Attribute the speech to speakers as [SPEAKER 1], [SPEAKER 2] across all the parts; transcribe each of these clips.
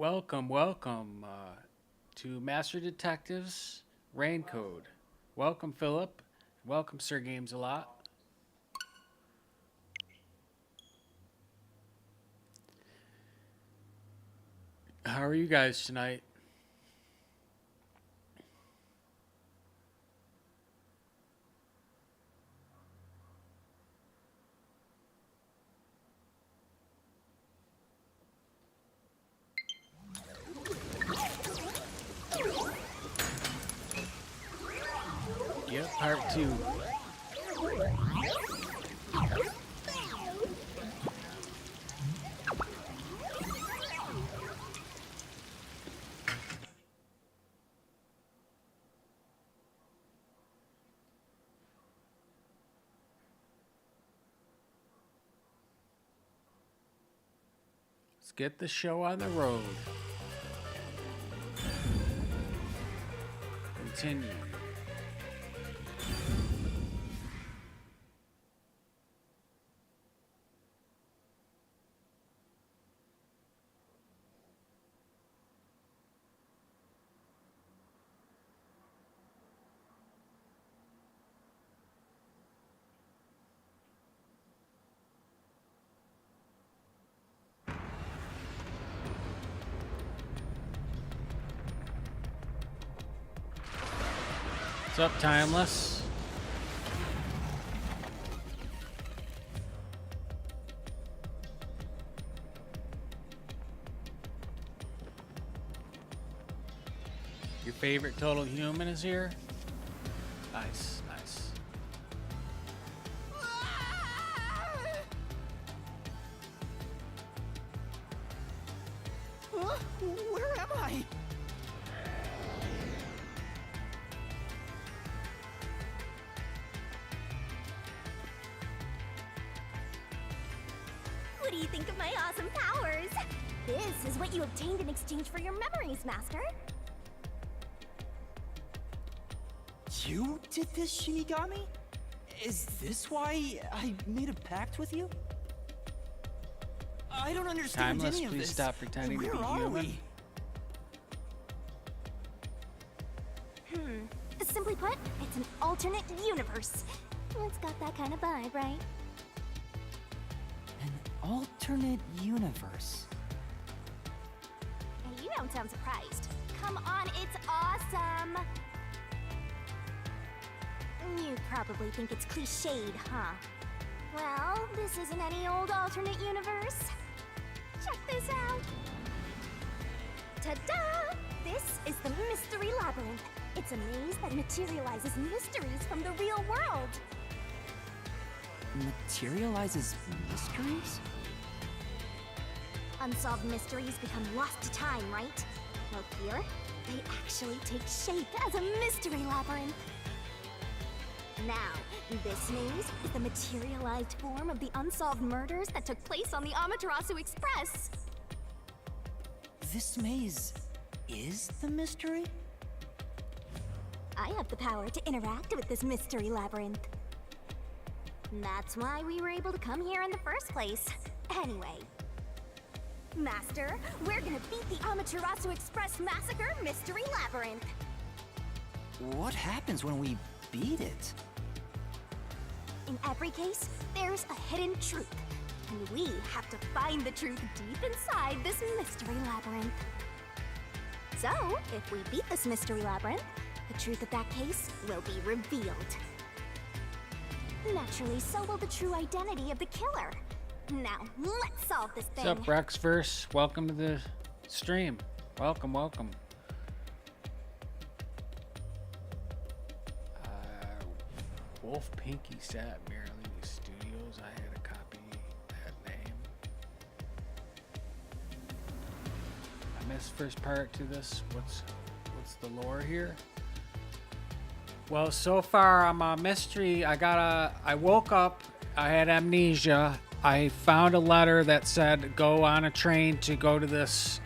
[SPEAKER 1] Welcome to Master Detectives Rain Code. Welcome, Philip. Welcome, Sir Games a Lot. How are you guys tonight? Yep, part 2. Let's get the show on the road. Continue. What's up, Timeless? Your favorite total human is here? Nice, nice.
[SPEAKER 2] Where am I?
[SPEAKER 3] What do you think of my awesome powers? This is what you obtained in exchange for your memories, Master.
[SPEAKER 2] You did this, Shinigami? Is this why I made a pact with you? I don't understand
[SPEAKER 1] Timeless,
[SPEAKER 2] any of
[SPEAKER 1] please
[SPEAKER 2] this.
[SPEAKER 1] stop pretending to
[SPEAKER 2] Where
[SPEAKER 1] be
[SPEAKER 2] are
[SPEAKER 1] human.
[SPEAKER 2] we?
[SPEAKER 3] Simply put, it's an alternate universe. It's got that kind of vibe, right?
[SPEAKER 2] An alternate universe.
[SPEAKER 3] And you don't sound surprised. Come on, it's awesome! You probably think it's cliched, huh? Well, this isn't any old alternate universe. Check this out! Ta-da! This is the Mystery Labyrinth. It's a maze that materializes mysteries from the real world.
[SPEAKER 2] Materializes mysteries?
[SPEAKER 3] Unsolved mysteries become lost to time, right? Well, here, they actually take shape as a mystery labyrinth. Now, this maze is the materialized form of the unsolved murders that took place on the Amaterasu Express.
[SPEAKER 2] This maze is the mystery?
[SPEAKER 3] I have the power to interact with this mystery labyrinth. That's why we were able to come here in the first place. Anyway, Master, we're gonna beat the Amaterasu Express Massacre Mystery Labyrinth.
[SPEAKER 2] What happens when we beat it?
[SPEAKER 3] In every case, there's a hidden truth. And we have to find the truth deep inside this mystery labyrinth. So, if we beat this mystery labyrinth, the truth of that case will be revealed. Naturally, so will the true identity of the killer. Now, let's solve this thing.
[SPEAKER 1] What's up, Rexverse? Welcome to the stream. Welcome. Wolf Pinky Sat Merrily Studios. I had a copy of that name. I missed first part to this. What's the lore here? Well, so far I'm a mystery. I woke up. I had amnesia. I found a letter that said go on a train to go to this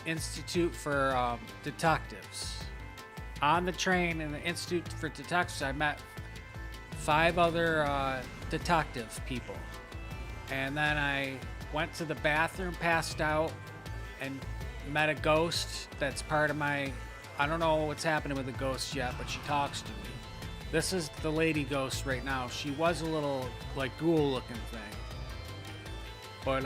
[SPEAKER 1] Institute for Detectives. On the train in the Institute for Detectives, I met 5 other detective people. And then I went to the bathroom, passed out, and met a ghost that's part of my... I don't know what's happening with the ghost yet, but she talks to me. This is the lady ghost right now. She was a little, like, ghoul-looking thing. But,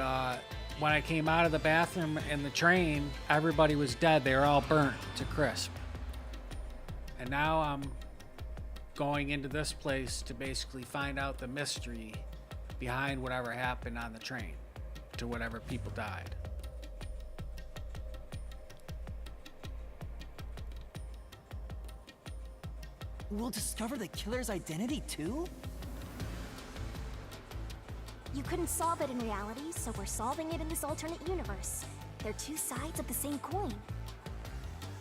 [SPEAKER 1] when I came out of the bathroom in the train, everybody was dead. They were all burnt to crisp. And now I'm going into this place to basically find out the mystery behind whatever happened on the train to whatever people died.
[SPEAKER 2] We'll discover the killer's identity too?
[SPEAKER 3] You couldn't solve it in reality, so we're solving it in this alternate universe. They're two sides of the same coin.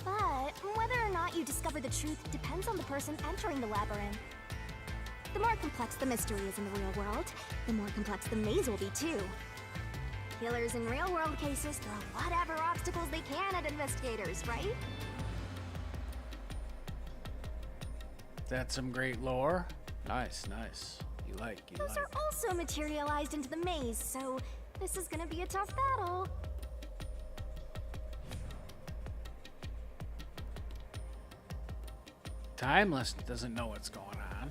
[SPEAKER 3] But whether or not you discover the truth depends on the person entering the labyrinth. The more complex the mystery is in the real world, the more complex the maze will be too. Killers in real-world cases throw whatever obstacles they can at investigators, right?
[SPEAKER 1] That's some great lore. Nice, nice. You like.
[SPEAKER 3] Those are also materialized into the maze, so this is gonna be a tough battle.
[SPEAKER 1] Timeless doesn't know what's going on.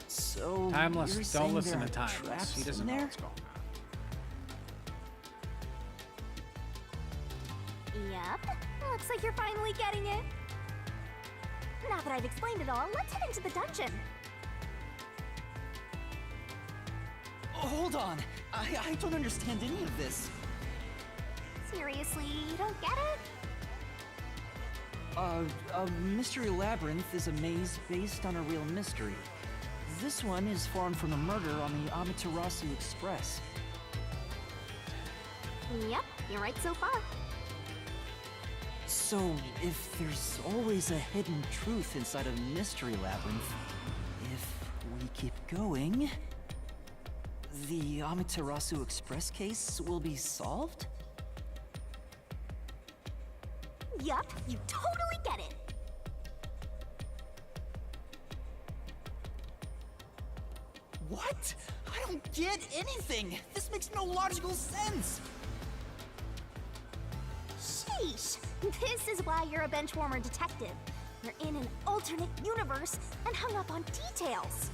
[SPEAKER 2] So
[SPEAKER 1] Timeless,
[SPEAKER 2] you're
[SPEAKER 1] don't
[SPEAKER 2] saying
[SPEAKER 1] listen
[SPEAKER 2] there
[SPEAKER 1] to
[SPEAKER 2] are
[SPEAKER 1] Timeless.
[SPEAKER 2] traps
[SPEAKER 1] He doesn't
[SPEAKER 2] in
[SPEAKER 1] know
[SPEAKER 2] there?
[SPEAKER 1] what's going on.
[SPEAKER 3] Yep. Looks like you're finally getting it. Now that I've explained it all, let's head into the dungeon.
[SPEAKER 2] Hold on. I don't understand any of this.
[SPEAKER 3] Seriously, you don't get it?
[SPEAKER 2] Mystery Labyrinth is a maze based on a real mystery. This one is formed from a murder on the Amaterasu Express.
[SPEAKER 3] Yep, you're right so far.
[SPEAKER 2] So, if there's always a hidden truth inside a Mystery Labyrinth, if we keep going, the Amaterasu Express case will be solved?
[SPEAKER 3] Yup, you totally get it.
[SPEAKER 2] What? I don't get anything! This makes no logical sense!
[SPEAKER 3] Sheesh, this is why you're a benchwarmer detective. You're in an alternate universe and hung up on details.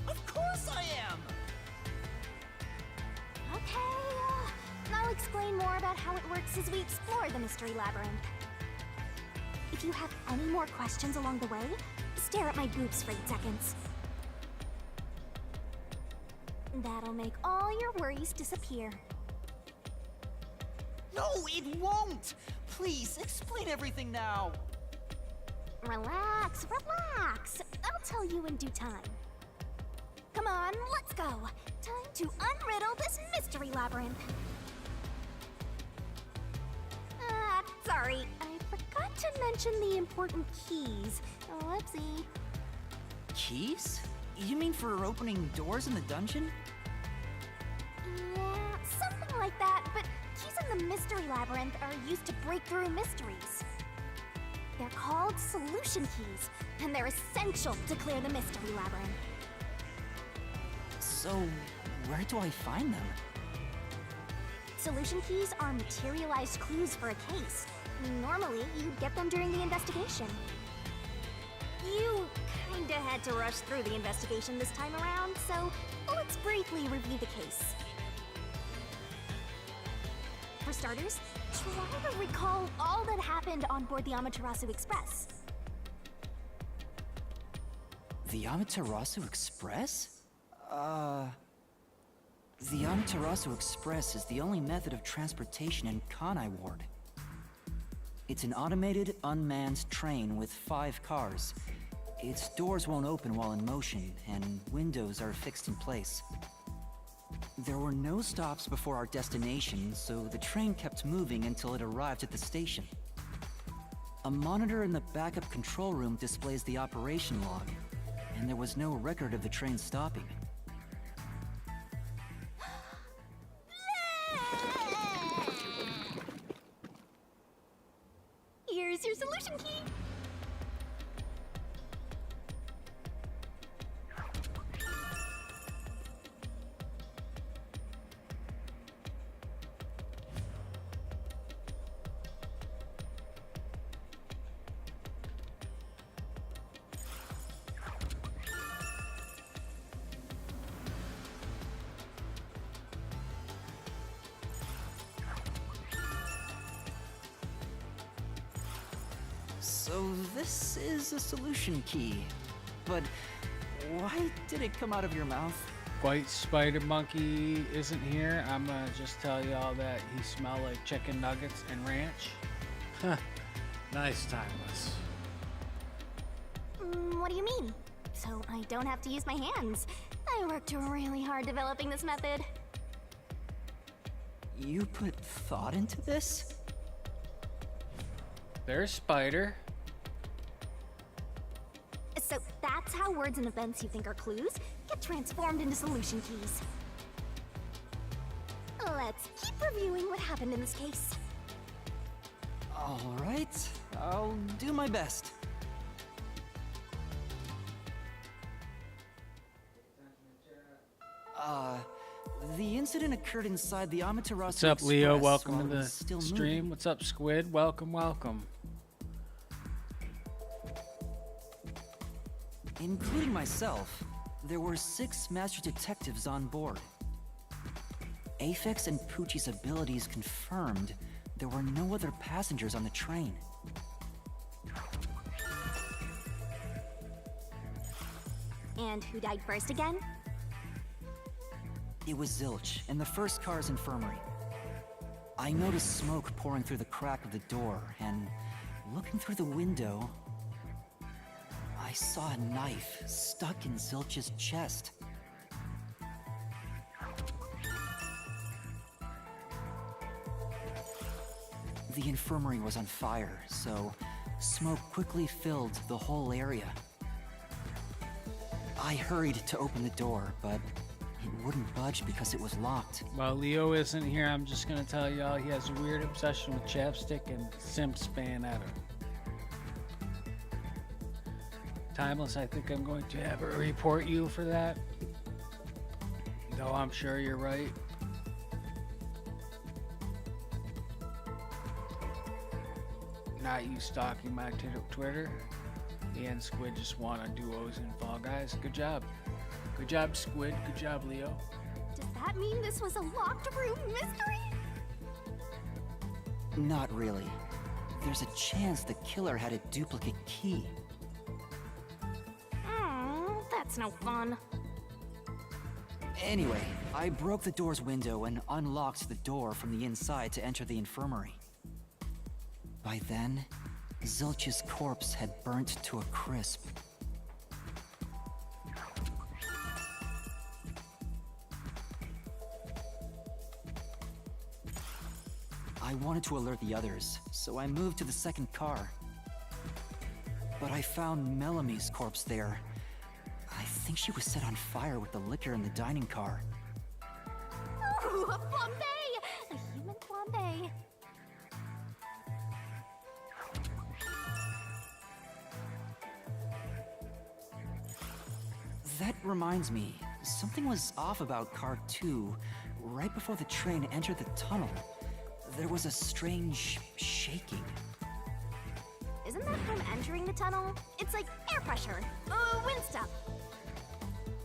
[SPEAKER 2] Of course I am!
[SPEAKER 3] Okay, I'll explain more about how it works as we explore the Mystery Labyrinth. If you have any more questions along the way, stare at my boobs for 8 seconds. That'll make all your worries disappear.
[SPEAKER 2] No, it won't! Please, explain everything now!
[SPEAKER 3] Relax, relax. I'll tell you in due time. Come on, let's go. Time to unriddle this Mystery Labyrinth. Sorry, I forgot to mention the important keys. Whoopsie.
[SPEAKER 2] Keys? You mean for opening doors in the dungeon?
[SPEAKER 3] Yeah, something like that, but keys in the Mystery Labyrinth are used to break through mysteries. They're called solution keys, and they're essential to clear the Mystery Labyrinth.
[SPEAKER 2] So, where do I find them?
[SPEAKER 3] Solution keys are materialized clues for a case. Normally, you'd get them during the investigation. You kinda had to rush through the investigation this time around, so let's briefly review the case. For starters, try to recall all that happened on board the Amaterasu Express.
[SPEAKER 2] The Amaterasu Express? The Amaterasu Express is the only method of transportation in Kanai Ward. It's an automated, unmanned train with 5 cars. Its doors won't open while in motion, and windows are fixed in place. There were no stops before our destination, so the train kept moving until it arrived at the station. A monitor in the backup control room displays the operation log, and there was no record of the train stopping.
[SPEAKER 3] Here's your solution key.
[SPEAKER 2] So this is a solution key. But why did it come out of your mouth?
[SPEAKER 1] White Spider Monkey isn't here. I'm gonna just tell y'all that he smelled like chicken nuggets and ranch. Huh. Nice, Timeless.
[SPEAKER 3] What do you mean? So I don't have to use my hands. I worked really hard developing this method.
[SPEAKER 2] You put thought into this?
[SPEAKER 1] There's Spider.
[SPEAKER 3] So that's how words and events you think are clues get transformed into solution keys. Let's keep reviewing what happened in this case.
[SPEAKER 2] All right, I'll do my best. The incident occurred inside the Amaterasu
[SPEAKER 1] What's up, Leo?
[SPEAKER 2] Express
[SPEAKER 1] Welcome
[SPEAKER 2] while
[SPEAKER 1] to
[SPEAKER 2] it
[SPEAKER 1] the
[SPEAKER 2] was still
[SPEAKER 1] stream.
[SPEAKER 2] moving.
[SPEAKER 1] What's up, Squid? Welcome, welcome.
[SPEAKER 2] Including myself, there were 6 master detectives on board. Aphex and Poochie's abilities confirmed there were no other passengers on the train.
[SPEAKER 3] And who died first again?
[SPEAKER 2] It was Zilch in the first car's infirmary. I noticed smoke pouring through the crack of the door, and looking through the window, I saw a knife stuck in Zilch's chest. The infirmary was on fire, so smoke quickly filled the whole area. I hurried to open the door, but it wouldn't budge because it was locked.
[SPEAKER 1] While Leo isn't here, I'm just gonna tell y'all he has a weird obsession with chapstick and simps Bayonetta. Timeless, I think I'm going to have her report you for that. Though I'm sure you're right. Not you stalking my Twitter. Me and Squid just want to duos in Fall Guys. Good job. Good job, Squid. Good job, Leo.
[SPEAKER 3] Does that mean this was a locked room mystery?
[SPEAKER 2] Not really. There's a chance the killer had a duplicate key.
[SPEAKER 3] That's no fun.
[SPEAKER 2] Anyway, I broke the door's window and unlocked the door from the inside to enter the infirmary. By then, Zilch's corpse had burnt to a crisp. I wanted to alert the others, so I moved to the second car. But I found Melamie's corpse there. I think she was set on fire with the liquor in the dining car.
[SPEAKER 3] Ooh, a flambe! A human flambe.
[SPEAKER 2] That reminds me, something was off about car 2. Right before the train entered the tunnel, there was a strange shaking.
[SPEAKER 3] Isn't that from entering the tunnel? It's like air pressure. Wind stuff.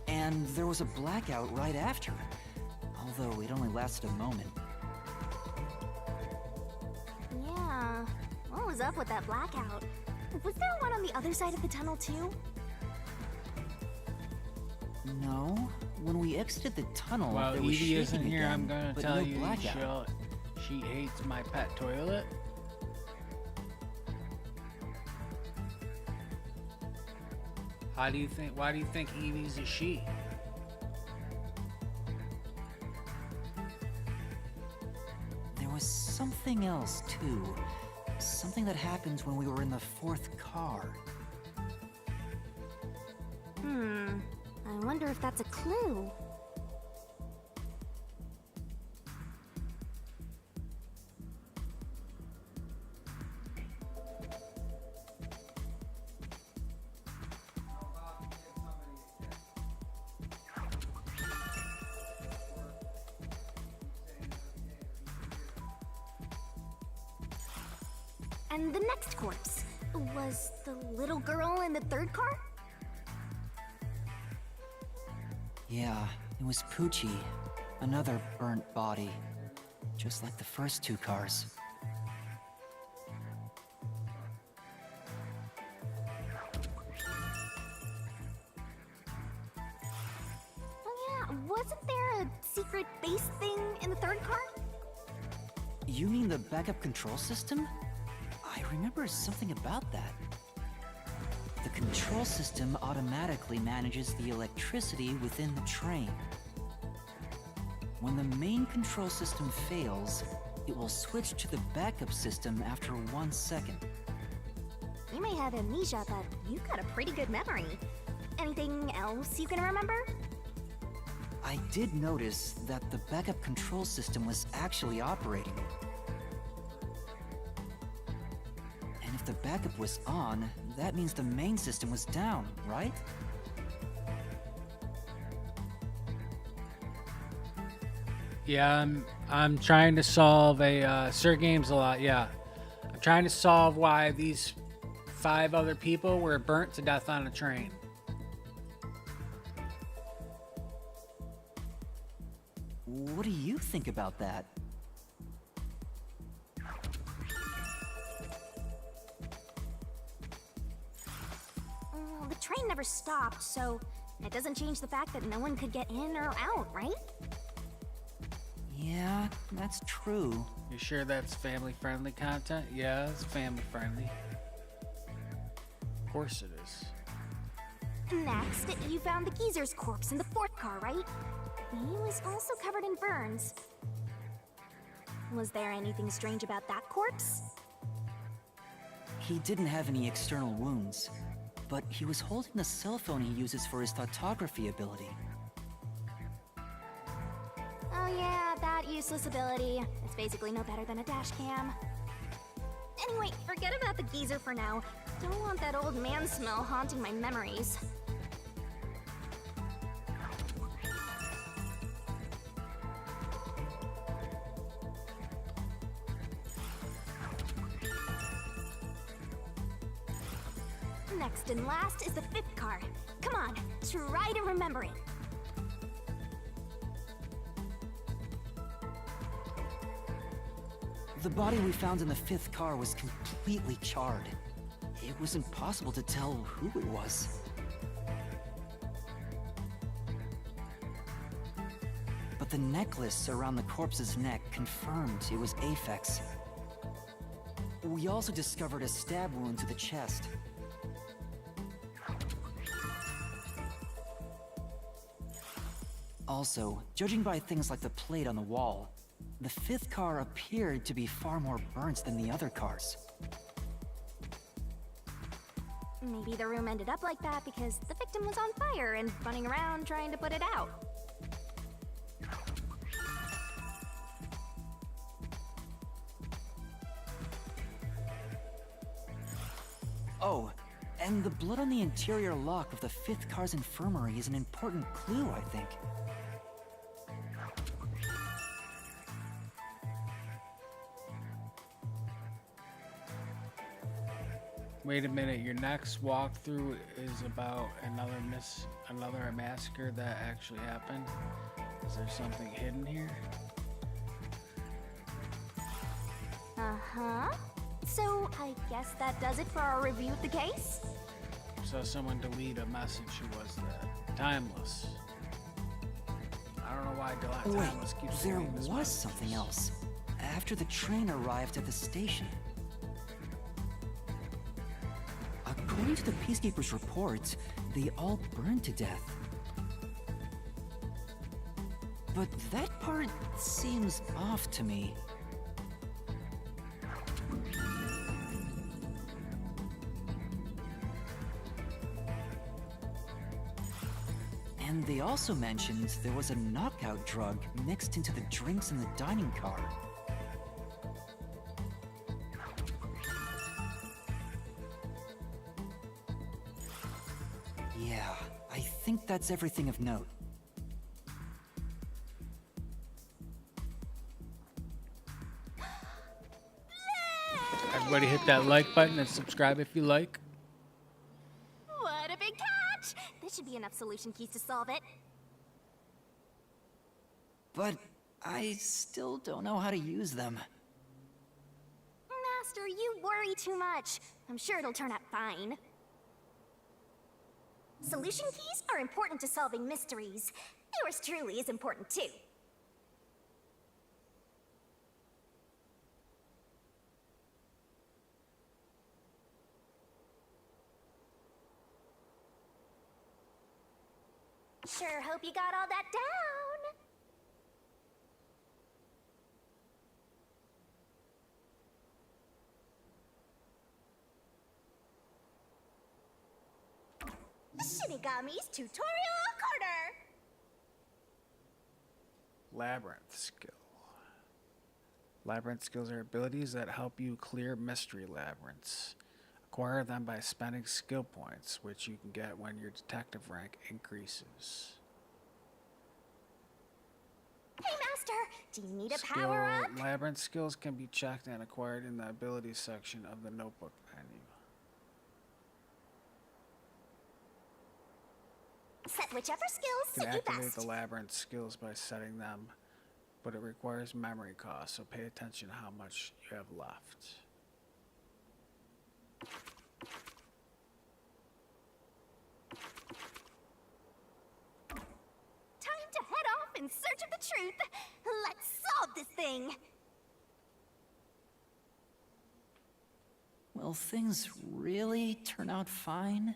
[SPEAKER 2] And there was a blackout right after, although it only lasted a moment.
[SPEAKER 3] Yeah. What was up with that blackout? Was there one on the other side of the tunnel too?
[SPEAKER 2] No, when we exited the tunnel,
[SPEAKER 1] While
[SPEAKER 2] there was
[SPEAKER 1] Evie
[SPEAKER 2] shaking
[SPEAKER 1] isn't here,
[SPEAKER 2] again,
[SPEAKER 1] I'm gonna
[SPEAKER 2] but
[SPEAKER 1] tell
[SPEAKER 2] no
[SPEAKER 1] you
[SPEAKER 2] blackout.
[SPEAKER 1] she hates my pet toilet. Why do you think Evie's a she?
[SPEAKER 2] There was something else too. Something that happened when we were in the fourth car.
[SPEAKER 3] I wonder if that's a clue. And the next corpse was the little girl in the third car?
[SPEAKER 2] Yeah, it was Poochie. Another burnt body. Just like the first 2 cars.
[SPEAKER 3] Wasn't there a secret base thing in the third car?
[SPEAKER 2] You mean the backup control system? I remember something about that. The control system automatically manages the electricity within the train. When the main control system fails, it will switch to the backup system after 1 second.
[SPEAKER 3] You may have amnesia, but you've got a pretty good memory. Anything else you can remember?
[SPEAKER 2] I did notice that the backup control system was actually operating. And if the backup was on, that means the main system was down, right?
[SPEAKER 1] Yeah, I'm trying to solve a Sir Games a lot. Yeah, I'm trying to solve why these 5 other people were burnt to death on a train.
[SPEAKER 2] What do you think about that?
[SPEAKER 3] The train never stopped, so it doesn't change the fact that no one could get in or out, right?
[SPEAKER 2] Yeah, that's true.
[SPEAKER 1] You sure that's family-friendly content? Yeah, it's family-friendly. Of course it is.
[SPEAKER 3] Next, you found the geezer's corpse in the fourth car, right? He was also covered in burns. Was there anything strange about that corpse?
[SPEAKER 2] He didn't have any external wounds, but he was holding the cell phone he uses for his photography ability.
[SPEAKER 3] Oh yeah, that useless ability. It's basically no better than a dash cam. Anyway, forget about the geezer for now. Don't want that old man smell haunting my memories. Next and last is the fifth car. Come on, try to remember it.
[SPEAKER 2] The body we found in the fifth car was completely charred. It was impossible to tell who it was. But the necklace around the corpse's neck confirmed it was Aphex. We also discovered a stab wound to the chest. Also, judging by things like the plate on the wall, the fifth car appeared to be far more burnt than the other cars.
[SPEAKER 3] Maybe the room ended up like that because the victim was on fire and running around trying to put it out.
[SPEAKER 2] Oh, and the blood on the interior lock of the fifth car's infirmary is an important clue, I think.
[SPEAKER 1] Wait a minute, your next walkthrough is about another massacre that actually happened? Is there something hidden here?
[SPEAKER 3] Uh-huh. So, I guess that does it for our review of the case?
[SPEAKER 1] Saw someone delete a message. Who was that? Timeless. I don't know why Timeless
[SPEAKER 2] Wait,
[SPEAKER 1] keeps
[SPEAKER 2] there
[SPEAKER 1] deleting his
[SPEAKER 2] was
[SPEAKER 1] messages.
[SPEAKER 2] something else. After the train arrived at the station. According to the Peacekeepers' reports, they all burned to death. But that part seems off to me. And they also mentioned there was a knockout drug mixed into the drinks in the dining car. Yeah, I think that's everything of note.
[SPEAKER 1] Everybody hit that like button and subscribe if you like.
[SPEAKER 3] What a big catch! This should be enough solution keys to solve it.
[SPEAKER 2] But I still don't know how to use them.
[SPEAKER 3] Master, you worry too much. I'm sure it'll turn out fine. Solution keys are important to solving mysteries. Yours truly is important too. Sure hope you got all that down. Shinigami's Tutorial Corner!
[SPEAKER 1] Labyrinth skill. Labyrinth skills are abilities that help you clear mystery labyrinths. Acquire them by spending skill points, which you can get when your detective rank increases.
[SPEAKER 3] Hey, Master! Do you need a power-up?
[SPEAKER 1] Labyrinth skills can be checked and acquired in the abilities section of the notebook menu.
[SPEAKER 3] Set whichever skills
[SPEAKER 1] You
[SPEAKER 3] suit
[SPEAKER 1] can
[SPEAKER 3] you
[SPEAKER 1] activate
[SPEAKER 3] best.
[SPEAKER 1] the labyrinth skills by setting them, but it requires memory cost, so pay attention to how much you have left.
[SPEAKER 3] Time to head off in search of the truth. Let's solve this thing.
[SPEAKER 2] Will things really turn out fine?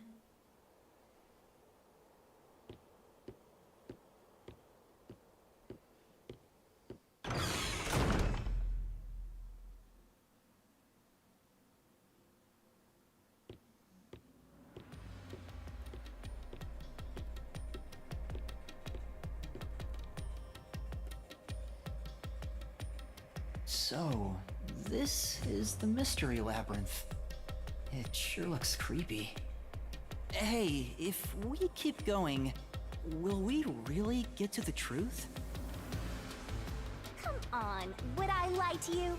[SPEAKER 2] So, this is the Mystery Labyrinth. It sure looks creepy. Hey, if we keep going, will we really get to the truth?
[SPEAKER 3] Come on, would I lie to you?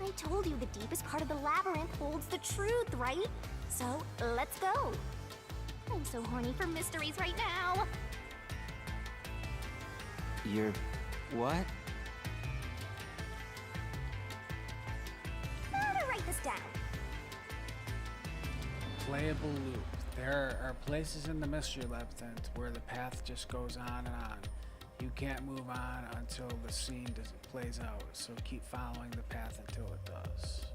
[SPEAKER 3] I told you the deepest part of the labyrinth holds the truth, right? So, let's go. I'm so horny for mysteries right now.
[SPEAKER 2] You're... what?
[SPEAKER 3] Gotta write this down.
[SPEAKER 1] Playable loop. There are places in the Mystery Labyrinth where the path just goes on and on. You can't move on until the scene plays out, so keep following the path until it does.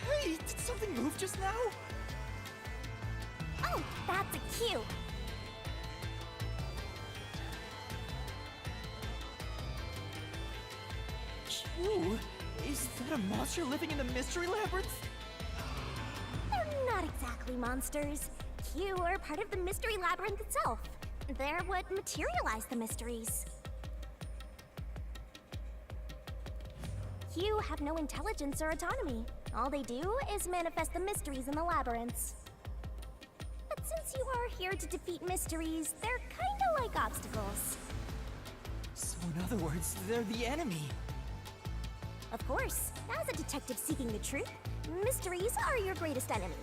[SPEAKER 2] Hey, did something move just now?
[SPEAKER 3] Oh, that's a cue.
[SPEAKER 2] Ooh, is that a monster living in the Mystery Labyrinth?
[SPEAKER 3] They're not exactly monsters. Q are part of the Mystery Labyrinth itself. They're what materialize the mysteries. Q have no intelligence or autonomy. All they do is manifest the mysteries in the labyrinths. But since you are here to defeat mysteries, they're kinda like obstacles.
[SPEAKER 2] So in other words, they're the enemy.
[SPEAKER 3] Of course, as a detective seeking the truth, mysteries are your greatest enemy.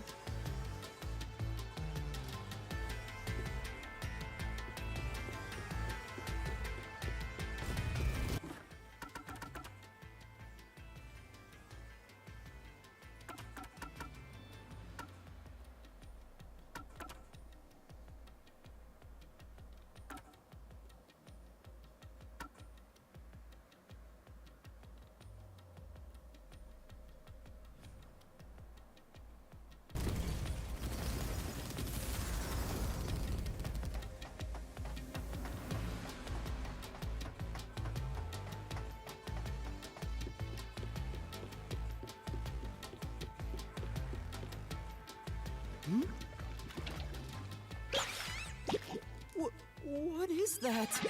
[SPEAKER 2] What is that?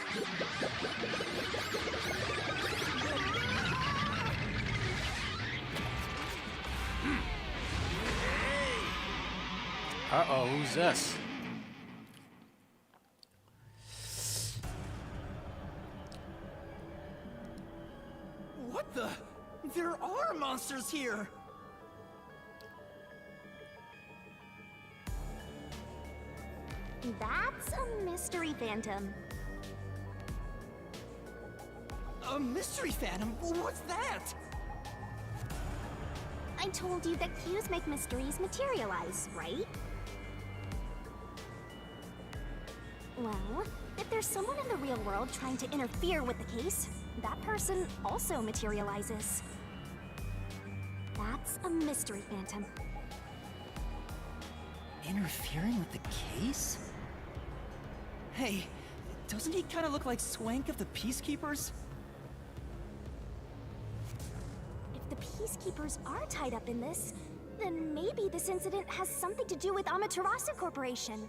[SPEAKER 1] Uh-oh, who's this?
[SPEAKER 2] What the? There are monsters here!
[SPEAKER 3] That's a mystery phantom.
[SPEAKER 2] A mystery phantom? What's that?
[SPEAKER 3] I told you that cues make mysteries materialize, right? Well, if there's someone in the real world trying to interfere with the case, that person also materializes. That's a mystery phantom.
[SPEAKER 2] Interfering with the case? Hey, doesn't he kind of look like Swank of the Peacekeepers?
[SPEAKER 3] If the Peacekeepers are tied up in this, then maybe this incident has something to do with Amaterasu Corporation.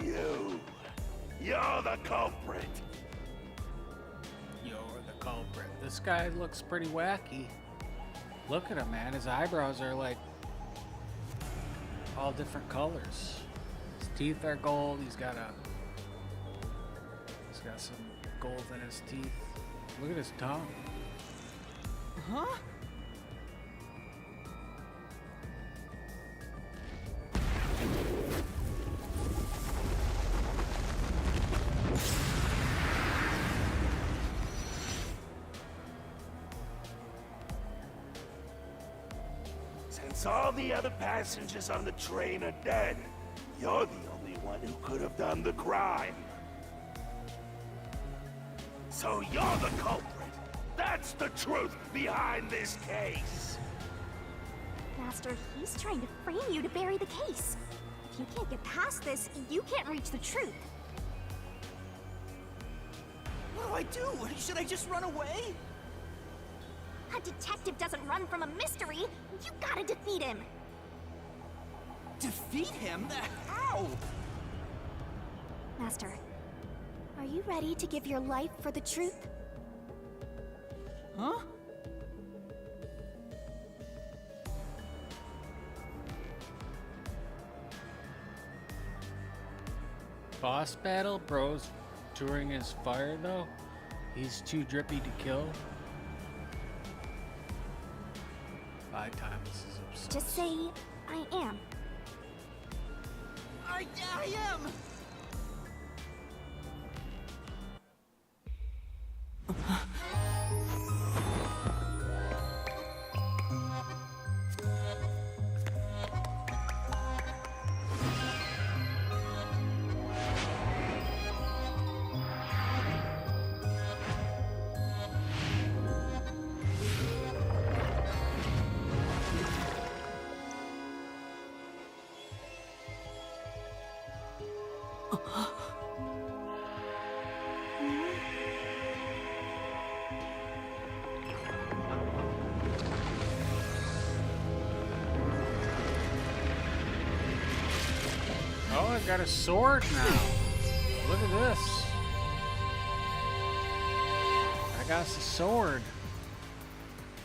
[SPEAKER 4] You're the culprit.
[SPEAKER 1] You're the culprit. This guy looks pretty wacky. Look at him, man. His eyebrows are like all different colors. His teeth are gold. He's got some gold in his teeth. Look at his tongue.
[SPEAKER 2] Huh?
[SPEAKER 4] Since all the other passengers on the train are dead, you're the only one who could have done the crime. So you're the culprit. That's the truth behind this case.
[SPEAKER 3] Master, he's trying to frame you to bury the case. If you can't get past this, you can't reach the truth.
[SPEAKER 2] What do I do? Should I just run away?
[SPEAKER 3] A detective doesn't run from a mystery. You gotta defeat him.
[SPEAKER 2] Defeat him? How?
[SPEAKER 3] Master, are you ready to give your life for the truth?
[SPEAKER 2] Huh?
[SPEAKER 1] Boss battle? Bro's touring his fire, though? He's too drippy to kill? 5 times is obsessed.
[SPEAKER 3] Just say, I am.
[SPEAKER 2] I am!
[SPEAKER 1] Oh, I got a sword now. Look at this. I got a sword.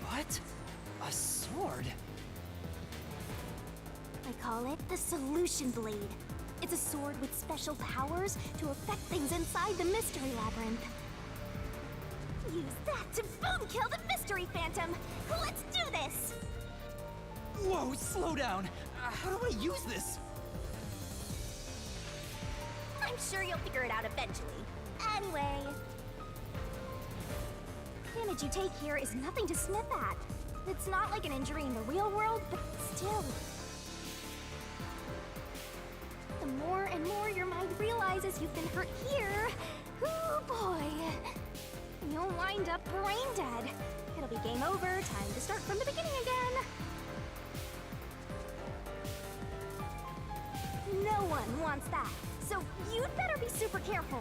[SPEAKER 2] What? A sword?
[SPEAKER 3] I call it the Solution Blade. It's a sword with special powers to affect things inside the Mystery Labyrinth. Use that to boom kill the Mystery Phantom! Let's do this!
[SPEAKER 2] Whoa, slow down. How do I use this?
[SPEAKER 3] I'm sure you'll figure it out eventually. Anyway... damage you take here is nothing to sniff at. It's not like an injury in the real world, but still... the more and more your mind realizes you've been hurt here... ooh boy... you'll wind up brain dead. It'll be game over, time to start from the beginning again. No one wants that, so you'd better be super careful.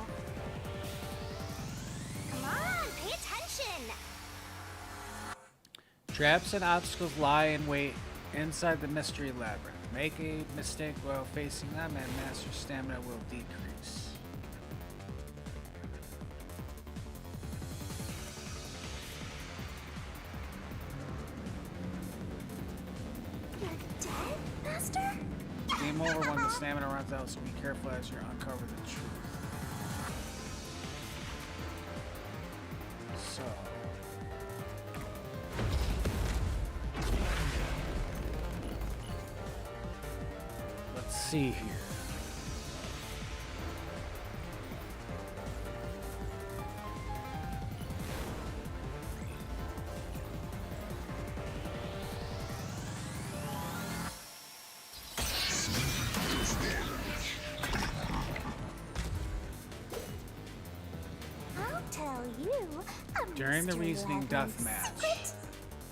[SPEAKER 3] Come on, pay attention!
[SPEAKER 1] Traps and obstacles lie in wait inside the Mystery Labyrinth. Make a mistake while facing them and master stamina will decrease.
[SPEAKER 3] You're dead, Master?
[SPEAKER 1] Game over when the stamina runs out, so be careful as you uncover the truth. So... let's see here.
[SPEAKER 3] I'll tell you.
[SPEAKER 1] During the
[SPEAKER 3] Mystery
[SPEAKER 1] reasoning
[SPEAKER 3] Labyrinths.
[SPEAKER 1] deathmatch,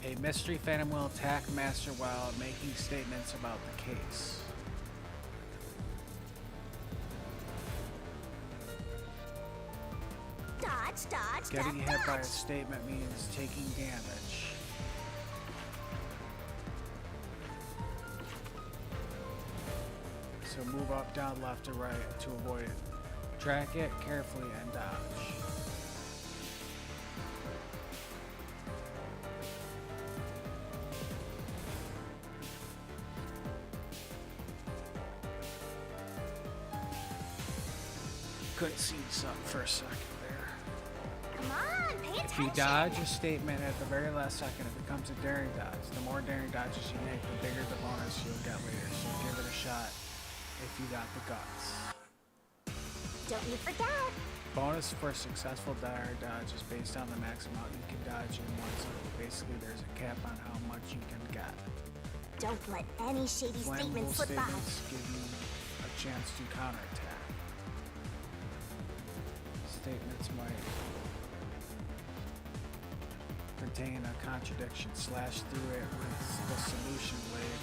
[SPEAKER 1] a mystery phantom will attack Master while making statements about the case.
[SPEAKER 3] Dodge, dodge,
[SPEAKER 1] Getting
[SPEAKER 3] duck,
[SPEAKER 1] hit by a
[SPEAKER 3] dodge.
[SPEAKER 1] statement means taking damage. So move up, down, left, or right to avoid it. Track it carefully and dodge. Couldn't see something for a second there.
[SPEAKER 3] Come on, pay
[SPEAKER 1] If you
[SPEAKER 3] attention.
[SPEAKER 1] dodge a statement at the very last second, it becomes a daring dodge. The more daring dodges you make, the bigger the bonus you'll get later. So give it a shot if you got the guts.
[SPEAKER 3] Don't you forget.
[SPEAKER 1] Bonus for successful daring dodge is based on the max amount you can dodge in one cycle. Basically, there's a cap on how much you can get.
[SPEAKER 3] Don't let any shady
[SPEAKER 1] Flammable
[SPEAKER 3] statements slip by.
[SPEAKER 1] statements give you a chance to counterattack. Statements might contain a contradiction. Slash through it with the solution blade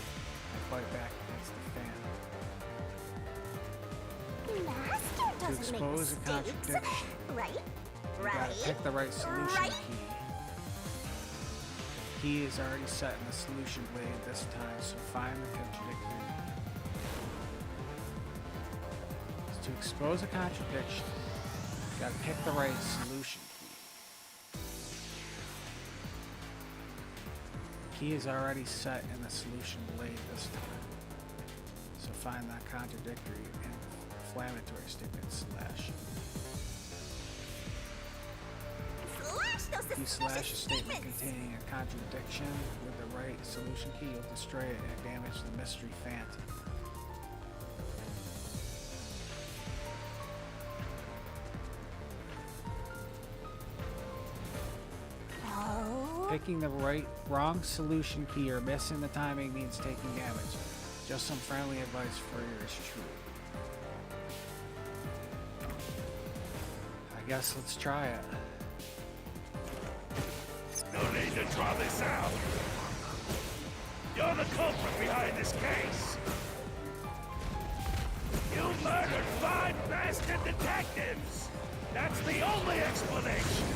[SPEAKER 1] and fight back against the fan.
[SPEAKER 3] Master
[SPEAKER 1] To
[SPEAKER 3] doesn't make
[SPEAKER 1] expose a
[SPEAKER 3] mistakes.
[SPEAKER 1] contradiction,
[SPEAKER 3] Right?
[SPEAKER 1] you
[SPEAKER 3] Right?
[SPEAKER 1] gotta pick the right solution
[SPEAKER 3] Right?
[SPEAKER 1] key. Key is already set in the solution blade this time, so find the contradictory. To expose a contradiction, you gotta pick the right solution key. Key is already set in the solution blade this time, so find that contradictory and inflammatory statement slash.
[SPEAKER 3] Slash those
[SPEAKER 1] You slash a
[SPEAKER 3] suspicious
[SPEAKER 1] statement
[SPEAKER 3] statements.
[SPEAKER 1] containing a contradiction with the right solution key, you'll destroy it and damage the mystery phantom.
[SPEAKER 3] Oh.
[SPEAKER 1] Picking the wrong solution key or missing the timing means taking damage. Just some friendly advice for yours truly. I guess let's try it.
[SPEAKER 4] No need to draw this out. You're the culprit behind this case. You murdered 5 bastard detectives. That's the only explanation.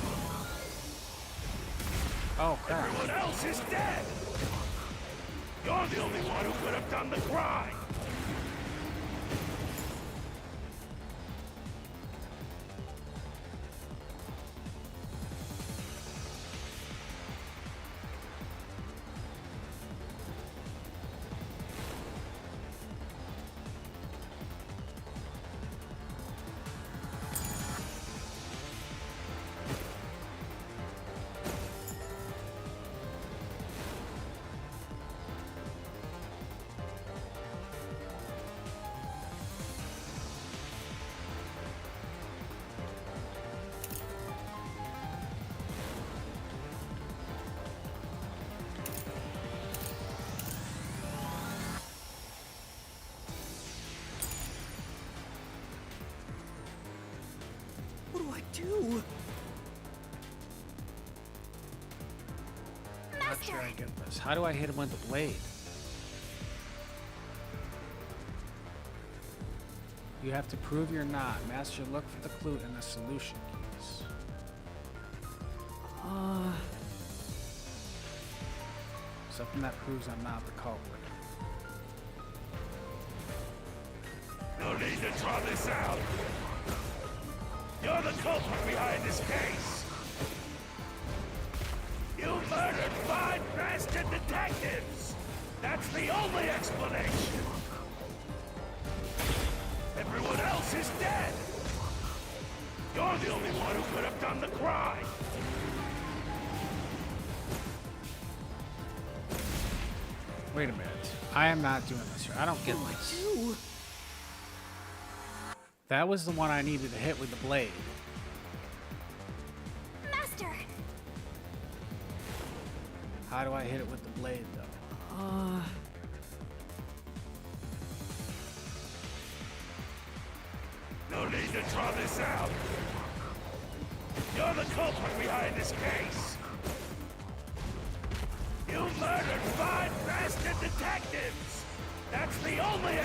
[SPEAKER 1] Oh crap.
[SPEAKER 4] Everyone else is dead. You're the only one who could have done the crime.
[SPEAKER 2] What do I do?
[SPEAKER 1] Not sure I get this. How do I hit him with the blade? You have to prove you're not. Master, look for the clue in the solution keys. Something that proves I'm not the culprit.
[SPEAKER 4] need to draw this out. You're the culprit behind this case. You murdered 5 bastard detectives. That's the only explanation. Everyone else is dead. You're the only one who could have done the crime.
[SPEAKER 1] Wait a minute. I am not doing this. I don't get this. That was the one I needed to hit with the blade.
[SPEAKER 3] Master!
[SPEAKER 1] How do I hit it with the blade, though?
[SPEAKER 4] No need to draw this out. You're the culprit behind this case. You murdered 5 bastard detectives. That's the only...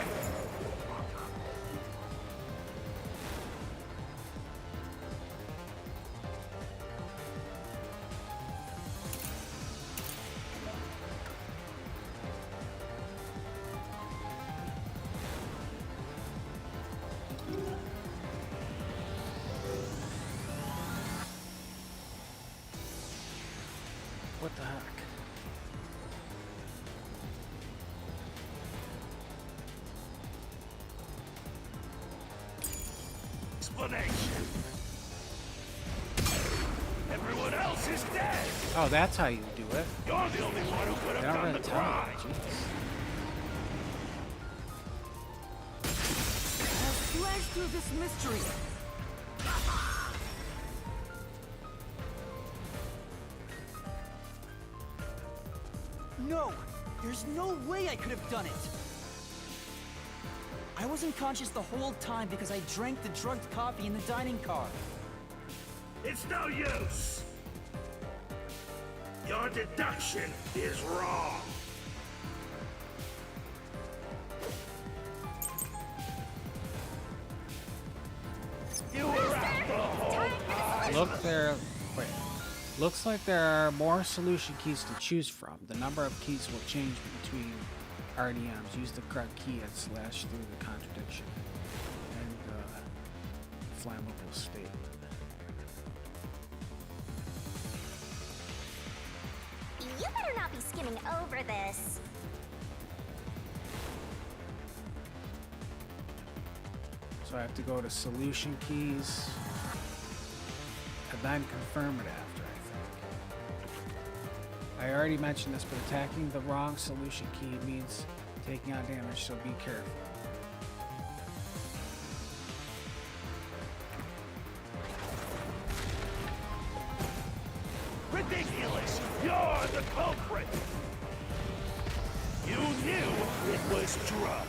[SPEAKER 1] What the heck?
[SPEAKER 4] Explanation. Everyone else is dead.
[SPEAKER 1] Oh, that's how you do it.
[SPEAKER 4] You're the only one who could
[SPEAKER 1] They
[SPEAKER 4] have
[SPEAKER 1] don't
[SPEAKER 4] done
[SPEAKER 1] really
[SPEAKER 4] the
[SPEAKER 1] tell
[SPEAKER 4] crime.
[SPEAKER 1] you. Jeez.
[SPEAKER 2] I'll slash through this mystery. No! There's no way I could have done it! I wasn't conscious the whole time because I drank the drugged coffee in the dining car.
[SPEAKER 4] It's no use. Your deduction is wrong. You were out the whole time.
[SPEAKER 1] Look there. Wait. Looks like there are more solution keys to choose from. The number of keys will change between RDMs. Use the correct key and slash through the contradiction and flammable state.
[SPEAKER 3] You better not be skimming over this.
[SPEAKER 1] So I have to go to solution keys and then confirm it after, I think. I already mentioned this, but attacking the wrong solution key means taking on damage, so be careful.
[SPEAKER 4] Ridiculous! You're the culprit! You knew it was drugged.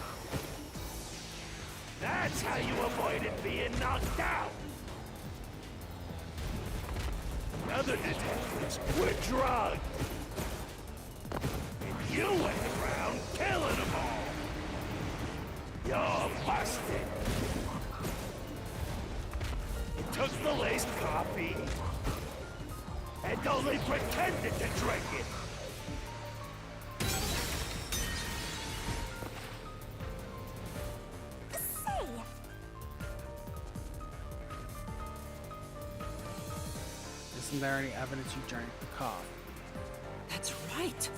[SPEAKER 4] That's how you avoided being knocked out. Other detectives were drugged. And you went around killing them all. You're busted. You took the laced coffee and only pretended to drink it.
[SPEAKER 3] Say,
[SPEAKER 1] Isn't there any evidence you drank the coffee?
[SPEAKER 2] That's right!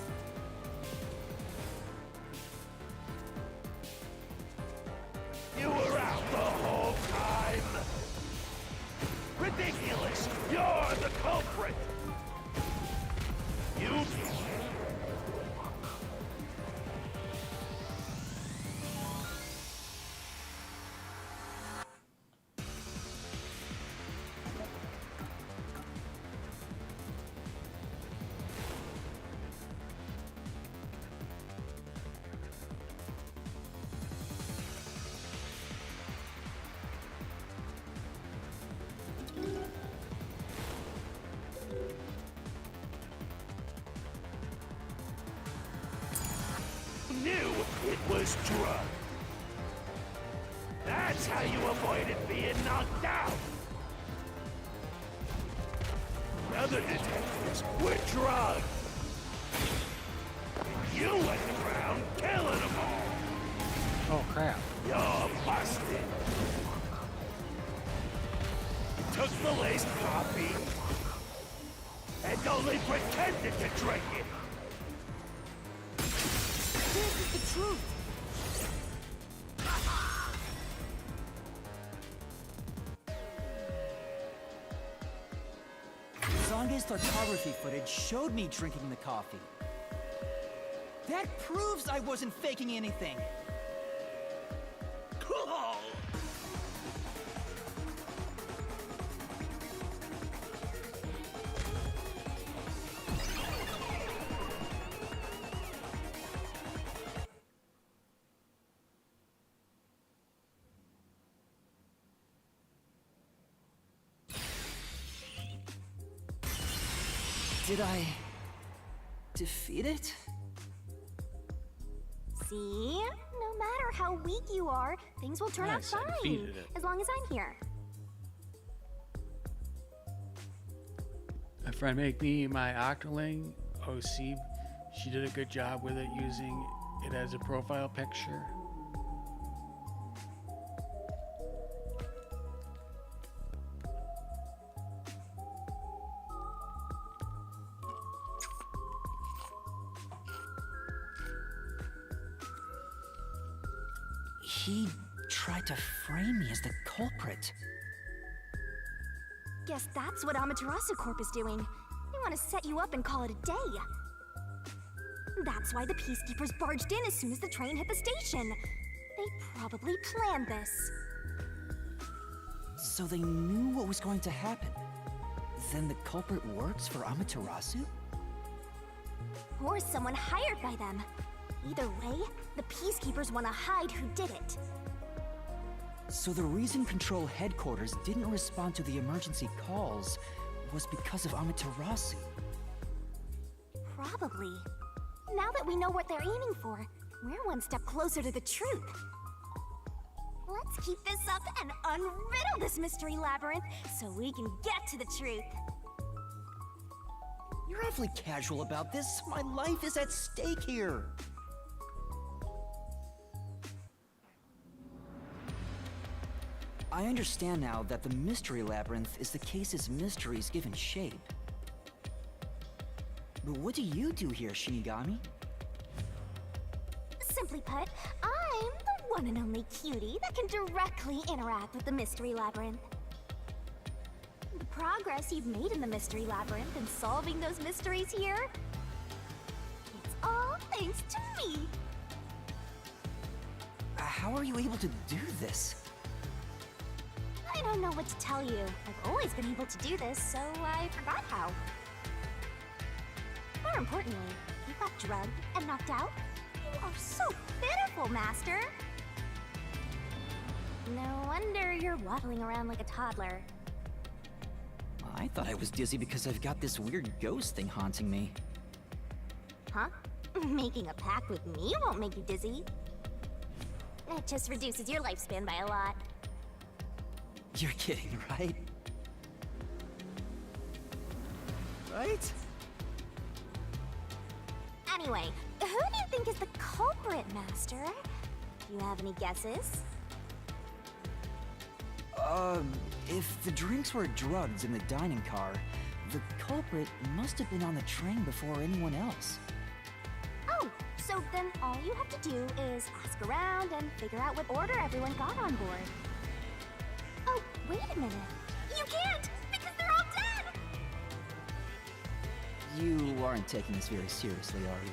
[SPEAKER 4] You were out the whole time. Ridiculous! You're the culprit. You... knew it was drugged. That's how you avoided being knocked out. Other detectives were drugged. And you went around killing them all.
[SPEAKER 1] Oh crap.
[SPEAKER 4] You're busted. Took the laced coffee and only pretended to drink it.
[SPEAKER 3] This is the truth.
[SPEAKER 2] Zange's photography footage showed me drinking the coffee. That proves I wasn't faking anything. Did I defeat it?
[SPEAKER 3] See? No matter how weak you are, things will turn out
[SPEAKER 1] Nice, I
[SPEAKER 3] fine.
[SPEAKER 1] defeated it.
[SPEAKER 3] As long as I'm here.
[SPEAKER 1] My friend make me my Octoling OC. She did a good job with it, using it as a profile picture.
[SPEAKER 2] He tried to frame me as the culprit.
[SPEAKER 3] Guess that's what Amaterasu Corp is doing. They want to set you up and call it a day. That's why the Peacekeepers barged in as soon as the train hit the station. They probably planned this.
[SPEAKER 2] So they knew what was going to happen. Then the culprit works for Amaterasu?
[SPEAKER 3] Or someone hired by them. Either way, the Peacekeepers want to hide who did it.
[SPEAKER 2] So the reason Control Headquarters didn't respond to the emergency calls was because of Amaterasu.
[SPEAKER 3] Probably. Now that we know what they're aiming for, we're one step closer to the truth. Let's keep this up and unriddle this Mystery Labyrinth so we can get to the truth.
[SPEAKER 2] You're awfully casual about this. My life is at stake here. I understand now that the Mystery Labyrinth is the case's mysteries given shape. But what do you do here, Shinigami?
[SPEAKER 3] Simply put, I'm the one and only cutie that can directly interact with the Mystery Labyrinth. The progress you've made in the Mystery Labyrinth and solving those mysteries here, it's all thanks to me.
[SPEAKER 2] How are you able to do this?
[SPEAKER 3] I don't know what to tell you. I've always been able to do this, so I forgot how. More importantly, you got drugged and knocked out. You are so pitiful, Master. No wonder you're waddling around like a toddler.
[SPEAKER 2] I thought I was dizzy because I've got this weird ghost thing haunting me.
[SPEAKER 3] Huh? Making a pact with me won't make you dizzy. It just reduces your lifespan by a lot.
[SPEAKER 2] You're kidding, right? Right?
[SPEAKER 3] Anyway, who do you think is the culprit, Master? Do you have any guesses?
[SPEAKER 2] If the drinks were drugs in the dining car, the culprit must have been on the train before anyone else.
[SPEAKER 3] Oh, so then all you have to do is ask around and figure out what order everyone got on board. Oh, wait a minute. You can't, because they're all dead!
[SPEAKER 2] You aren't taking this very seriously, are you?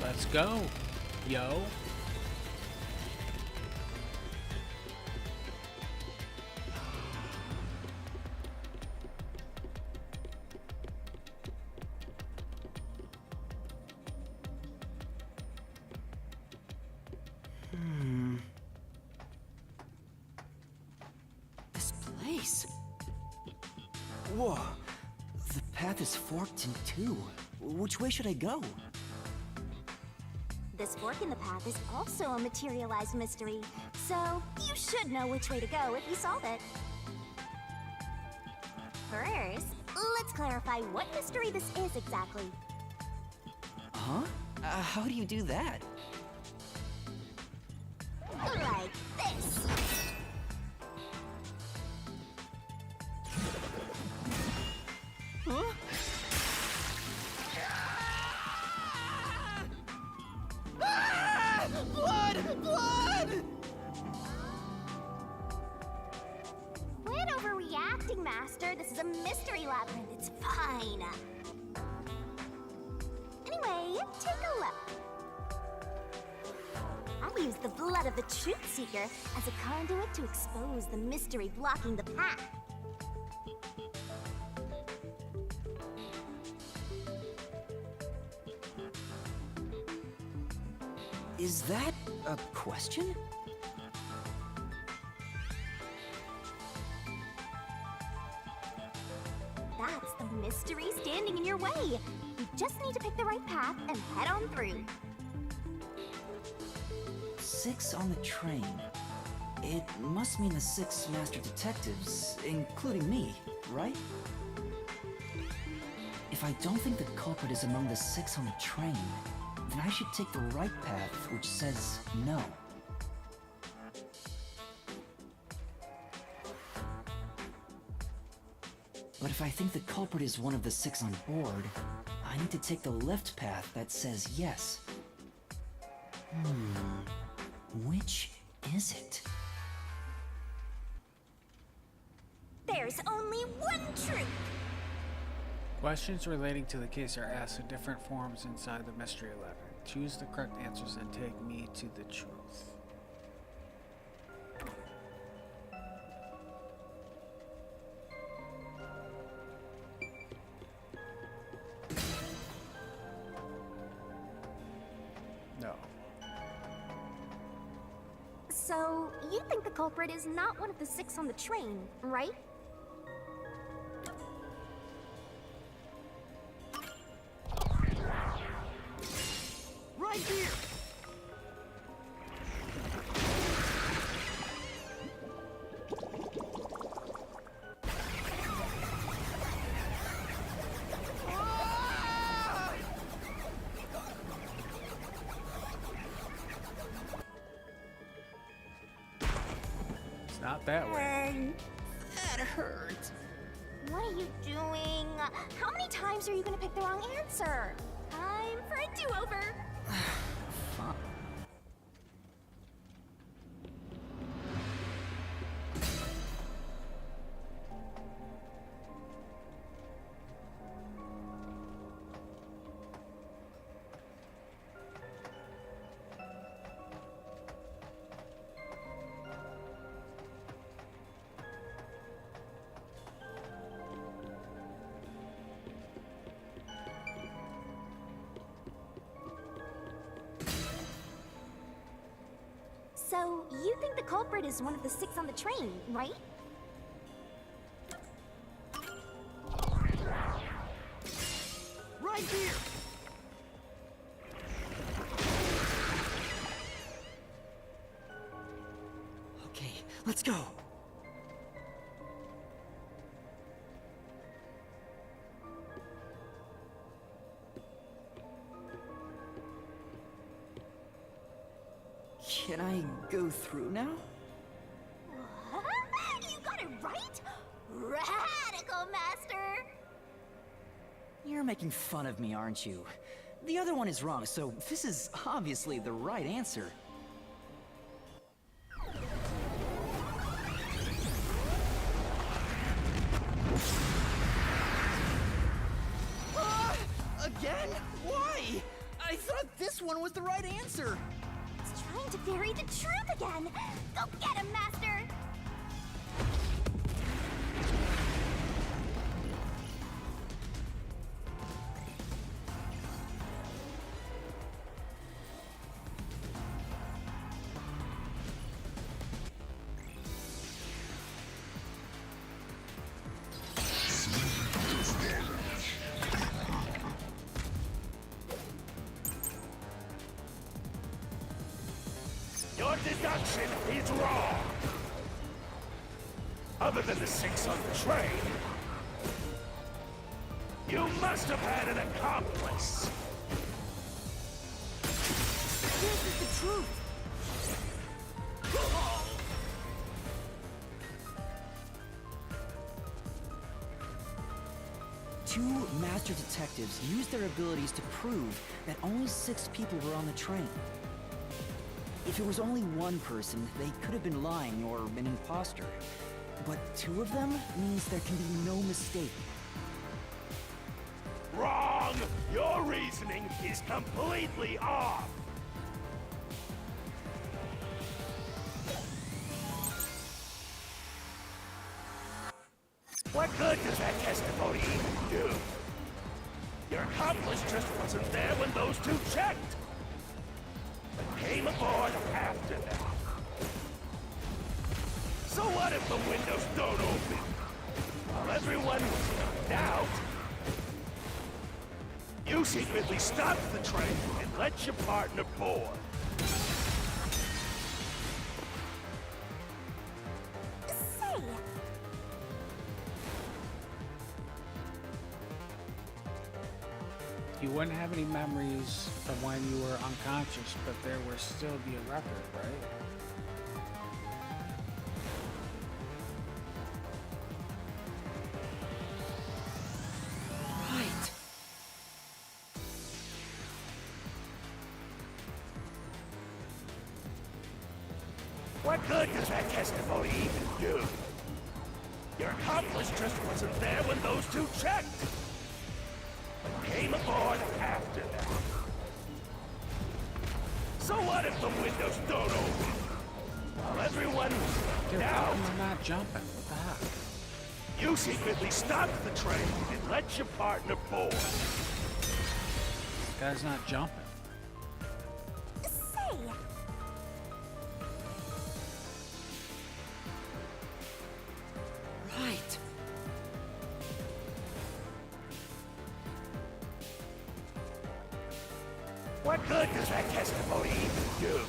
[SPEAKER 1] Let's go, yo.
[SPEAKER 2] This place. Whoa. The path is forked in two. Which way should I go?
[SPEAKER 3] This fork in the path is also a materialized mystery, so you should know which way to go if you solve it. First, let's clarify what mystery this is exactly.
[SPEAKER 2] Huh? How do you do that?
[SPEAKER 3] Like this.
[SPEAKER 2] Huh? Ah! Blood! Blood!
[SPEAKER 3] Quit overreacting, Master. This is a mystery labyrinth. It's fine. Anyway, take a look. I used the blood of the Truth Seeker as a conduit to expose the mystery blocking the path.
[SPEAKER 2] Is that a question?
[SPEAKER 3] That's the mystery standing in your way. You just need to pick the right path and head on through.
[SPEAKER 2] 6 on the train. It must mean the 6 master detectives, including me, right? If I don't think the culprit is among the 6 on the train, then I should take the right path, which says no. But if I think the culprit is one of the 6 on board, I need to take the left path that says yes. Which is it?
[SPEAKER 3] There's only one truth.
[SPEAKER 1] Questions relating to the case are asked in different forms inside the Mystery Labyrinth. Choose the correct answers and take me to the truth. No.
[SPEAKER 3] So, you think the culprit is not one of the 6 on the train, right?
[SPEAKER 2] Right here!
[SPEAKER 1] It's not that way.
[SPEAKER 2] That hurt.
[SPEAKER 3] What are you doing? How many times are you gonna pick the wrong answer? Time for a do-over.
[SPEAKER 2] Fine.
[SPEAKER 3] So, you think the culprit is one of the 6 on the train, right?
[SPEAKER 2] Right here! Okay, let's go. Can I go through now?
[SPEAKER 3] What? You got it right? Radical, Master!
[SPEAKER 2] You're making fun of me, aren't you? The other one is wrong, so this is obviously the right answer. Again? Why? I thought this one was the right answer.
[SPEAKER 3] It's trying to bury the truth again! Go get him, Master!
[SPEAKER 4] Your deduction is wrong. Other than the 6 on the train, you must have had an accomplice.
[SPEAKER 3] This is the truth.
[SPEAKER 2] Two master detectives used their abilities to prove that only 6 people were on the train. If it was only one person, they could have been lying or an impostor. But 2 of them means there can be no mistake.
[SPEAKER 4] Wrong! Your reasoning is completely off! What good does that testimony even do? Your accomplice just wasn't there when those 2 checked! But came aboard after them. So what if the windows don't open? While everyone was knocked out, you secretly stopped the train and let your partner board.
[SPEAKER 3] Say,
[SPEAKER 1] You wouldn't have any memories of when you were unconscious, but there would still be a record, right?
[SPEAKER 2] Right.
[SPEAKER 4] What good does that testimony even do? Your accomplice just wasn't there when those 2 checked! But came aboard after them. So what if the windows don't open? While everyone was
[SPEAKER 1] Dude,
[SPEAKER 4] knocked
[SPEAKER 1] how
[SPEAKER 4] out,
[SPEAKER 1] am I not jumping? What the heck?
[SPEAKER 4] you secretly stopped the train and let your partner board.
[SPEAKER 1] This guy's not jumping.
[SPEAKER 3] say.
[SPEAKER 2] Right.
[SPEAKER 4] What good does that testimony even do?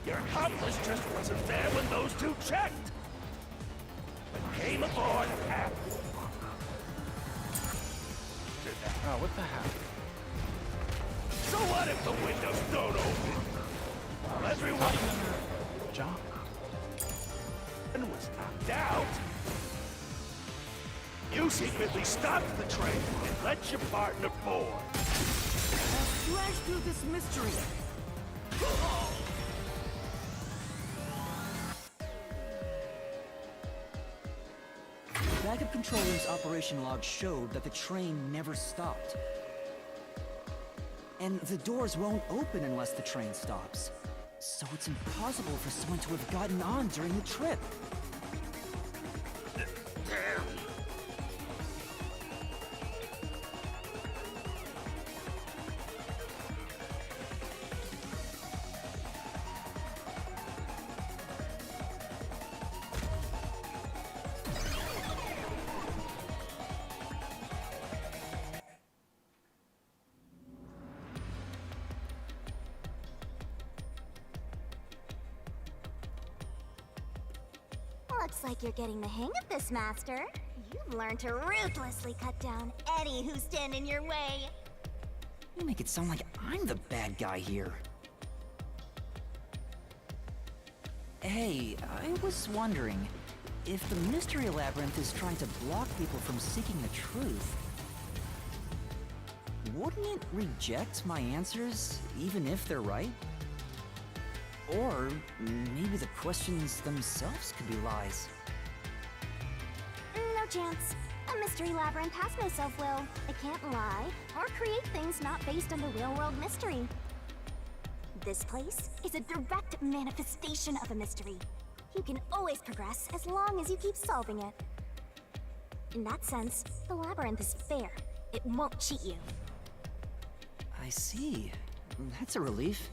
[SPEAKER 4] Your accomplice just wasn't there when those 2 checked! But came aboard after them.
[SPEAKER 1] Oh, what the heck?
[SPEAKER 4] So what if the windows don't open? While everyone
[SPEAKER 1] Jump.
[SPEAKER 4] was knocked out, you secretly stopped the train and let your partner board.
[SPEAKER 2] Slash through this mystery. The backup control room's operation log showed that the train never stopped. And the doors won't open unless the train stops. So it's impossible for someone to have gotten on during the trip.
[SPEAKER 3] Looks like you're getting the hang of this, Master. You've learned to ruthlessly cut down any who stand in your way.
[SPEAKER 2] You make it sound like I'm the bad guy here. Hey, I was wondering, if the Mystery Labyrinth is trying to block people from seeking the truth, wouldn't it reject my answers, even if they're right? Or maybe the questions themselves could be lies.
[SPEAKER 3] No chance. A Mystery Labyrinth has no self-will. It can't lie or create things not based on the real-world mystery. This place is a direct manifestation of a mystery. You can always progress as long as you keep solving it. In that sense, the Labyrinth is fair. It won't cheat you.
[SPEAKER 2] I see. That's a relief.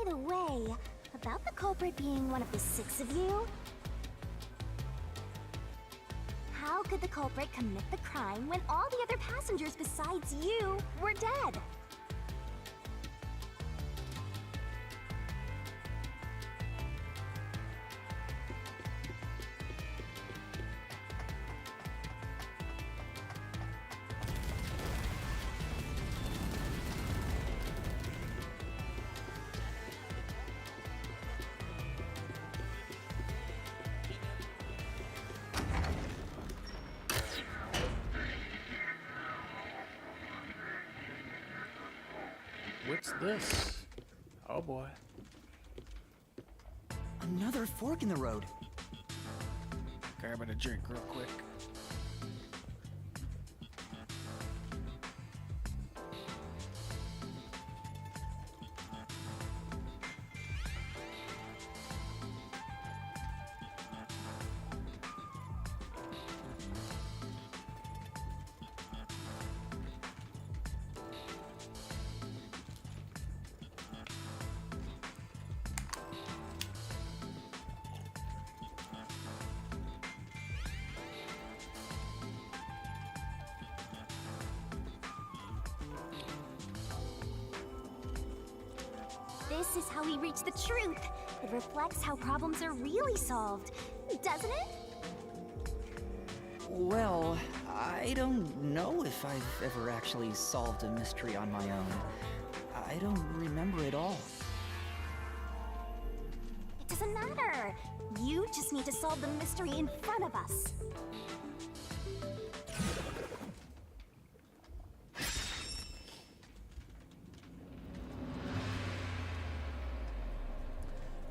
[SPEAKER 3] the way, about the culprit being one of the 6 of you, how could the culprit commit the crime when all the other passengers besides you were dead?
[SPEAKER 1] What's this? Oh boy.
[SPEAKER 2] Another fork in the road.
[SPEAKER 1] Grabbing a drink real quick.
[SPEAKER 3] This is how we reach the truth. It reflects how problems are really solved, doesn't it?
[SPEAKER 2] Well, I don't know if I've ever actually solved a mystery on my own. I don't remember it all.
[SPEAKER 3] It doesn't matter. You just need to solve the mystery in front of us.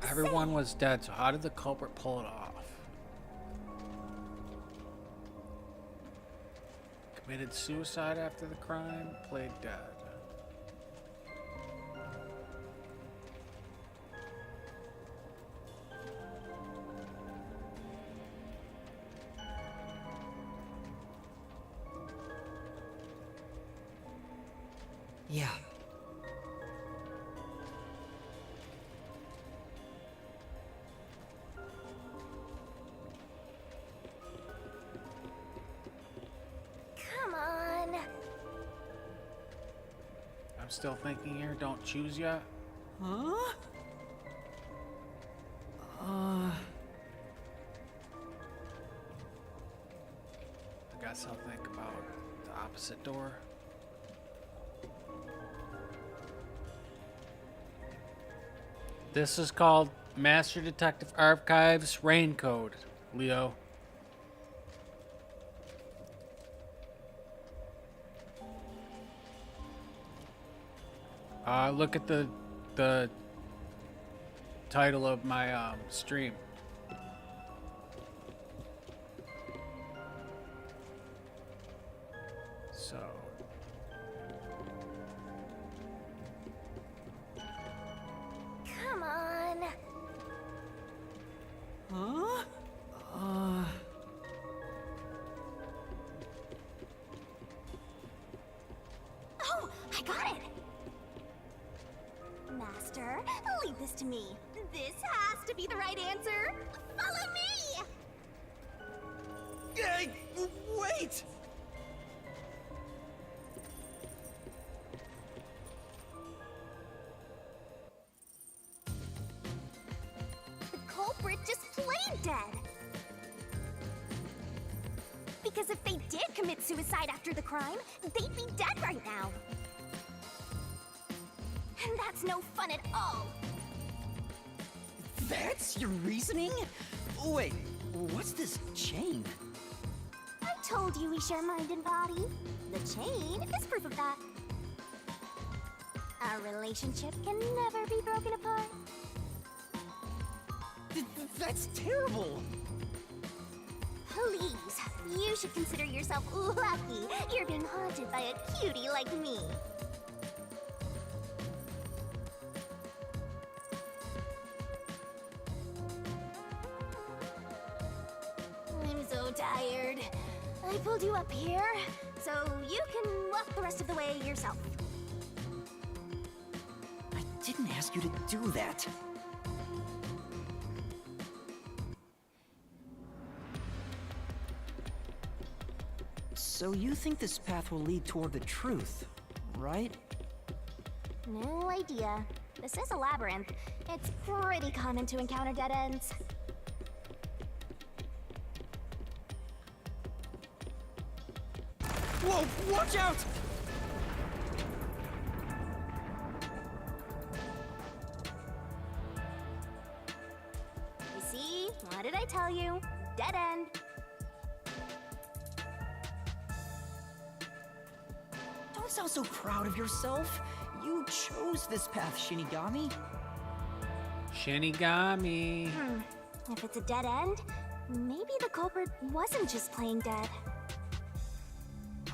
[SPEAKER 1] Everyone was dead, so how did the culprit pull it off? Committed suicide after the crime, played dead.
[SPEAKER 2] Yeah.
[SPEAKER 3] Come on.
[SPEAKER 1] I'm still thinking here, don't choose yet.
[SPEAKER 2] Huh?
[SPEAKER 1] I guess I'll think about the opposite door. This is called Master Detective Archives Rain Code, Leo. Look at the title of my stream. So
[SPEAKER 3] Come on.
[SPEAKER 2] Huh?
[SPEAKER 3] Oh, I got it. Master, leave this to me. This has to be the right answer. Follow me.
[SPEAKER 4] Hey, wait!
[SPEAKER 3] The culprit just played dead. Because if they did commit suicide after the crime, they'd be dead right now. And that's no fun at all.
[SPEAKER 2] That's your reasoning? Wait, what's this chain?
[SPEAKER 3] I told you we share mind and body. The chain is proof of that. Our relationship can never be broken apart.
[SPEAKER 2] That's terrible!
[SPEAKER 3] Please, you should consider yourself lucky you're being haunted by a cutie like me. I'm so tired. I pulled you up here, so you can walk the rest of the way yourself.
[SPEAKER 2] I didn't ask you to do that. So you think this path will lead toward the truth, right?
[SPEAKER 3] No idea. This is a labyrinth. It's pretty common to encounter dead ends.
[SPEAKER 2] Whoa, watch out!
[SPEAKER 3] You see? What did I tell you? Dead end.
[SPEAKER 2] Don't sound so proud of yourself. You chose this path, Shinigami.
[SPEAKER 1] Shinigami.
[SPEAKER 3] If it's a dead end, maybe the culprit wasn't just playing dead.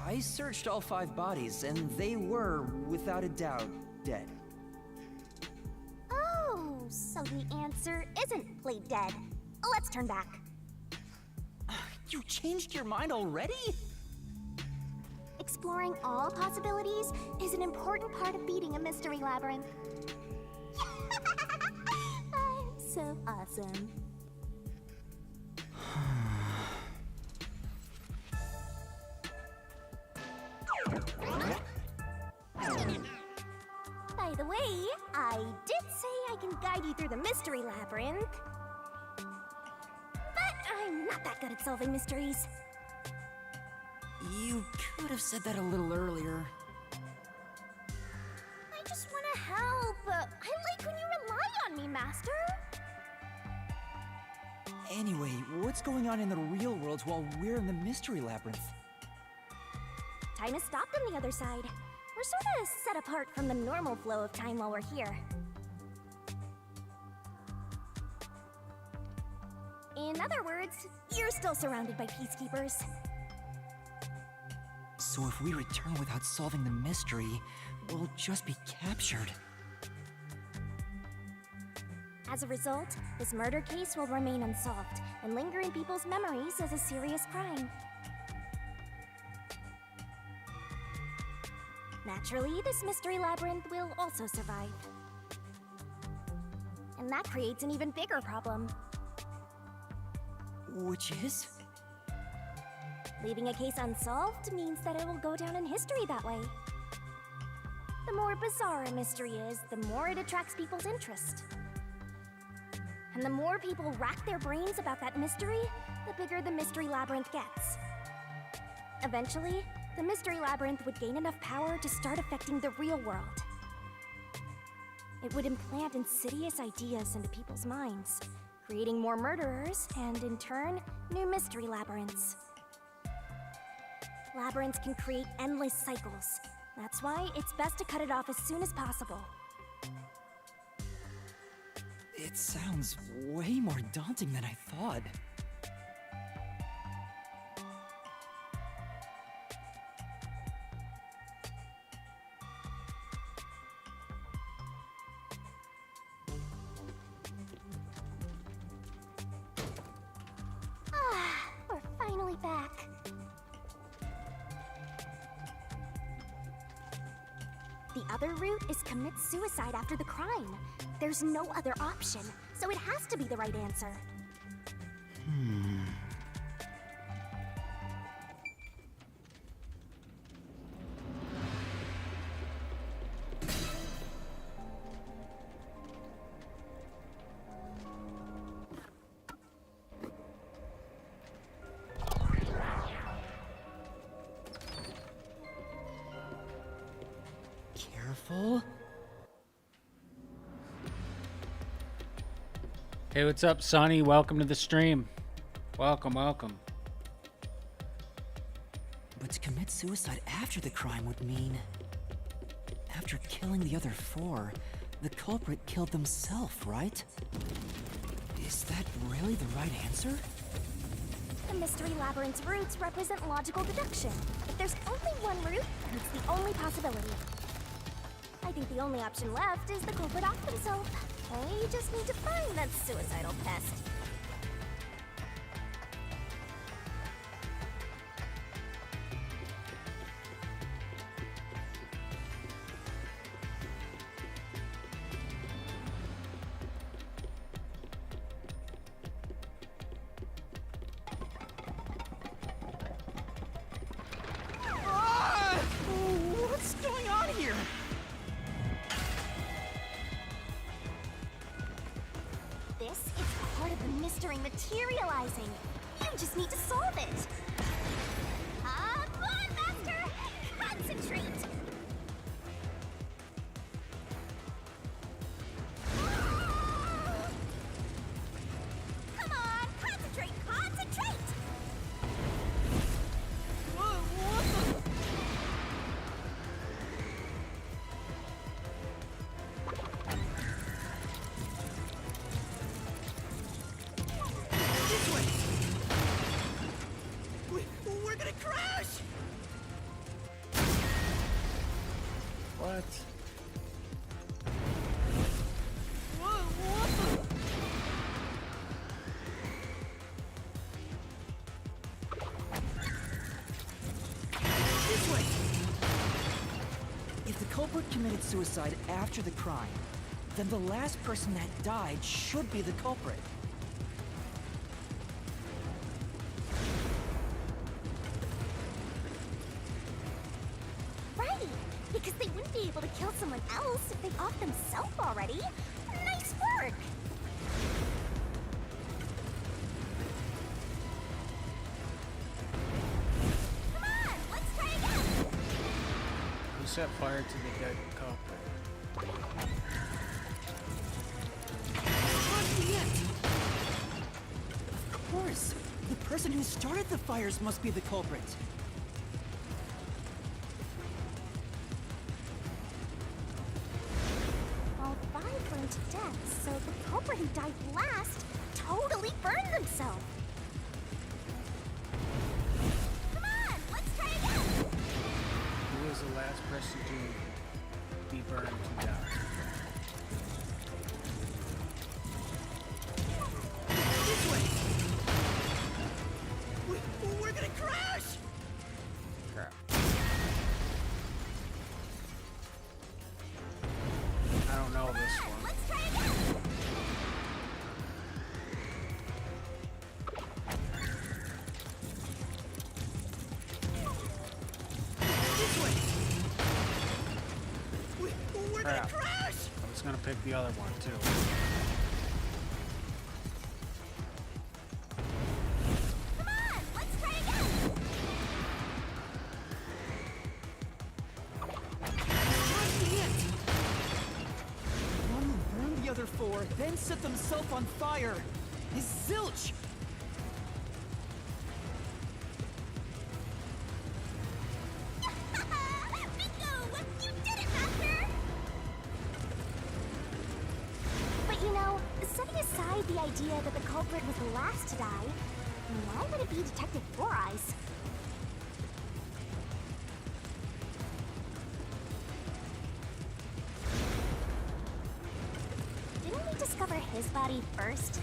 [SPEAKER 2] I searched all 5 bodies, and they were, without a doubt, dead.
[SPEAKER 3] Oh, so the answer isn't played dead. Let's turn back.
[SPEAKER 2] You changed your mind already?
[SPEAKER 3] Exploring all possibilities is an important part of beating a mystery labyrinth. I'm so awesome. By the way, I did say I can guide you through the mystery labyrinth. But I'm not that good at solving mysteries.
[SPEAKER 2] You could have said that a little earlier.
[SPEAKER 3] I just want to help. I like when you rely on me, Master.
[SPEAKER 2] Anyway, what's going on in the real world while we're in the Mystery Labyrinth?
[SPEAKER 3] Time has stopped on the other side. We're sort of set apart from the normal flow of time while we're here. In other words, you're still surrounded by Peacekeepers.
[SPEAKER 2] So if we return without solving the mystery, we'll just be captured.
[SPEAKER 3] As a result, this murder case will remain unsolved and linger in people's memories as a serious crime. Naturally, this mystery labyrinth will also survive. And that creates an even bigger problem.
[SPEAKER 2] Which is?
[SPEAKER 3] Leaving a case unsolved means that it will go down in history that way. The more bizarre a mystery is, the more it attracts people's interest. And the more people rack their brains about that mystery, the bigger the mystery labyrinth gets. Eventually, the mystery labyrinth would gain enough power to start affecting the real world. It would implant insidious ideas into people's minds, creating more murderers and, in turn, new mystery labyrinths. Labyrinths can create endless cycles. That's why it's best to cut it off as soon as possible.
[SPEAKER 2] It sounds way more daunting than I thought.
[SPEAKER 3] We're finally back. The other route is commit suicide after the crime. There's no other option, so it has to be the right answer.
[SPEAKER 2] Careful.
[SPEAKER 1] Hey, what's up, Sonny? Welcome to the stream. Welcome, welcome.
[SPEAKER 2] But to commit suicide after the crime would mean... After killing the other 4, the culprit killed themselves, right? Is that really the right answer?
[SPEAKER 3] The Mystery Labyrinth's routes represent logical deduction. If there's only one route, it's the only possibility. I think the only option left is the culprit off themselves. They just need to find that suicidal pest. materializing. You just need to solve it. Come on, Master! Concentrate! Come on, concentrate! Concentrate!
[SPEAKER 2] We're gonna crash!
[SPEAKER 1] What?
[SPEAKER 2] This way! If the culprit committed suicide after the crime, then the last person that died should be the culprit.
[SPEAKER 3] Right! Because they wouldn't be able to kill someone else if they off themselves already. Nice work! Come on, let's try again!
[SPEAKER 1] Who set fire to the dead culprit?
[SPEAKER 2] Towards the end! Of course! The person who started the fires must be the culprit.
[SPEAKER 3] All 5 burned to death, so the culprit who died last totally burned themselves. Come on, let's try again!
[SPEAKER 1] Who was the last person to be burned to death?
[SPEAKER 2] This way! We're gonna crash!
[SPEAKER 1] Crap. I don't know this
[SPEAKER 3] Come on,
[SPEAKER 1] one.
[SPEAKER 3] let's try again!
[SPEAKER 2] This way! We're gonna
[SPEAKER 1] Crap.
[SPEAKER 2] crash!
[SPEAKER 1] I was gonna pick the other one too.
[SPEAKER 3] Come on, let's try again!
[SPEAKER 2] Towards the end! One who burned the other 4, then set themselves on fire, is Zilch!
[SPEAKER 3] Bingo! You did it, Master! But you know, setting aside the idea that the culprit was the last to die, why would it be Detective Four Eyes? Didn't we discover his body first?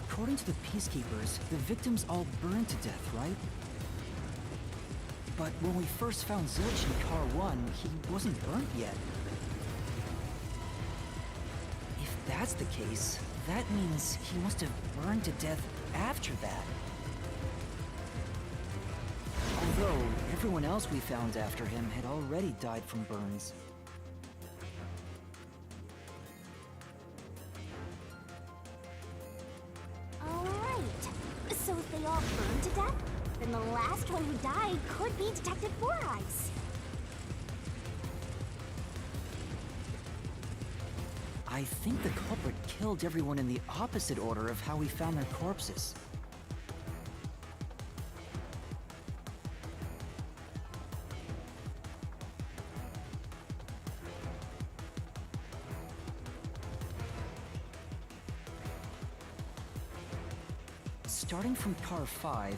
[SPEAKER 2] According to the Peacekeepers, the victims all burned to death, right? But when we first found Zilch in Car 1, he wasn't burnt yet. If that's the case, that means he must have burned to death after that. Although, everyone else we found after him had already died from burns.
[SPEAKER 3] Alright. So if they all burned to death, then the last one who died could be Detective Four Eyes.
[SPEAKER 2] I think the culprit killed everyone in the opposite order of how we found their corpses. Starting from Car 5,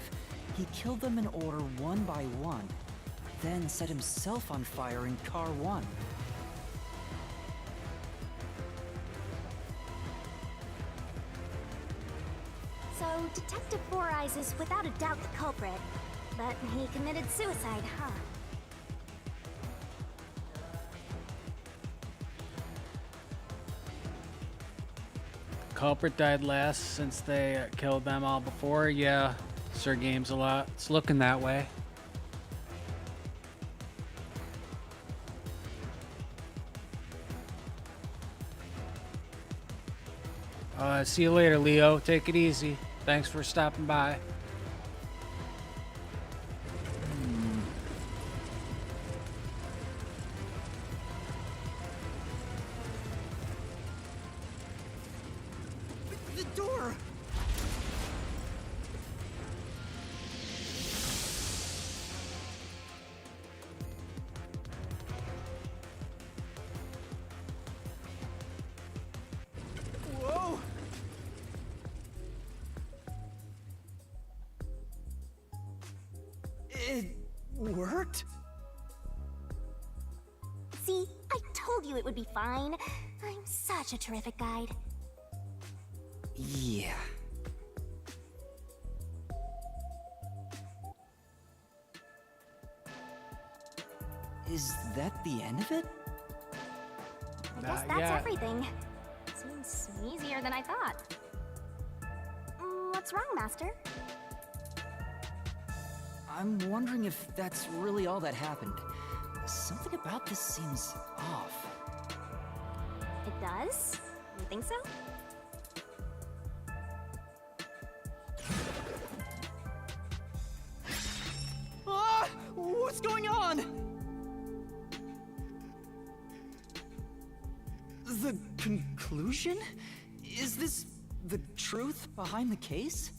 [SPEAKER 2] he killed them in order one by one, then set himself on fire in Car 1.
[SPEAKER 3] So Detective Four Eyes is without a doubt the culprit, but he committed suicide, huh?
[SPEAKER 1] Culprit died last since they killed them all before. Yeah, Sir Games a lot. It's looking that way. See you later, Leo. Take it easy. Thanks for stopping by.
[SPEAKER 2] The door! Whoa! It worked?
[SPEAKER 3] See, I told you it would be fine. I'm such a terrific guide.
[SPEAKER 2] Yeah. Is that the end of it?
[SPEAKER 3] I guess
[SPEAKER 1] Not
[SPEAKER 3] that's
[SPEAKER 1] yet.
[SPEAKER 3] everything. Seems easier than I thought. What's wrong, Master?
[SPEAKER 2] I'm wondering if that's really all that happened. Something about this seems off.
[SPEAKER 3] It does? You think so?
[SPEAKER 2] Ah! What's going on? The conclusion? Is this the truth behind the case?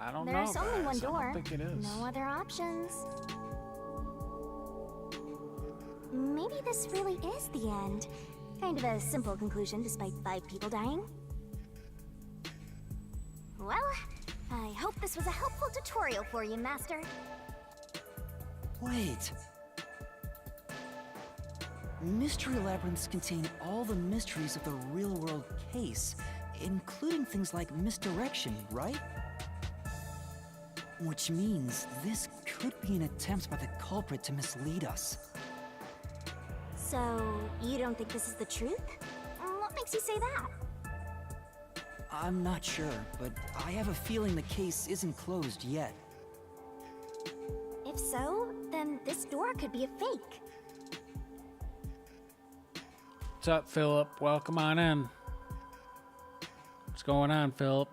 [SPEAKER 1] I don't know.
[SPEAKER 3] There's only one
[SPEAKER 1] guys. I
[SPEAKER 3] door.
[SPEAKER 1] don't think it is.
[SPEAKER 3] No other options. Maybe this really is the end. Kind of a simple conclusion despite 5 people dying. Well, I hope this was a helpful tutorial for you, Master.
[SPEAKER 2] Wait. Mystery Labyrinths contain all the mysteries of the real-world case, including things like misdirection, right? Which means this could be an attempt by the culprit to mislead us.
[SPEAKER 3] So, you don't think this is the truth? What makes you say that?
[SPEAKER 2] I'm not sure, but I have a feeling the case isn't closed yet.
[SPEAKER 3] If so, then this door could be a fake.
[SPEAKER 1] What's up, Philip? Welcome on in. What's going on, Philip?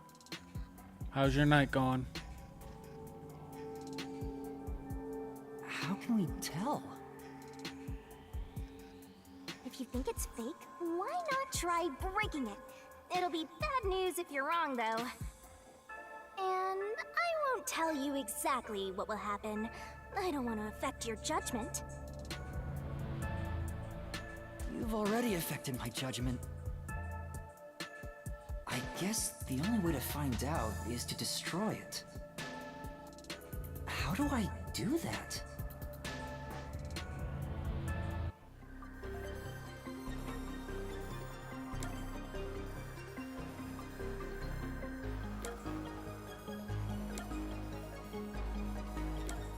[SPEAKER 1] How's your night going?
[SPEAKER 2] How can we tell?
[SPEAKER 3] If you think it's fake, why not try breaking it? It'll be bad news if you're wrong, though. And I won't tell you exactly what will happen. I don't want to affect your judgment.
[SPEAKER 2] You've already affected my judgment. I guess the only way to find out is to destroy it. How do I do that?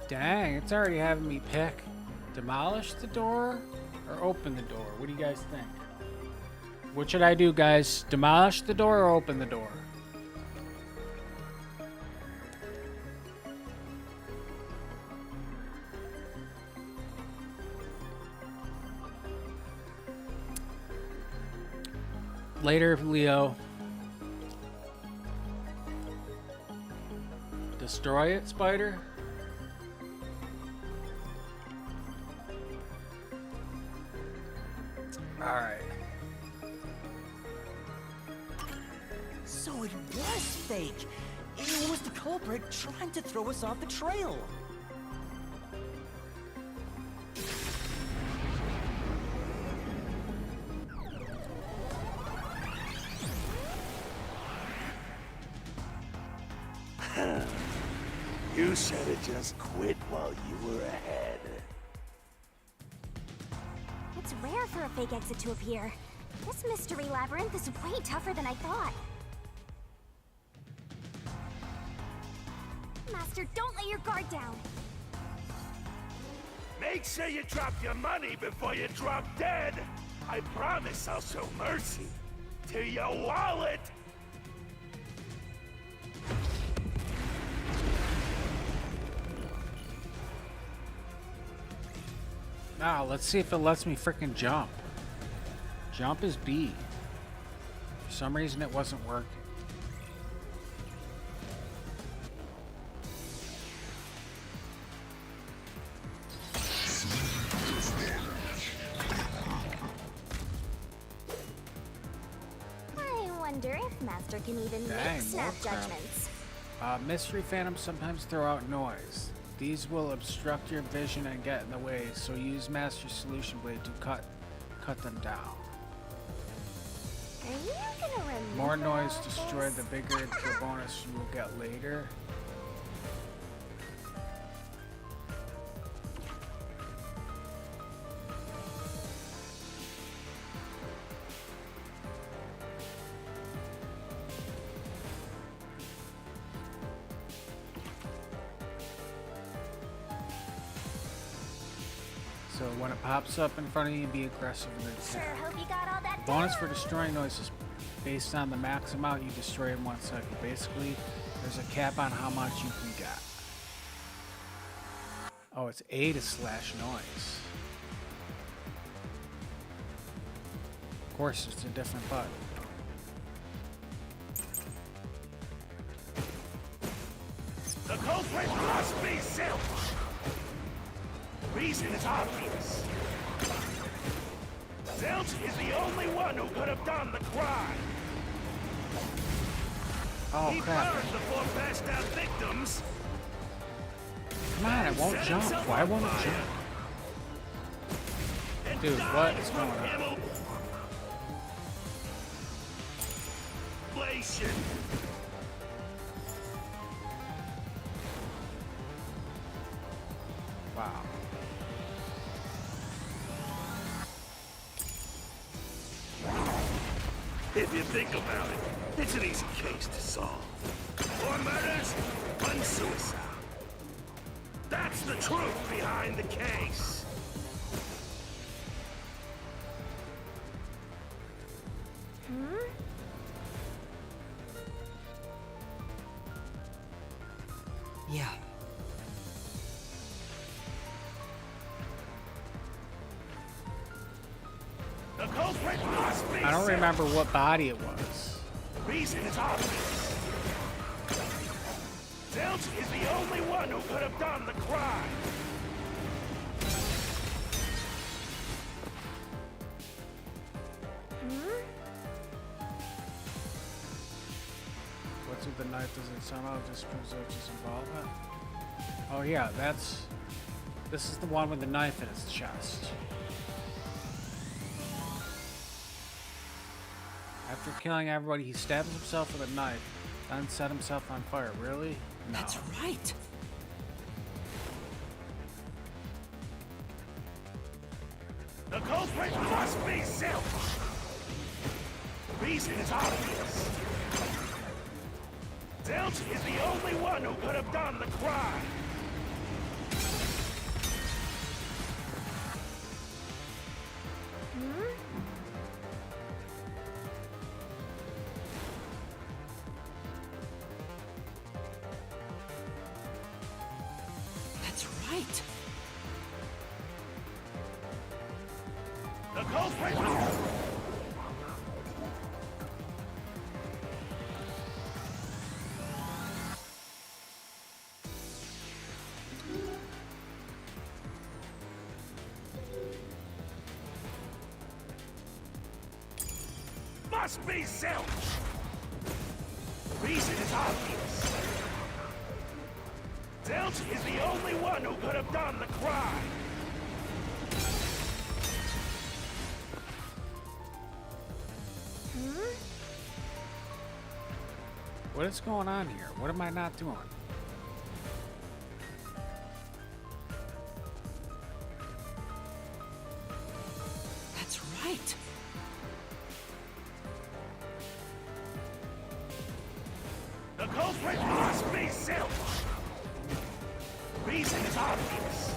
[SPEAKER 1] Dang, it's already having me pick. Demolish the door or open the door? What do you guys think? What should I do, guys? Demolish the door or open the door? Later, Leo. Destroy it, Spider? Alright.
[SPEAKER 2] So it was fake! It was the culprit trying to throw us off the trail!
[SPEAKER 4] You should have just quit while you were ahead.
[SPEAKER 3] It's rare for a fake exit to appear. This Mystery Labyrinth is way tougher than I thought. Master, don't let your guard down.
[SPEAKER 4] Make sure you drop your money before you drop dead. I promise I'll show mercy to your wallet.
[SPEAKER 1] Now, let's see if it lets me frickin' jump. Jump is B. For some reason it wasn't working.
[SPEAKER 3] I wonder if Master can even
[SPEAKER 1] Dang,
[SPEAKER 3] make snap
[SPEAKER 1] more crap.
[SPEAKER 3] judgments.
[SPEAKER 1] Mystery phantoms sometimes throw out noise. These will obstruct your vision and get in the way, so use Master Solution Blade to cut them down.
[SPEAKER 3] Are you gonna remember
[SPEAKER 1] More noise
[SPEAKER 3] all
[SPEAKER 1] destroy
[SPEAKER 3] this?
[SPEAKER 1] the bigger the bonus you will get later. So when it pops up in front of you, be aggressive and
[SPEAKER 3] Sure
[SPEAKER 1] attack.
[SPEAKER 3] hope you got all that
[SPEAKER 1] Bonus
[SPEAKER 3] down.
[SPEAKER 1] for destroying noise is based on the max amount you destroy in 1 second. Basically, there's a cap on how much you can get. Oh, it's A to slash noise. Of course, it's a different button.
[SPEAKER 4] The culprit must be Zilch. Reason is obvious. Zilch is the only one who could have done the crime.
[SPEAKER 1] Oh,
[SPEAKER 4] He
[SPEAKER 1] crap.
[SPEAKER 4] burned the 4 passed out victims.
[SPEAKER 1] Come on, it won't
[SPEAKER 4] set
[SPEAKER 1] jump.
[SPEAKER 4] himself
[SPEAKER 1] Why
[SPEAKER 4] on
[SPEAKER 1] won't it
[SPEAKER 4] fire,
[SPEAKER 1] jump?
[SPEAKER 4] and
[SPEAKER 1] Dude,
[SPEAKER 4] died
[SPEAKER 1] what is
[SPEAKER 4] from
[SPEAKER 1] going on?
[SPEAKER 4] immolation.
[SPEAKER 1] Wow.
[SPEAKER 4] If you think about it, it's an easy case to solve. 4 murders, 1 suicide. That's the truth behind the case.
[SPEAKER 2] Yeah.
[SPEAKER 4] The culprit must be
[SPEAKER 1] I don't
[SPEAKER 4] Zilch.
[SPEAKER 1] remember what body it was.
[SPEAKER 4] Reason is obvious. Zilch is the only one who could have done the crime.
[SPEAKER 1] What's with the knife? Does it somehow disprove Zilch's involvement? Oh yeah, this is the one with the knife in his chest. After killing everybody, he stabs himself with a knife, then set himself on fire. Really? No.
[SPEAKER 2] That's right.
[SPEAKER 4] The culprit must be Zilch. Reason is obvious. Zilch is the only one who could have done the crime.
[SPEAKER 2] That's right.
[SPEAKER 4] The culprit. Must be Zilch. Reason is obvious. Zilch is the only one who could have done the crime.
[SPEAKER 1] What is going on here? What am I not doing?
[SPEAKER 2] That's right.
[SPEAKER 4] The culprit must be Zilch. Reason is obvious.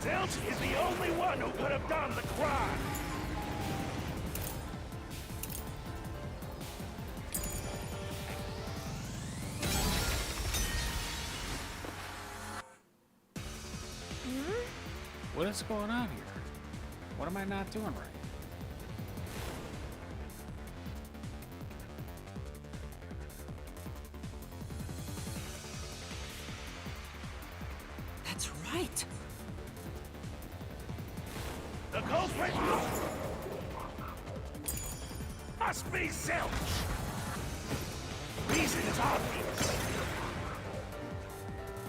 [SPEAKER 4] Zilch is the only one who could have done the crime.
[SPEAKER 1] What is going on here? What am I not doing right?
[SPEAKER 2] right.
[SPEAKER 4] The culprit must be Zilch. Reason is obvious.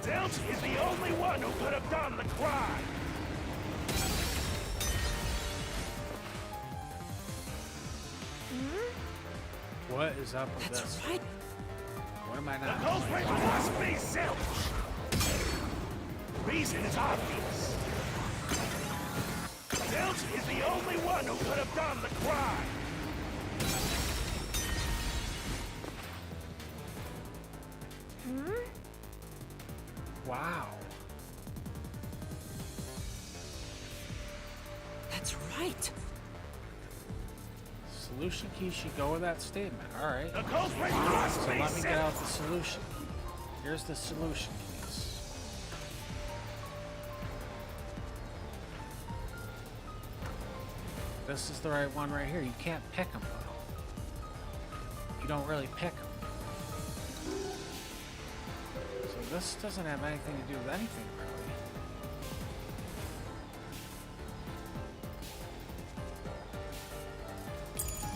[SPEAKER 4] Zilch is the only one who could have done the crime.
[SPEAKER 1] What is up with
[SPEAKER 2] That's
[SPEAKER 1] this?
[SPEAKER 2] right.
[SPEAKER 1] What am I
[SPEAKER 4] The
[SPEAKER 1] not?
[SPEAKER 4] culprit must be Zilch. Reason is obvious. Zilch is the only one who could have done the crime.
[SPEAKER 1] Wow.
[SPEAKER 2] That's right.
[SPEAKER 1] Solution key should go with that statement. All right.
[SPEAKER 4] The culprit must
[SPEAKER 1] So
[SPEAKER 4] be
[SPEAKER 1] let me get out
[SPEAKER 4] Zilch.
[SPEAKER 1] the solution. Here's the solution keys. This is the right one right here. You can't pick them though. You don't really pick them. So this doesn't have anything to do with anything really.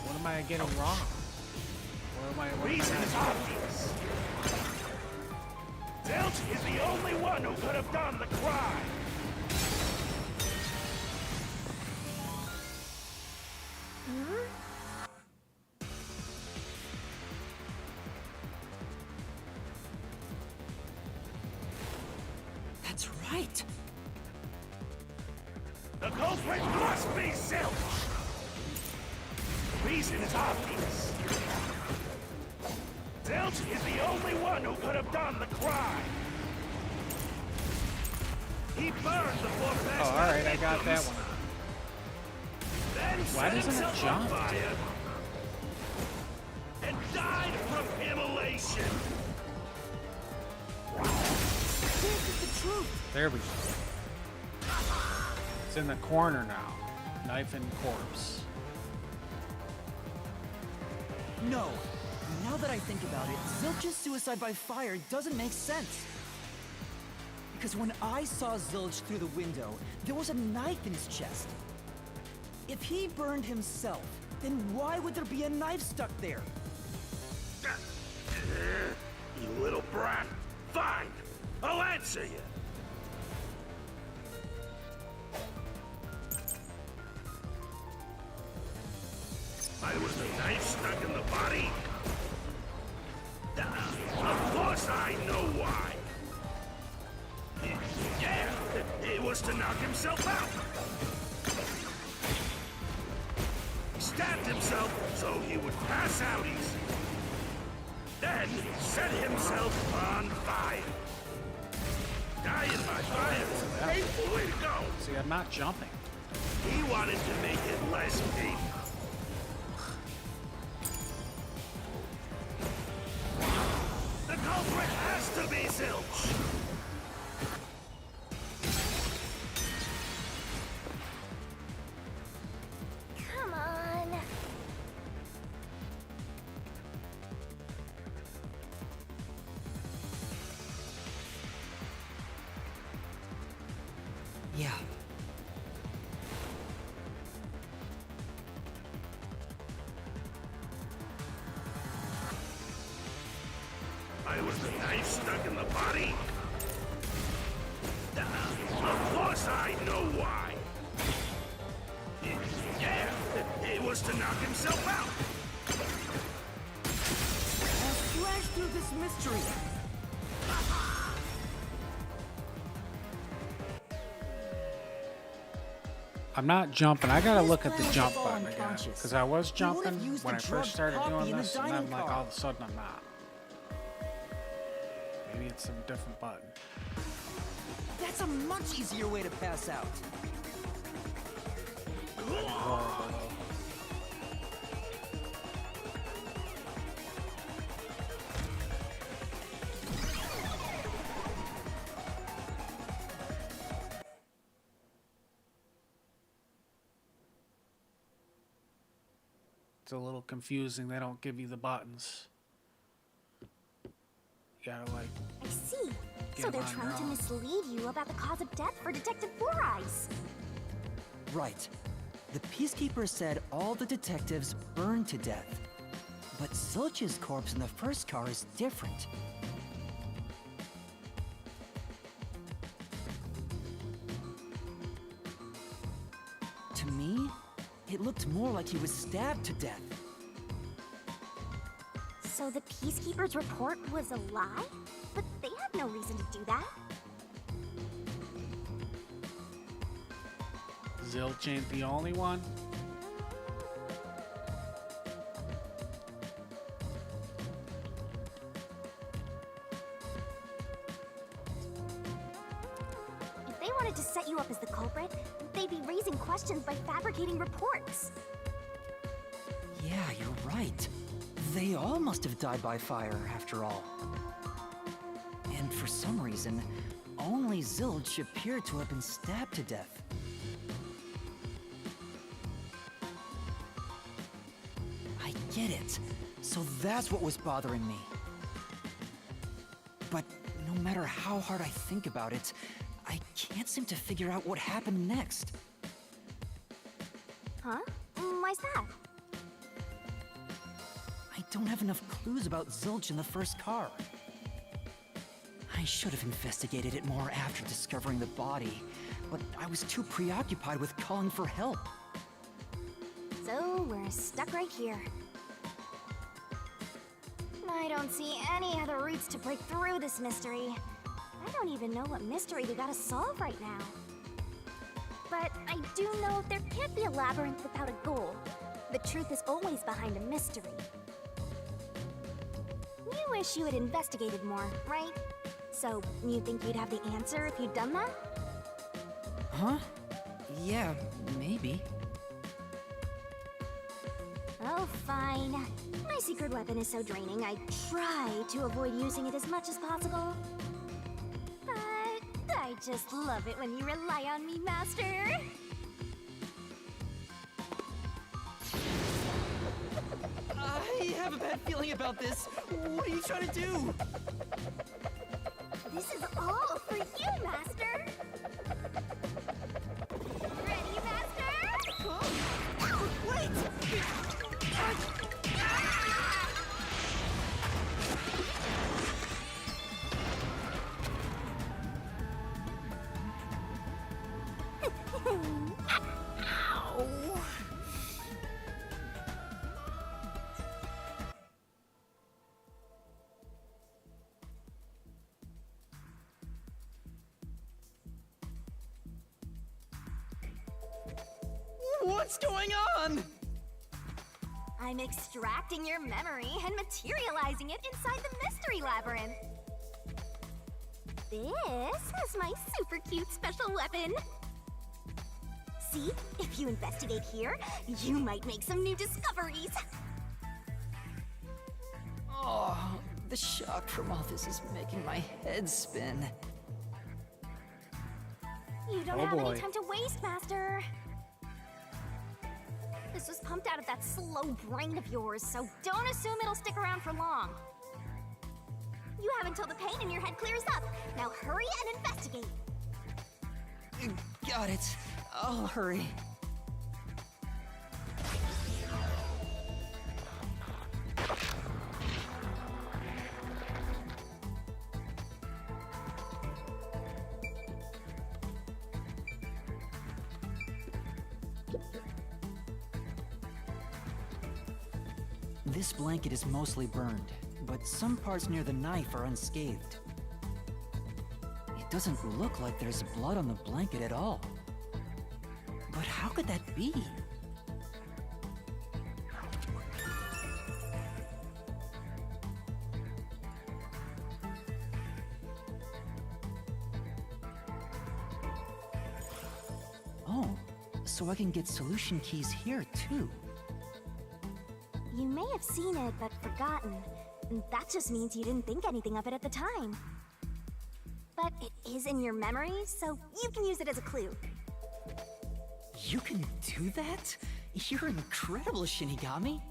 [SPEAKER 1] What am I getting wrong? What am I
[SPEAKER 4] Reason
[SPEAKER 1] not
[SPEAKER 4] is
[SPEAKER 1] doing?
[SPEAKER 4] obvious. Zilch is the only one who could have done the crime.
[SPEAKER 2] That's right.
[SPEAKER 4] The culprit must be Zilch. Reason is obvious. Zilch is the only one who could have done the crime. He burned the four
[SPEAKER 1] Oh,
[SPEAKER 4] past
[SPEAKER 1] alright, I got that one.
[SPEAKER 4] Then
[SPEAKER 1] Why
[SPEAKER 4] set
[SPEAKER 1] doesn't it
[SPEAKER 4] himself
[SPEAKER 1] jump?
[SPEAKER 4] on fire and died from immolation.
[SPEAKER 2] This is the truth.
[SPEAKER 1] There we go. It's in the corner now. Knife and corpse.
[SPEAKER 2] No. Now that I think about it, Zilch's suicide by fire doesn't make sense. Because when I saw Zilch through the window, there was a knife in his chest. If he burned himself, then why would there be a knife stuck there?
[SPEAKER 4] You little brat. Fine. I'll answer you. Why was the knife stuck in the body? Of course I know why. Yeah, it was to knock himself out. He stabbed himself so he would pass out easy. Then set himself on fire. Dying by fire. Painful way to go.
[SPEAKER 1] See, I'm not jumping.
[SPEAKER 4] He wanted to make it less painful. The culprit has to be Zilch.
[SPEAKER 3] Come on.
[SPEAKER 2] Yeah.
[SPEAKER 4] Why was the knife stuck in the body? Of course I know why. Yeah, it was to knock himself out.
[SPEAKER 2] I'll slash through this mystery.
[SPEAKER 1] I'm not jumping. I gotta
[SPEAKER 2] This
[SPEAKER 1] look at the
[SPEAKER 2] plan was
[SPEAKER 1] jump
[SPEAKER 2] all
[SPEAKER 1] button again.
[SPEAKER 2] unconscious.
[SPEAKER 1] Because I was
[SPEAKER 2] He would've
[SPEAKER 1] jumping
[SPEAKER 2] used
[SPEAKER 1] when
[SPEAKER 2] the
[SPEAKER 1] I first
[SPEAKER 2] drugged
[SPEAKER 1] started
[SPEAKER 2] copy
[SPEAKER 1] doing
[SPEAKER 2] in the
[SPEAKER 1] this, and then
[SPEAKER 2] dining
[SPEAKER 1] like all
[SPEAKER 2] car.
[SPEAKER 1] of a sudden I'm not. Maybe it's a different button.
[SPEAKER 2] That's a much easier way to pass out.
[SPEAKER 1] Horrible though. It's a little confusing. They don't give you the buttons. You gotta, like,
[SPEAKER 3] I see.
[SPEAKER 1] Get
[SPEAKER 3] So they're
[SPEAKER 1] on
[SPEAKER 3] trying to
[SPEAKER 1] your own.
[SPEAKER 3] mislead you about the cause of death for Detective Four Eyes.
[SPEAKER 2] Right. The Peacekeepers said all the detectives burned to death. But Zilch's corpse in the first car is different. To me, it looked more like he was stabbed to death.
[SPEAKER 3] So the Peacekeepers' report was a lie? But they have no reason to do that.
[SPEAKER 1] Zilch ain't the only one.
[SPEAKER 3] If they wanted to set you up as the culprit, they'd be raising questions by fabricating reports.
[SPEAKER 2] Yeah, you're right. They all must have died by fire, after all. And for some reason, only Zilch appeared to have been stabbed to death. I get it. So that's what was bothering me. But no matter how hard I think about it, I can't seem to figure out what happened next.
[SPEAKER 3] Huh? Why's that?
[SPEAKER 2] I don't have enough clues about Zilch in the first car. I should have investigated it more after discovering the body, but I was too preoccupied with calling for help.
[SPEAKER 3] So we're stuck right here. I don't see any other routes to break through this mystery. I don't even know what mystery we gotta solve right now. But I do know there can't be a labyrinth without a goal. The truth is always behind a mystery. You wish you had investigated more, right? So, you think you'd have the answer if you'd done that?
[SPEAKER 2] Huh? Yeah, maybe.
[SPEAKER 3] Oh, fine. My secret weapon is so draining, I try to avoid using it as much as possible. But I just love it when you rely on me, Master.
[SPEAKER 2] I have a bad feeling about this. What are you trying to do?
[SPEAKER 3] This is all for you, Master. Ready, Master?
[SPEAKER 2] Huh? Wait! What's going on?
[SPEAKER 3] I'm extracting your memory and materializing it inside the Mystery Labyrinth. This is my super cute special weapon. See, if you investigate here, you might make some new discoveries.
[SPEAKER 2] Oh, the shock from all this is making my head spin.
[SPEAKER 3] You don't
[SPEAKER 1] Oh
[SPEAKER 3] have
[SPEAKER 1] boy.
[SPEAKER 3] any time to waste, Master. This was pumped out of that slow brain of yours, so don't assume it'll stick around for long. You have until the pain in your head clears up. Now hurry and investigate.
[SPEAKER 2] Got it. I'll hurry. This blanket is mostly burned, but some parts near the knife are unscathed. It doesn't look like there's blood on the blanket at all. But how could that be? Oh, so I can get solution keys here too.
[SPEAKER 3] You may have seen it, but forgotten. That just means you didn't think anything of it at the time. But it is in your memory, so you can use it as a clue.
[SPEAKER 2] You can do that? You're incredible, Shinigami.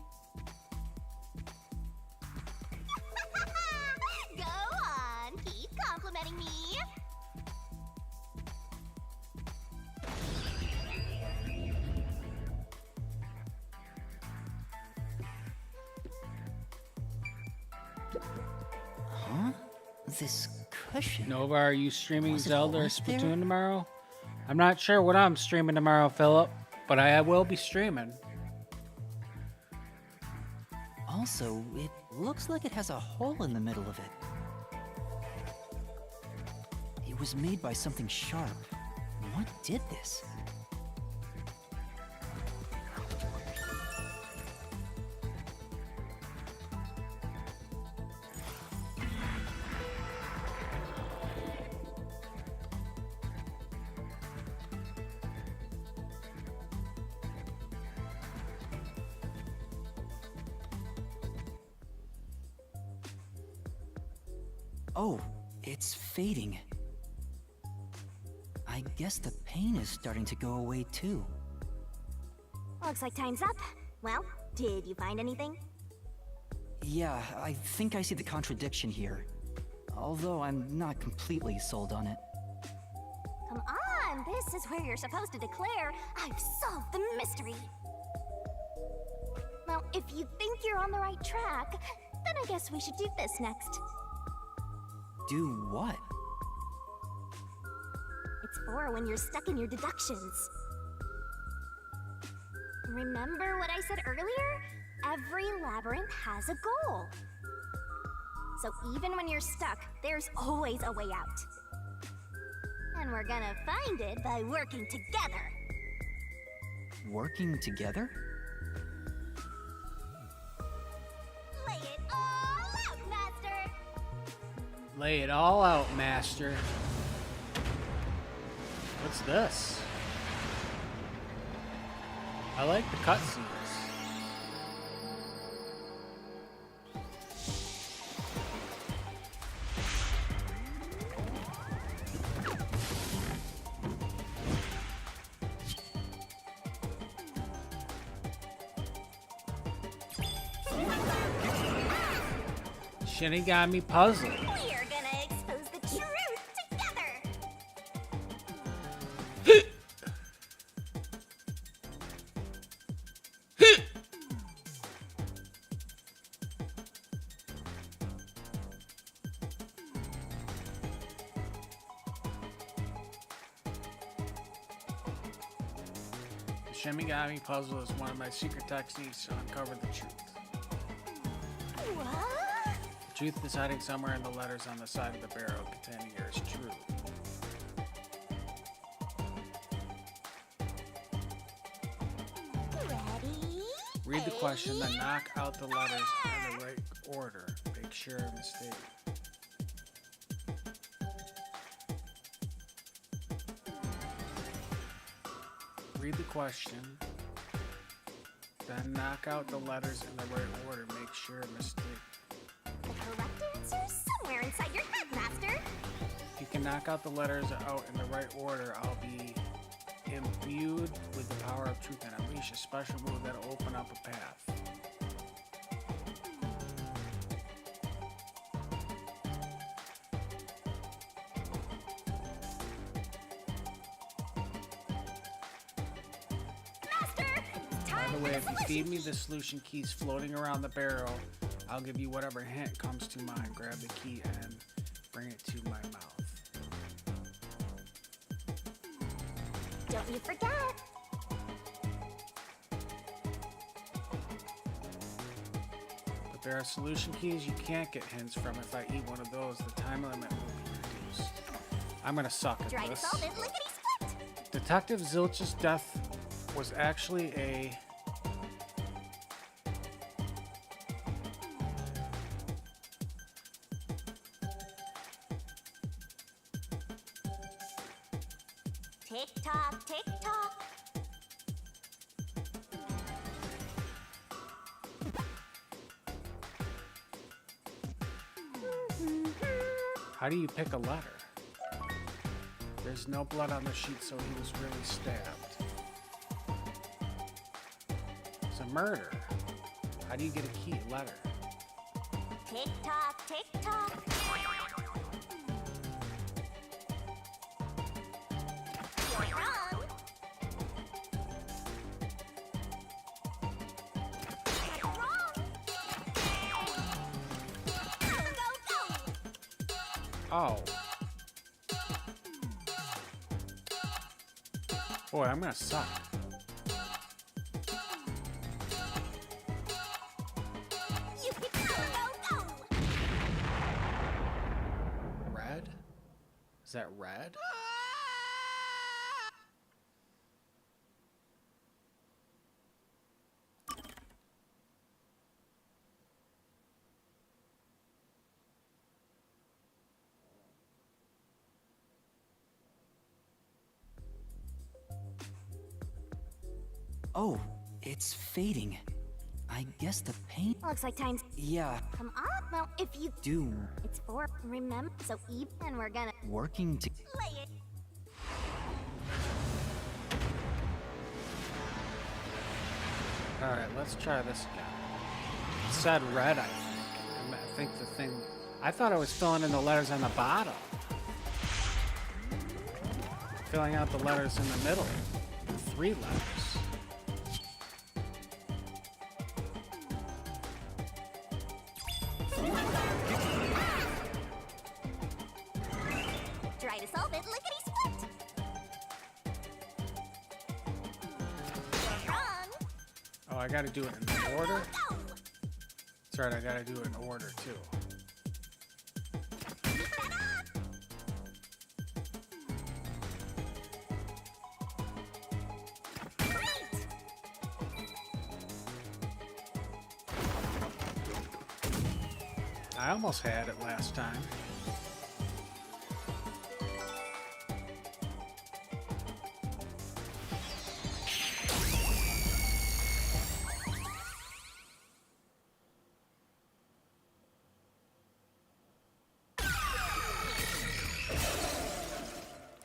[SPEAKER 3] Go
[SPEAKER 2] Huh? This cushion.
[SPEAKER 1] Nova, are you streaming
[SPEAKER 2] Was it
[SPEAKER 1] Zelda or
[SPEAKER 2] always there?
[SPEAKER 1] Splatoon tomorrow? I'm not sure what I'm streaming tomorrow, Philip, but I will be streaming.
[SPEAKER 2] Also, it looks like it has a hole in the middle of it. It was made by something sharp. What did this? Oh, it's fading. I guess the pain is starting to go away too.
[SPEAKER 3] Looks like time's up. Well, did you find anything?
[SPEAKER 2] Yeah, I think I see the contradiction here. Although I'm not completely sold on it.
[SPEAKER 3] Come on, this is where you're supposed to declare, I've solved the mystery. Well, if you think you're on the right track, then I guess we should do this next.
[SPEAKER 2] Do what?
[SPEAKER 3] It's for when you're stuck in your deductions. Remember what I said earlier? Every labyrinth has a goal. So even when you're stuck, there's always a way out. And we're gonna find it by working together.
[SPEAKER 2] Working together?
[SPEAKER 3] Lay it all out, Master!
[SPEAKER 1] Lay it all out, Master. What's this? I like the cutscenes. Shinigami puzzle.
[SPEAKER 3] We're gonna expose the truth together!
[SPEAKER 1] The Shinigami puzzle is one of my secret techniques to uncover the truth.
[SPEAKER 3] What?
[SPEAKER 1] The truth is hiding somewhere in the letters on the side of the barrel containing yours truth.
[SPEAKER 3] Ready?
[SPEAKER 1] Read the question, then knock out the letters in the right order. Make sure of mistake. Read the question, then knock out the letters in the right order. Make sure of mistake.
[SPEAKER 3] The correct answer's somewhere inside your head, Master.
[SPEAKER 1] If you can knock out the letters out in the right order, I'll be imbued with the power of truth and unleash a special move that'll open up a path.
[SPEAKER 3] Master, it's time
[SPEAKER 1] By the
[SPEAKER 3] for
[SPEAKER 1] way,
[SPEAKER 3] the
[SPEAKER 1] if you
[SPEAKER 3] solution
[SPEAKER 1] feed me
[SPEAKER 3] key.
[SPEAKER 1] the solution keys floating around the barrel, I'll give you whatever hint comes to mind. Grab the key and bring it to my mouth.
[SPEAKER 3] Don't you forget.
[SPEAKER 1] But there are solution keys you can't get hints from. If I eat one of those, the time limit will be reduced. I'm gonna suck at
[SPEAKER 3] Try to
[SPEAKER 1] this.
[SPEAKER 3] solve it lickety-split.
[SPEAKER 1] Detective Zilch's death was actually a...
[SPEAKER 3] Tick-tock, tick-tock.
[SPEAKER 1] How do you pick a letter? There's no blood on the sheet, so he was really stabbed. It's a murder. How do you get a key letter?
[SPEAKER 3] Tick-tock, tick-tock. You're wrong. That's wrong. Go, go, go.
[SPEAKER 1] Oh. Boy, I'm gonna suck. Red? Is that red?
[SPEAKER 2] Oh, it's fading. I guess the paint...
[SPEAKER 3] Looks like time's
[SPEAKER 2] Yeah,
[SPEAKER 3] come up. Well, if you
[SPEAKER 2] do
[SPEAKER 3] it's for remember. So even we're gonna
[SPEAKER 2] working to...
[SPEAKER 3] lay it.
[SPEAKER 1] Alright, let's try this again. It said red, I think. I think the thing... I thought I was filling in the letters on the bottom. Filling out the letters in the middle. 3 letters.
[SPEAKER 3] Try to solve it, lickety split. Wrong.
[SPEAKER 1] Oh, I gotta do it in order?
[SPEAKER 3] Go.
[SPEAKER 1] That's right, I gotta do it in order, too.
[SPEAKER 3] Keep that up. Great.
[SPEAKER 1] I almost had it last time.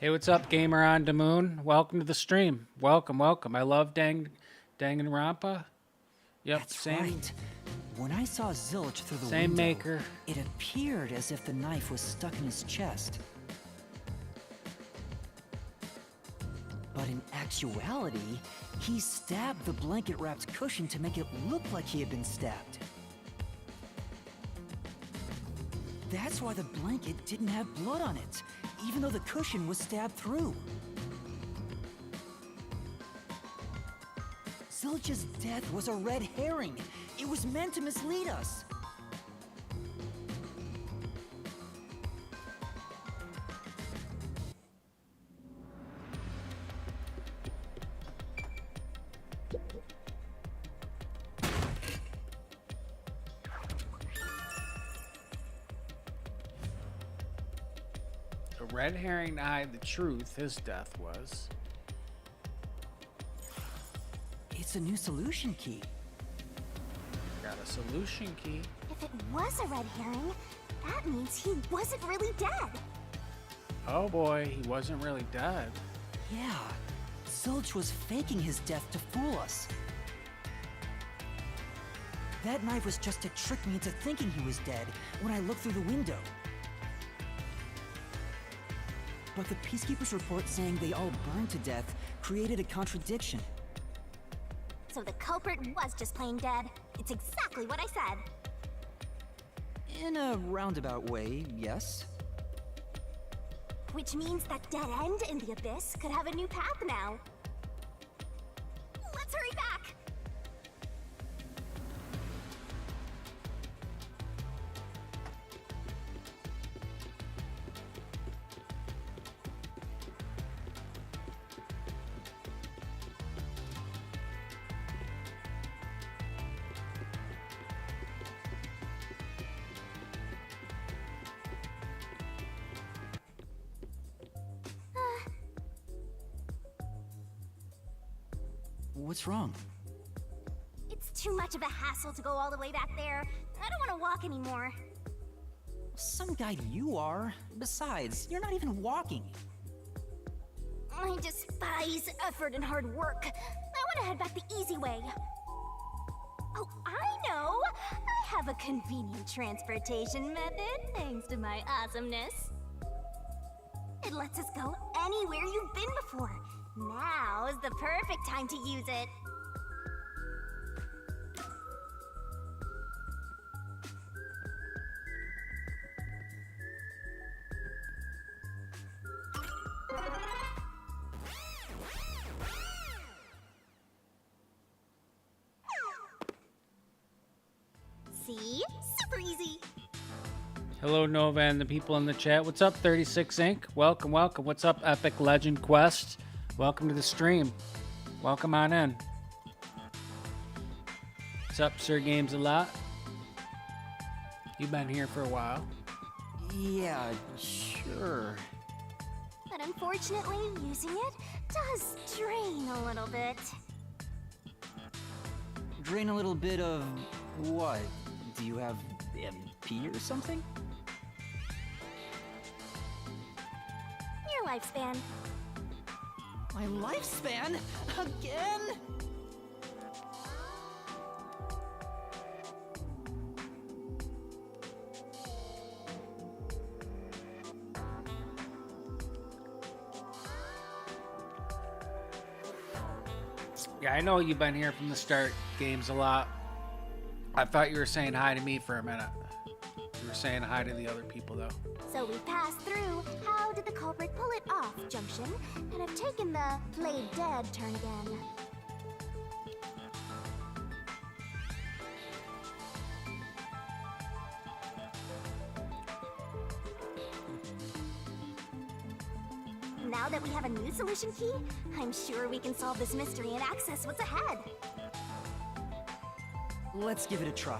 [SPEAKER 1] Hey, what's up, Gamer on the Moon? Welcome to the stream. Welcome, welcome. I love Danganronpa. Yep,
[SPEAKER 2] That's
[SPEAKER 1] same.
[SPEAKER 2] right. When I saw Zilch through the
[SPEAKER 1] Same
[SPEAKER 2] window,
[SPEAKER 1] maker.
[SPEAKER 2] it appeared as if the knife was stuck in his chest. But in actuality, he stabbed the blanket-wrapped cushion to make it look like he had been stabbed. That's why the blanket didn't have blood on it, even though the cushion was stabbed through. Zilch's death was a red herring. It was meant to mislead us.
[SPEAKER 1] The red herring to hide the truth, his death was.
[SPEAKER 2] It's a new solution key.
[SPEAKER 1] Got a solution key.
[SPEAKER 3] If it was a red herring, that means he wasn't really dead.
[SPEAKER 1] Oh boy, he wasn't really dead.
[SPEAKER 2] Yeah, Zilch was faking his death to fool us. That knife was just to trick me into thinking he was dead when I looked through the window. But the Peacekeepers report saying they all burned to death created a contradiction.
[SPEAKER 3] So the culprit was just plain dead. It's exactly what I said.
[SPEAKER 2] In a roundabout way, yes.
[SPEAKER 3] Which means that dead end in the abyss could have a new path now. Let's hurry back!
[SPEAKER 2] What's wrong?
[SPEAKER 3] It's too much of a hassle to go all the way back there. I don't want to walk anymore.
[SPEAKER 2] Some guide you are. Besides, you're not even walking.
[SPEAKER 3] I despise effort and hard work. I want to head back the easy way. Oh, I know! I have a convenient transportation method, thanks to my awesomeness. It lets us go anywhere you've been before. Now's the perfect time to use it.
[SPEAKER 1] Hello, Nova and the people in the chat. What's up, 36 Inc? Welcome, welcome. What's up, Epic Legend Quest? Welcome to the stream. Welcome on in. What's up, Sir Games a Lot? You've been here for a while.
[SPEAKER 2] Yeah, sure.
[SPEAKER 3] But unfortunately, using it does drain a little bit.
[SPEAKER 2] Drain a little bit of what? Do you have MP or something?
[SPEAKER 3] Your lifespan.
[SPEAKER 2] My lifespan? Again?
[SPEAKER 1] Yeah, I know you've been here from the start, Games a Lot. I thought you were saying hi to me for a minute. You were saying hi to the other people, though.
[SPEAKER 3] So we passed through how did the culprit pull it off junction and have taken the played dead turn again. Now that we have a new solution key, I'm sure we can solve this mystery and access what's ahead.
[SPEAKER 2] Let's give it a try.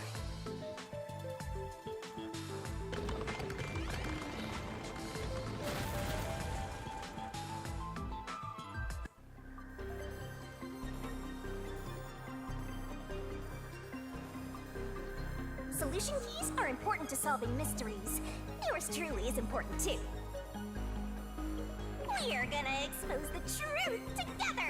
[SPEAKER 3] Solution keys are important to solving mysteries. Yours truly is important too. We're gonna expose the truth together!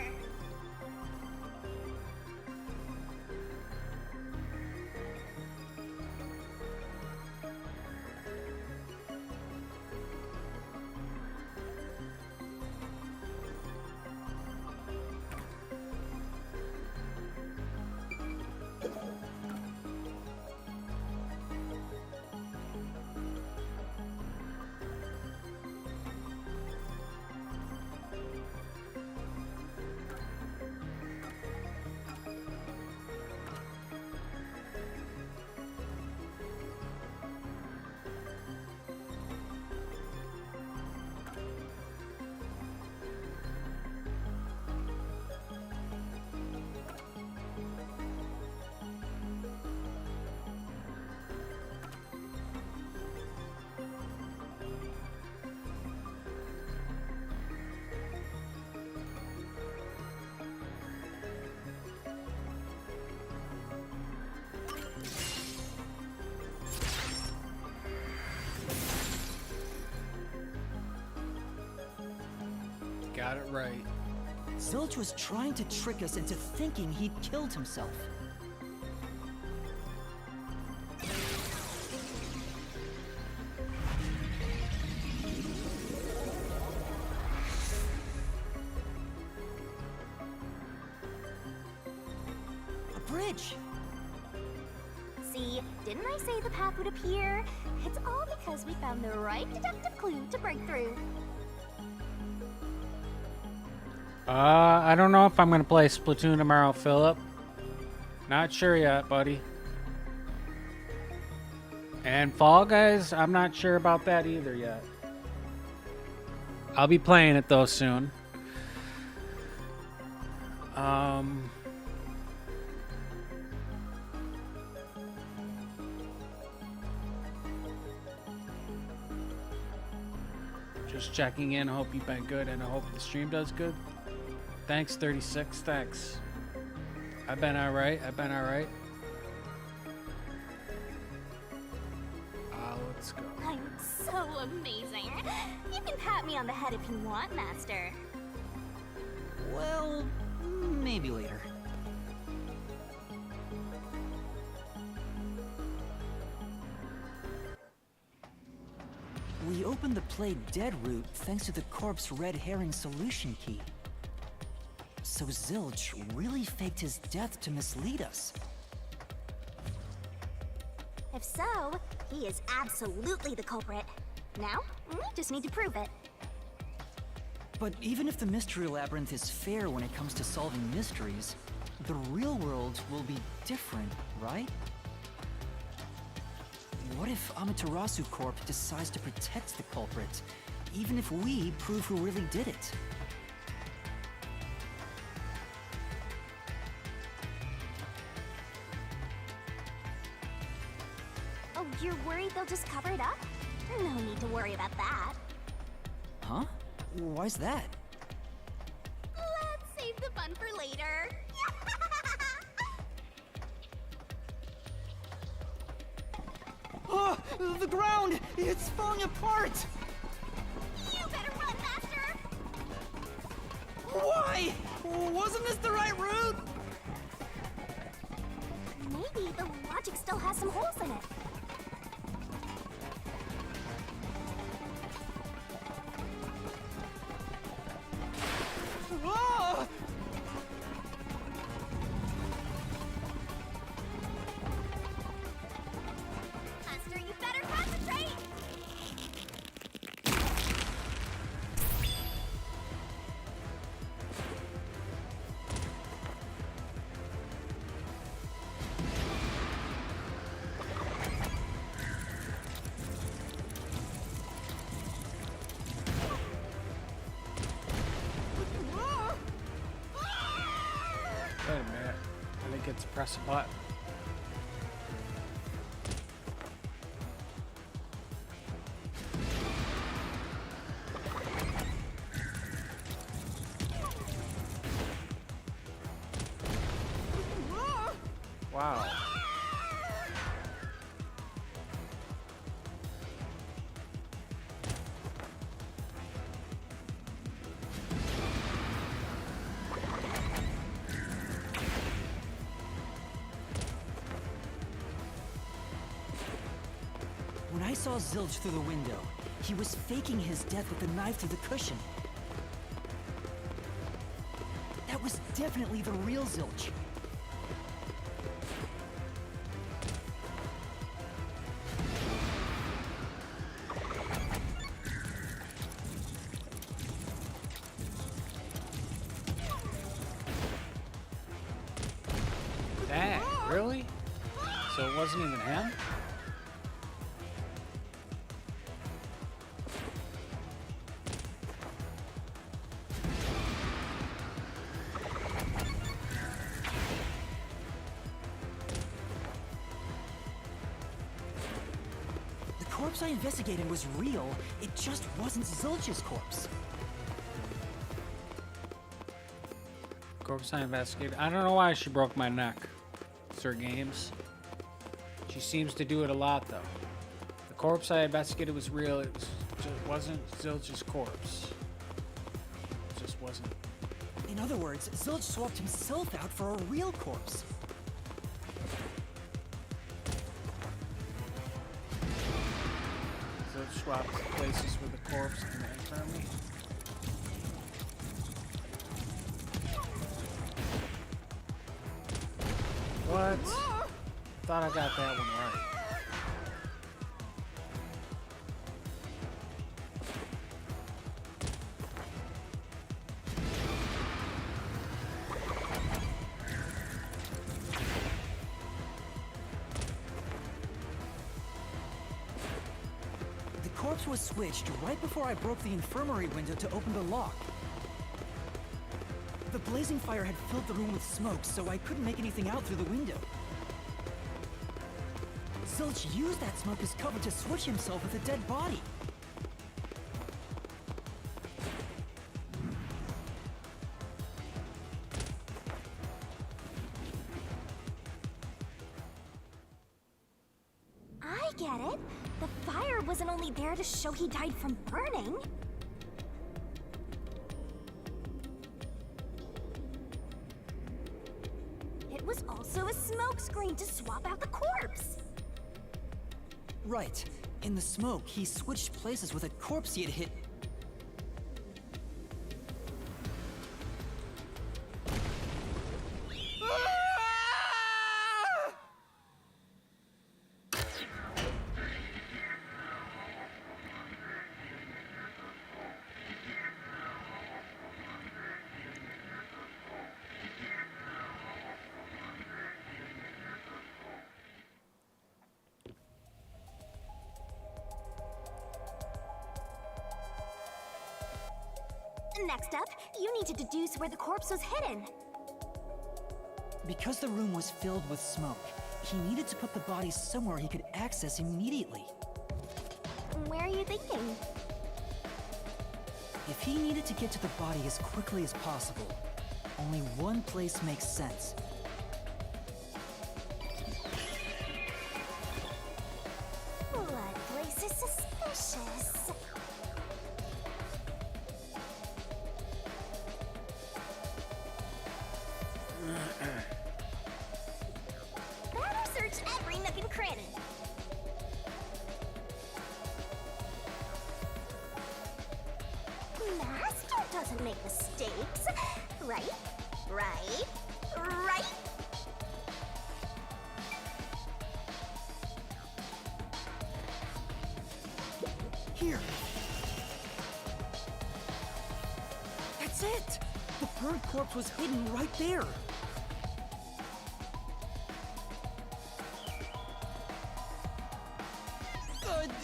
[SPEAKER 1] Got it right.
[SPEAKER 2] Zilch was trying to trick us into thinking he'd killed himself. A bridge!
[SPEAKER 3] See, didn't I say the path would appear? It's all because we found the right deductive clue to break through.
[SPEAKER 1] I don't know if I'm gonna play Splatoon tomorrow, Philip. Not sure yet, buddy. And Fall Guys, I'm not sure about that either yet. I'll be playing it though soon. Just checking in. Hope you've been good, and I hope the stream does good. Thanks, 36. Thanks. I've been alright. Let's go.
[SPEAKER 3] I'm so amazing. You can pat me on the head if you want, Master.
[SPEAKER 2] Well, maybe later. We opened the Play Dead route thanks to the corpse red herring solution key. So Zilch really faked his death to mislead us.
[SPEAKER 3] If so, he is absolutely the culprit. Now, we just need to prove it.
[SPEAKER 2] But even if the Mystery Labyrinth is fair when it comes to solving mysteries, the real world will be different, right? What if Amaterasu Corp decides to protect the culprit, even if we prove who really did it?
[SPEAKER 3] Oh, you're worried they'll just cover it up? No need to worry about that.
[SPEAKER 2] Huh? Why's that?
[SPEAKER 3] Let's save the fun for later.
[SPEAKER 2] Oh, the ground! It's falling apart!
[SPEAKER 3] You better run faster!
[SPEAKER 2] Why? Wasn't this the right route?
[SPEAKER 3] Maybe the logic still has some holes in it.
[SPEAKER 2] Ah!
[SPEAKER 3] Master, you better concentrate!
[SPEAKER 1] Wait a minute. I think it's press a button. Wow.
[SPEAKER 2] When I saw Zilch through the window, he was faking his death with a knife through the cushion. That was definitely the real Zilch.
[SPEAKER 1] Dang, really? So it wasn't even him?
[SPEAKER 2] The corpse I investigated was real, it just wasn't Zilch's corpse.
[SPEAKER 1] Corpse I investigated. I don't know why she broke my neck. Sir Games. She seems to do it a lot, though. The corpse I investigated was real. It wasn't Zilch's corpse. It just wasn't.
[SPEAKER 2] In other words, Zilch swapped himself out for a real corpse.
[SPEAKER 1] Zilch swapped places with the corpse in the infirmary. What? Thought I got that one right.
[SPEAKER 2] The corpse was switched right before I broke the infirmary window to open the lock. The blazing fire had filled the room with smoke, so I couldn't make anything out through the window. Zilch used that smoke as cover to switch himself with a dead body.
[SPEAKER 3] I get it. The fire wasn't only there to show he died from burning. It was also a smokescreen to swap out the corpse.
[SPEAKER 2] Right. In the smoke, he switched places with a corpse he had hit.
[SPEAKER 3] Next up, you need to deduce where the corpse was hidden.
[SPEAKER 2] Because the room was filled with smoke, he needed to put the body somewhere he could access immediately.
[SPEAKER 3] Where are you thinking?
[SPEAKER 2] If he needed to get to the body as quickly as possible, only one place makes sense.
[SPEAKER 3] That place is suspicious. Better search every nook and cranny. Master doesn't make mistakes. Right? Right? Right?
[SPEAKER 2] Here! That's it! The burned corpse was hidden right there!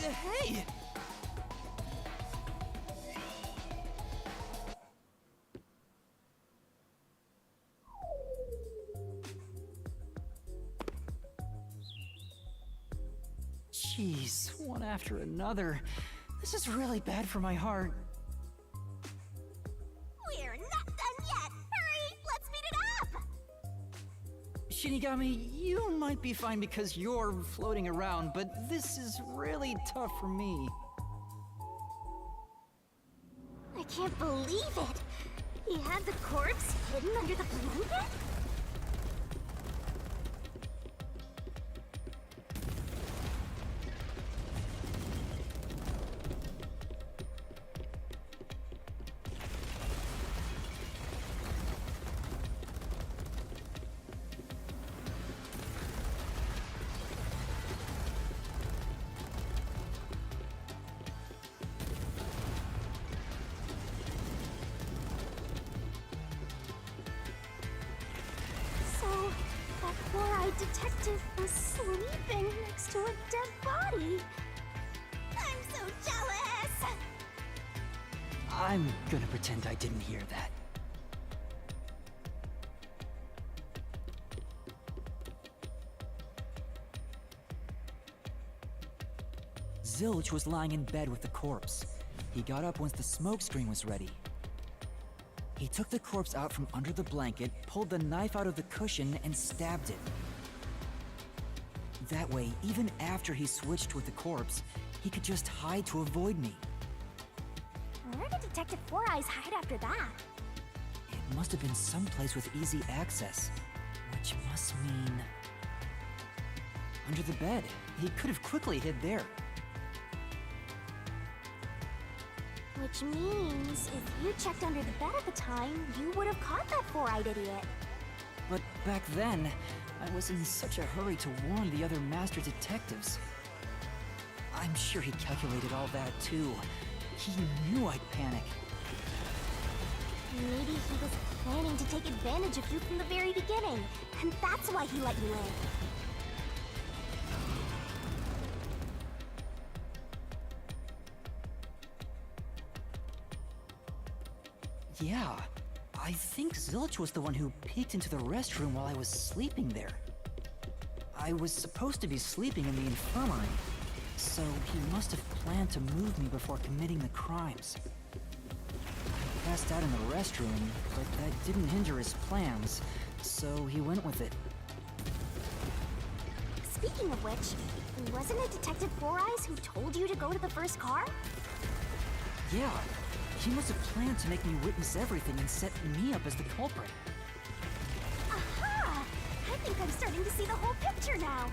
[SPEAKER 2] Hey! Jeez, one after another. This is really bad for my heart.
[SPEAKER 3] We're not done yet. Hurry, let's speed it up.
[SPEAKER 2] Shinigami, you might be fine because you're floating around, but this is really tough for me.
[SPEAKER 3] I can't believe it. He had the corpse hidden under the blanket? Detective was sleeping next to a dead body. I'm so jealous!
[SPEAKER 2] I'm gonna pretend I didn't hear that. Zilch was lying in bed with the corpse. He got up once the smoke screen was ready. He took the corpse out from under the blanket, pulled the knife out of the cushion, and stabbed it. That way, even after he switched with the corpse, he could just hide to avoid me.
[SPEAKER 3] Where did Detective Four Eyes hide after that?
[SPEAKER 2] It must have been someplace with easy access, which must mean... under the bed. He could have quickly hid there.
[SPEAKER 3] Which means, if you checked under the bed at the time, you would have caught that four-eyed idiot.
[SPEAKER 2] But back then, I was in such a hurry to warn the other master detectives. I'm sure he calculated all that too. He knew I'd panic.
[SPEAKER 3] Maybe he was planning to take advantage of you from the very beginning, and that's why he let you in.
[SPEAKER 2] Yeah, I think Zilch was the one who peeked into the restroom while I was sleeping there. I was supposed to be sleeping in the infirmary, so he must have planned to move me before committing the crimes. I passed out in the restroom, but that didn't hinder his plans, so he went with it.
[SPEAKER 3] Speaking of which, wasn't it Detective Four Eyes who told you to go to the first car?
[SPEAKER 2] Yeah, he must have planned to make me witness everything and set me up as the culprit.
[SPEAKER 3] Aha! I think I'm starting to see the whole picture now.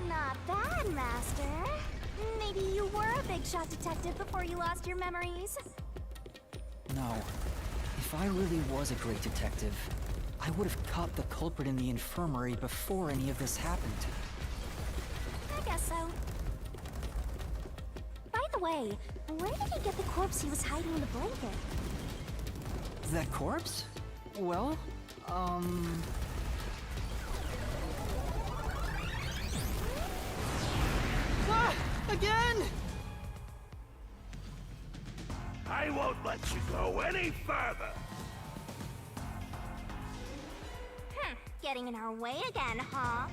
[SPEAKER 3] Not bad, Master. Maybe you were a big shot detective before you lost your memories.
[SPEAKER 2] No. If I really was a great detective, I would have caught the culprit in the infirmary before any of this happened.
[SPEAKER 3] I guess so. By the way, where did he get the corpse he was hiding in the blanket?
[SPEAKER 2] That corpse? Well, Ah! Again!
[SPEAKER 4] I I won't let you go any further.
[SPEAKER 3] Getting in our way again, huh?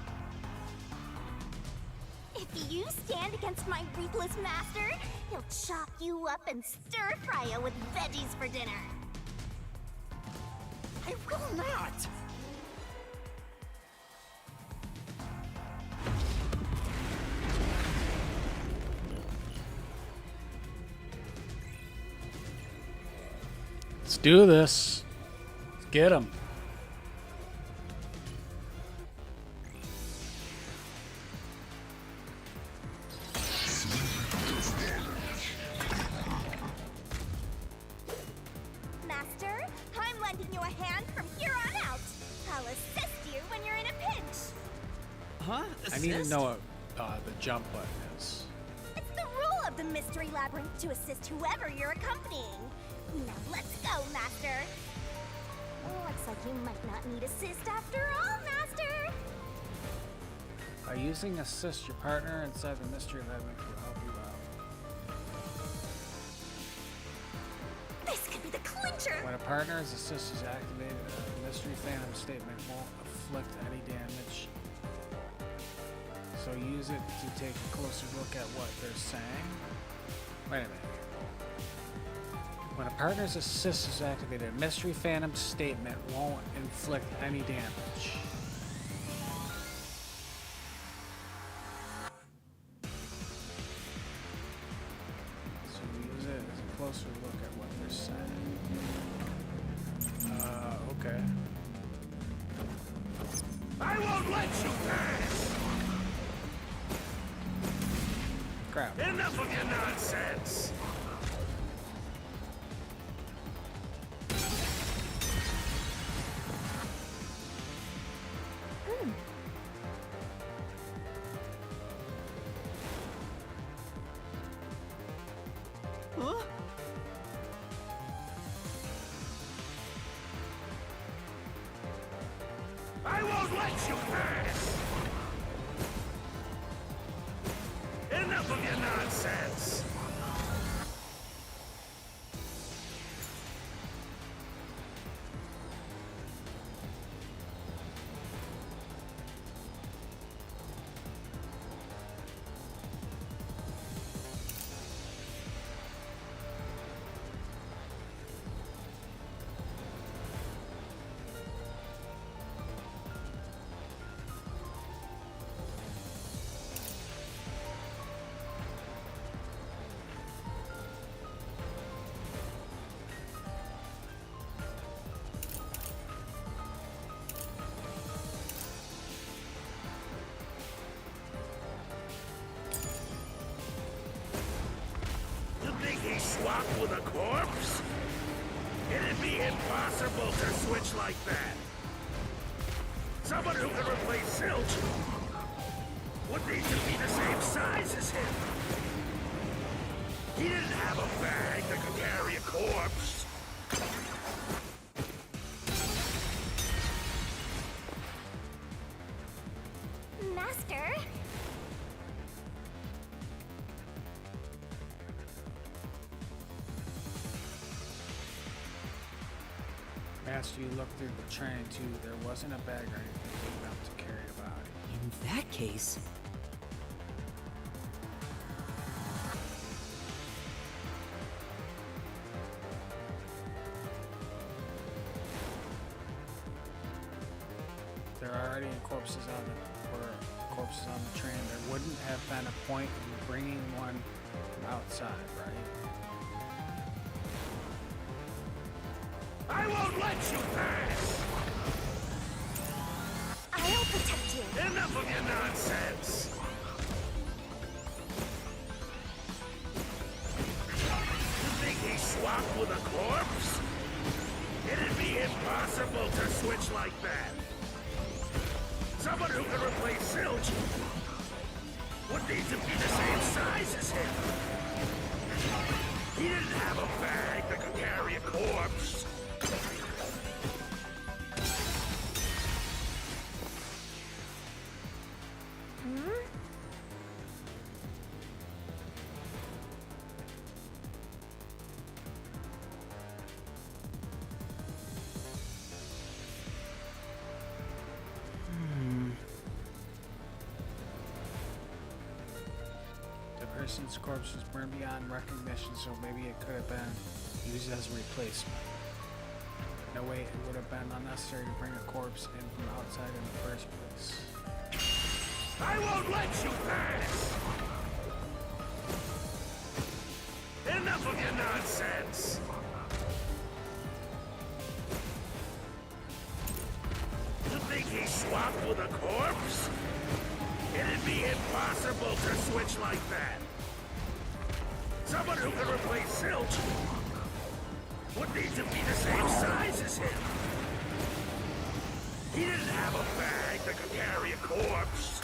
[SPEAKER 3] If you stand against my ruthless master, he'll chop you up and stir-fry you with veggies for dinner.
[SPEAKER 4] I will not!
[SPEAKER 1] Let's do this. Let's get him.
[SPEAKER 3] Master, I'm lending you a hand from here on out. I'll assist you when you're in a pinch.
[SPEAKER 2] Huh?
[SPEAKER 1] I need to know what the jump button is.
[SPEAKER 3] It's the rule of the Mystery Labyrinth to assist whoever you're accompanying. Now let's go, Master. Looks like you might not need assist after all, Master.
[SPEAKER 1] By using assist, your partner inside the Mystery Labyrinth will help you out.
[SPEAKER 3] This could be the clincher.
[SPEAKER 1] When a partner's assist is activated, a Mystery Phantom statement won't afflict any damage. So use it to take a closer look at what they're saying. Wait a minute. When a partner's assist is activated, a Mystery Phantom statement won't inflict any damage. So use it as a closer look at what they're saying. Okay.
[SPEAKER 4] I won't let you pass!
[SPEAKER 1] Crap.
[SPEAKER 4] Enough of your nonsense!
[SPEAKER 2] Huh?
[SPEAKER 4] I won't let you pass! Enough of your nonsense! Swapped with a corpse? It'd be impossible to switch like that. Someone who can replace Zilch would need to be the same size as him. He didn't have a bag that could carry a corpse.
[SPEAKER 3] Master?
[SPEAKER 1] Master, you looked through the train too. There wasn't a bag or anything big enough to carry about.
[SPEAKER 2] In that case...
[SPEAKER 1] There are already corpses on the train. There wouldn't have been a point in bringing one from outside, right?
[SPEAKER 4] I won't let you pass!
[SPEAKER 3] I'll protect you.
[SPEAKER 4] Enough of your nonsense! You think he swapped with a corpse? It'd be impossible to switch like that. Someone who can replace Zilch would need to be the same size as him. He didn't have a bag that could carry a corpse.
[SPEAKER 1] person's corpse was burned beyond recognition, so maybe it could have been used as a replacement. No way, it would have been unnecessary to bring a corpse in from outside in the first place.
[SPEAKER 4] I won't let you pass! Enough of your nonsense! You think he swapped with a corpse? It'd be impossible to switch like that. Someone who could replace Zilch would need to be the same size as him. He didn't have a bag that could carry a corpse.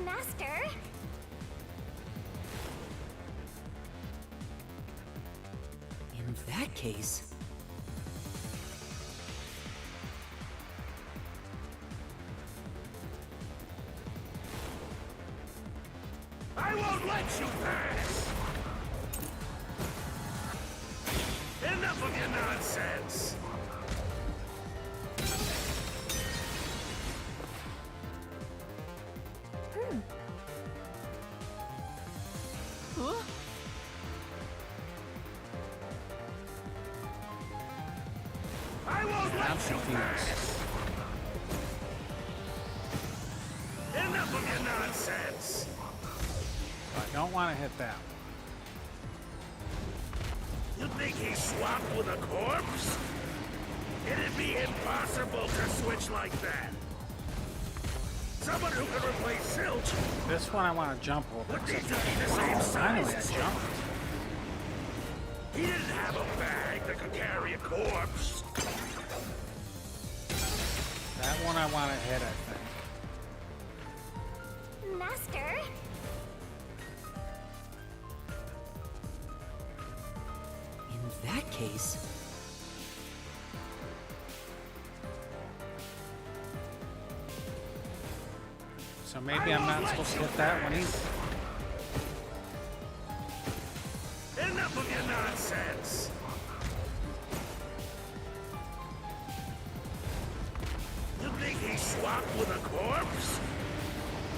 [SPEAKER 3] Master?
[SPEAKER 2] In that case...
[SPEAKER 4] I won't let you pass! Enough of your nonsense!
[SPEAKER 2] Huh?
[SPEAKER 4] I won't let you pass! Enough of your nonsense!
[SPEAKER 1] I don't want to hit that one.
[SPEAKER 4] You think he swapped with a corpse? It'd be impossible to switch like that. Someone who could replace Zilch
[SPEAKER 1] This one I want to jump over.
[SPEAKER 4] would need to
[SPEAKER 1] except
[SPEAKER 4] be the same
[SPEAKER 1] finally
[SPEAKER 4] size
[SPEAKER 1] I
[SPEAKER 4] as him.
[SPEAKER 1] jumped.
[SPEAKER 4] He didn't have a bag that could carry a corpse.
[SPEAKER 1] That one I want to hit, I think.
[SPEAKER 3] Master?
[SPEAKER 2] In that case...
[SPEAKER 1] So maybe I'm not supposed to hit that one either.
[SPEAKER 4] Enough of your nonsense! You think he swapped with a corpse?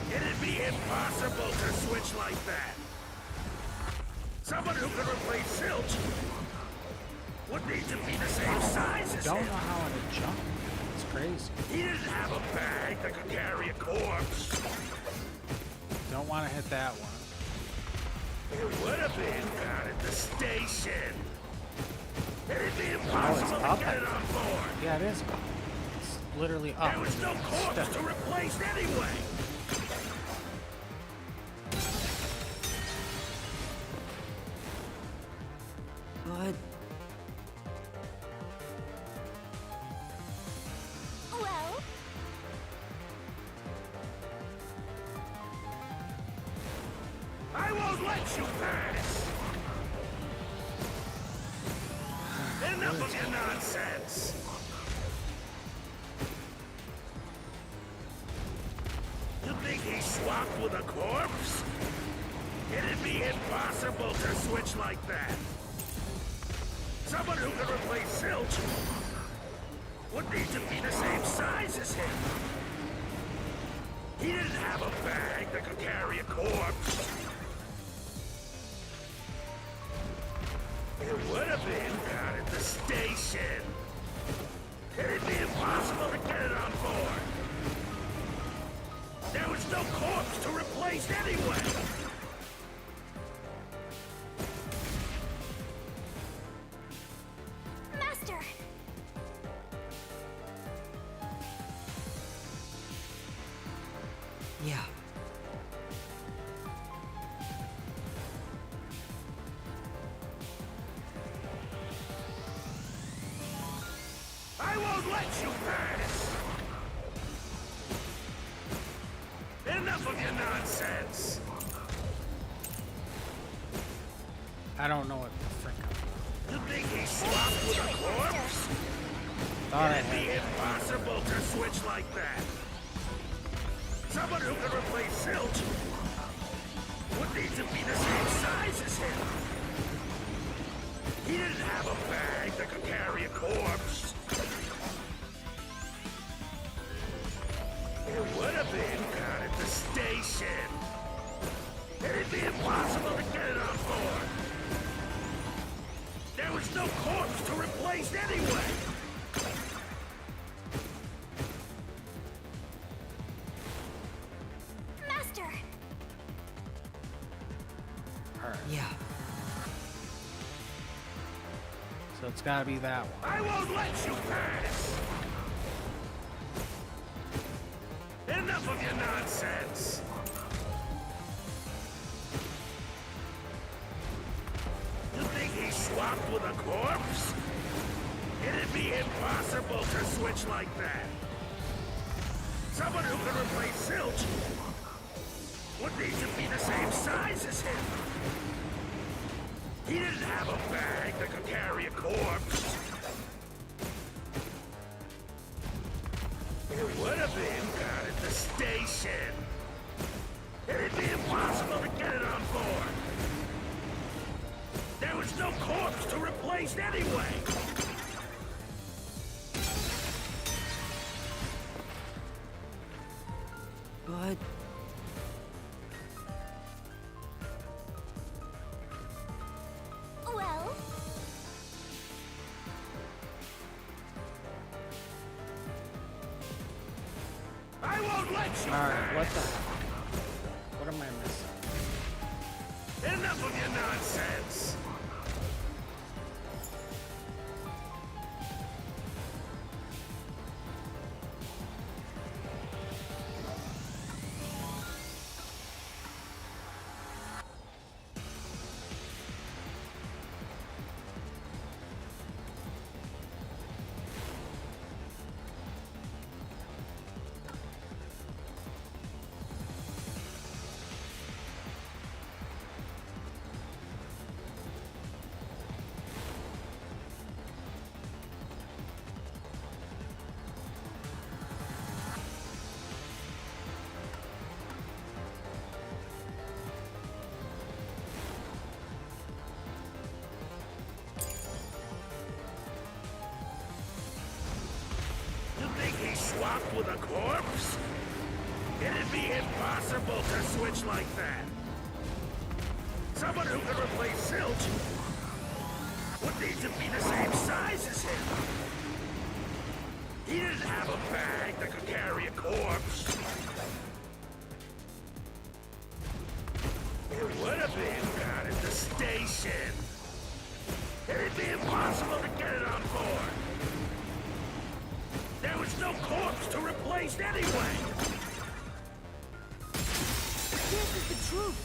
[SPEAKER 4] It'd be impossible to switch like that. Someone who could replace Zilch would need to be the same size as
[SPEAKER 1] Don't
[SPEAKER 4] him.
[SPEAKER 1] know how to jump. It's crazy.
[SPEAKER 4] He didn't have a bag that could carry a corpse.
[SPEAKER 1] Don't want to hit that one.
[SPEAKER 4] It would have been down at the station. It'd be
[SPEAKER 1] Oh, it's
[SPEAKER 4] impossible
[SPEAKER 1] up.
[SPEAKER 4] to get it on board.
[SPEAKER 1] Yeah, it is. It's literally up.
[SPEAKER 4] There was no corpse to replace anyway.
[SPEAKER 2] But...
[SPEAKER 3] Well,
[SPEAKER 4] I won't let you pass. Enough of your nonsense. You think he swapped with a corpse? It'd be impossible to switch like that. Someone who could replace Zilch would need to be the same size as him. He didn't have a bag that could carry a corpse. It would have been down at the station. It'd be impossible to get it on board. There was no corpse to replace anyway.
[SPEAKER 3] Master!
[SPEAKER 2] yeah.
[SPEAKER 4] I won't let you pass! Enough of your nonsense!
[SPEAKER 1] I don't know what the frick.
[SPEAKER 4] You think he swapped with a corpse?
[SPEAKER 1] Thought I
[SPEAKER 4] It'd be
[SPEAKER 1] had.
[SPEAKER 4] impossible to switch like that. Someone who could replace Zilch would need to be the same size as him. He didn't have a bag that could carry a corpse. It would have been down
[SPEAKER 1] part.
[SPEAKER 2] Yeah.
[SPEAKER 1] So it's gotta be that one.
[SPEAKER 4] I won't let you pass! Enough of your nonsense! You think he swapped with a corpse? It'd be impossible to switch like that. Someone who can replace Zilch would need to be the same size as him. He didn't have a bag that could carry a corpse. It would have been down at the station. It'd be impossible to get it on board. There was no corpse to replace anyway.
[SPEAKER 2] But...
[SPEAKER 3] Well,
[SPEAKER 4] I won't let you
[SPEAKER 1] Alright, what
[SPEAKER 4] pass.
[SPEAKER 1] the hell? What am I missing?
[SPEAKER 4] Enough of your nonsense. You think he swapped with a corpse? It'd be impossible to switch like that. Someone who can replace Zilch would need to be the same size as him. He didn't have a bag that could carry a corpse. It would have been down at the station. It'd be impossible to get it on board. There was no corpse to replace anyway.
[SPEAKER 3] this is the truth.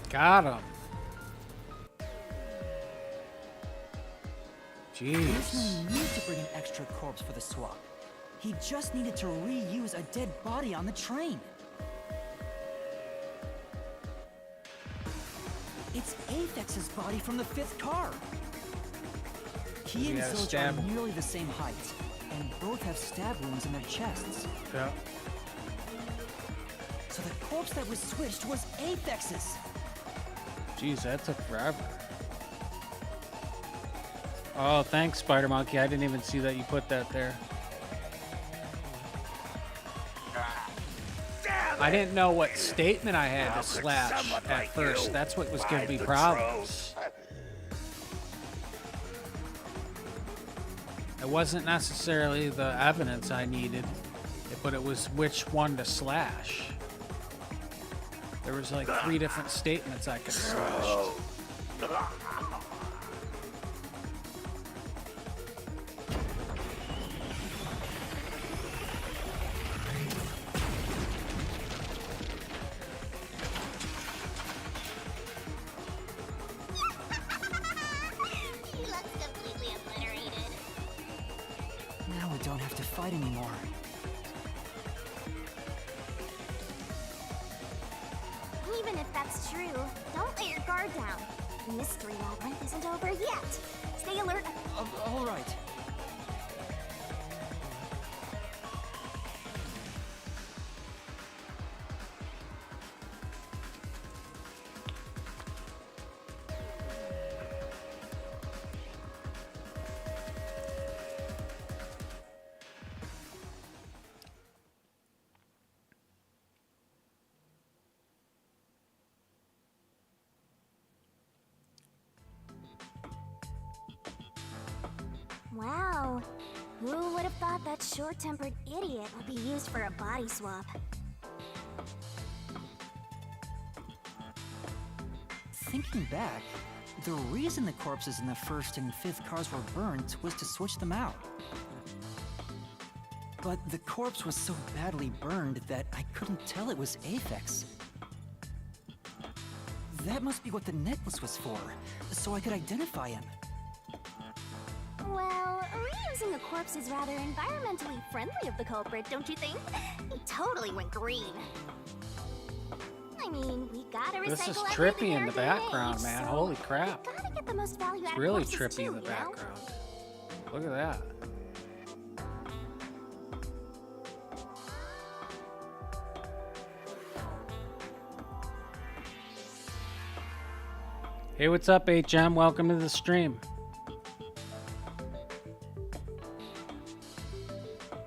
[SPEAKER 1] Got him.
[SPEAKER 2] There's
[SPEAKER 1] Jeez.
[SPEAKER 2] no need to bring an extra corpse for the swap. He just needed to reuse a dead body on the train. It's Aphex's body from the 5th car. He and
[SPEAKER 1] Yeah,
[SPEAKER 2] Zilch
[SPEAKER 1] stab
[SPEAKER 2] are
[SPEAKER 1] him.
[SPEAKER 2] nearly the same height, and both have stab wounds in their chests.
[SPEAKER 1] Yeah.
[SPEAKER 2] So the corpse that was switched was Aphex's.
[SPEAKER 1] Jeez, that took forever. Oh, thanks, Spider Monkey. I didn't even see that you put that there.
[SPEAKER 4] Damn
[SPEAKER 1] I
[SPEAKER 4] it!
[SPEAKER 1] didn't know what statement I had
[SPEAKER 4] How
[SPEAKER 1] to
[SPEAKER 4] could
[SPEAKER 1] slash
[SPEAKER 4] someone
[SPEAKER 1] at
[SPEAKER 4] like
[SPEAKER 1] first.
[SPEAKER 4] you
[SPEAKER 1] That's what was
[SPEAKER 4] find
[SPEAKER 1] giving me
[SPEAKER 4] the
[SPEAKER 1] problems.
[SPEAKER 4] truth?
[SPEAKER 1] It wasn't necessarily the evidence I needed, but it was which one to slash. There was like 3 different statements I could slash.
[SPEAKER 3] He looks completely obliterated.
[SPEAKER 2] Now we don't have to fight anymore.
[SPEAKER 3] Even if that's true, don't let your guard down. The Mystery Labyrinth isn't over yet. Stay alert.
[SPEAKER 2] All right.
[SPEAKER 3] Wow. Who would have thought that short-tempered idiot would be used for a body swap?
[SPEAKER 2] thinking back, the reason the corpses in the first and fifth cars were burnt was to switch them out. But the corpse was so badly burned that I couldn't tell it was Aphex. That must be what the necklace was for, so I could identify him.
[SPEAKER 3] Well, reusing a corpse is rather environmentally friendly of the culprit, don't you think? He totally went green. I mean, we gotta recycle
[SPEAKER 1] This is
[SPEAKER 3] everything
[SPEAKER 1] trippy in the
[SPEAKER 3] our day and
[SPEAKER 1] background,
[SPEAKER 3] age,
[SPEAKER 1] man.
[SPEAKER 3] so
[SPEAKER 1] Holy crap.
[SPEAKER 3] we gotta get the most value out
[SPEAKER 1] It's
[SPEAKER 3] of
[SPEAKER 1] really
[SPEAKER 3] corpses
[SPEAKER 1] trippy
[SPEAKER 3] too,
[SPEAKER 1] in the
[SPEAKER 3] you know?
[SPEAKER 1] background. Look at that. Hey, what's up, HM? Welcome to the stream.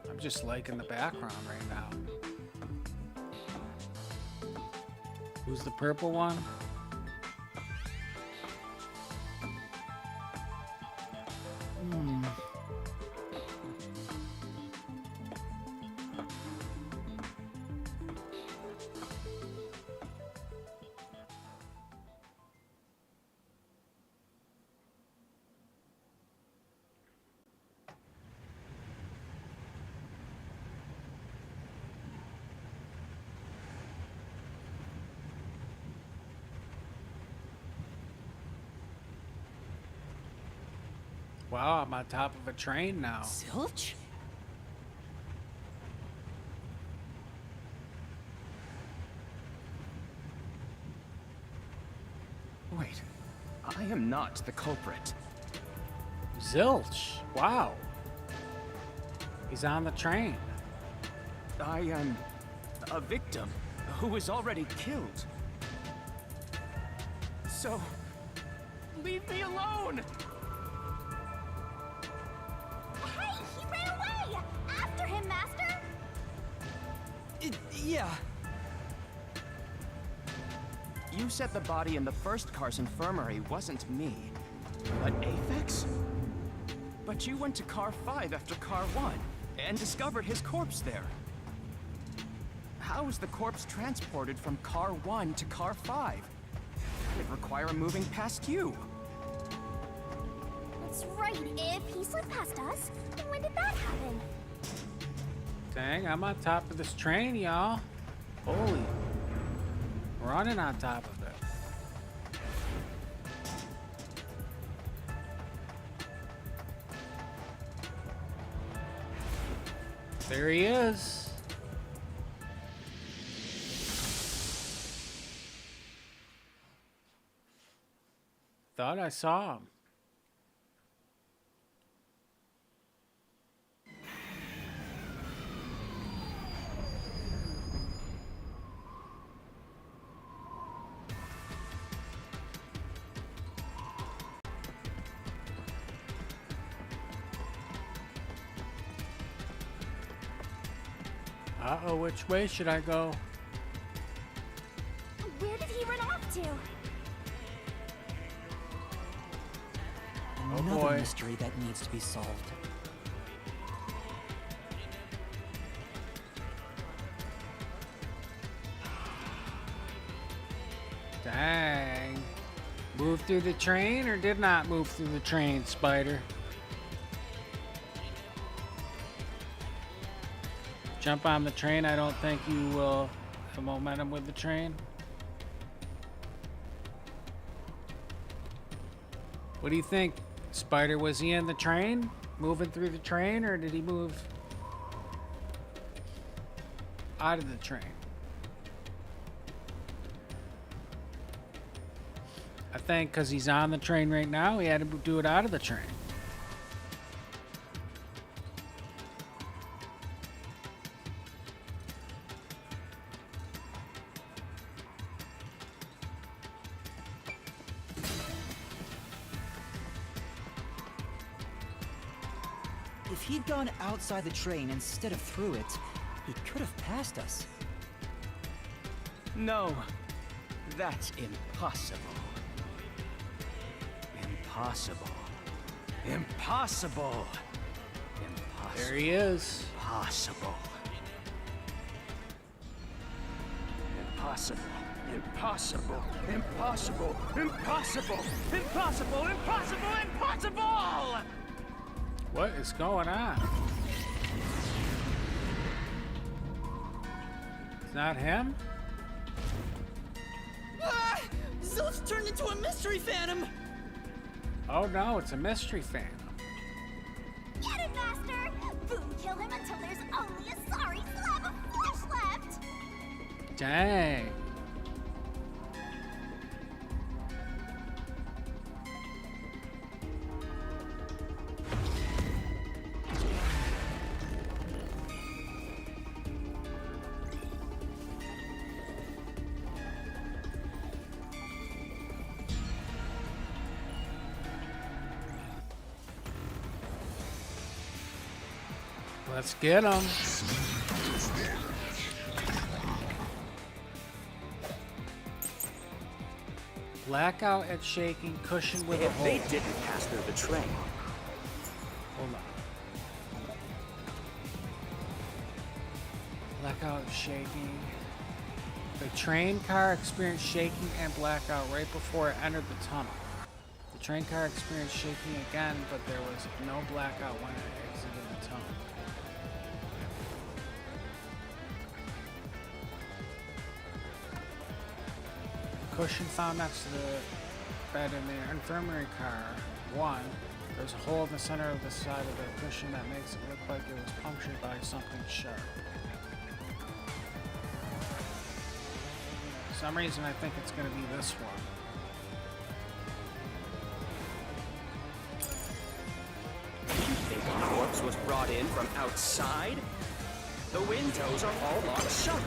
[SPEAKER 1] I'm just liking the background right now. Who's the purple one? Wow, I'm on top of a train now.
[SPEAKER 2] Zilch?
[SPEAKER 5] Wait, I am not the culprit.
[SPEAKER 1] Zilch. Wow. He's on the train.
[SPEAKER 5] I am a victim who was already killed. So, leave me alone!
[SPEAKER 3] Hey, he ran away! After him, Master!
[SPEAKER 2] Yeah.
[SPEAKER 5] You said the body in the first car's infirmary wasn't me, but Aphex? But you went to car 5 after car 1 and discovered his corpse there. How is the corpse transported from car 1 to car 5? It'd require moving past you.
[SPEAKER 3] That's right, if he slipped past us, when did that happen?
[SPEAKER 1] Dang, I'm on top of this train, y'all. Holy. Running on top of it. There he is. Thought I saw him. Uh-oh, which way should I go?
[SPEAKER 3] Where did he run off to?
[SPEAKER 1] Oh,
[SPEAKER 2] Another
[SPEAKER 1] boy.
[SPEAKER 2] mystery that needs to be solved.
[SPEAKER 1] Dang. Moved through the train or did not move through the train, Spider? Jump on the train. I don't think you will have momentum with the train. What do you think, Spider? Was he in the train? Moving through the train, or did he move out of the train? I think because he's on the train right now, he had to do it out of the train.
[SPEAKER 2] If he'd gone outside the train instead of through it, he could have passed us.
[SPEAKER 5] No, that's impossible. Impossible. Impossible. Impossible.
[SPEAKER 1] There he is.
[SPEAKER 5] Impossible. Impossible. Impossible! Impossible! Impossible! Impossible! Impossible! Impossible!
[SPEAKER 1] What is going on? It's not him?
[SPEAKER 2] Ah! Zilch turned into a mystery phantom!
[SPEAKER 1] Oh no, it's a mystery phantom.
[SPEAKER 3] Get him, Master! Boom, kill him until there's only a sorry slab of flesh left!
[SPEAKER 1] Dang. Let's get him. Blackout at shaking, cushion with a
[SPEAKER 6] If
[SPEAKER 1] hole.
[SPEAKER 6] they didn't pass through the train,
[SPEAKER 1] Hold on. Blackout shaking. The train car experienced shaking and blackout right before it entered the tunnel. The train car experienced shaking again, but there was no blackout when it exited the tunnel. Cushion found next to the bed in the infirmary car. 1. There's a hole in the center of the side of the cushion that makes it look like it was punctured by something sharp. For some reason I think it's going to be this one.
[SPEAKER 6] you think a corpse was brought in from outside? The windows are all locked shut.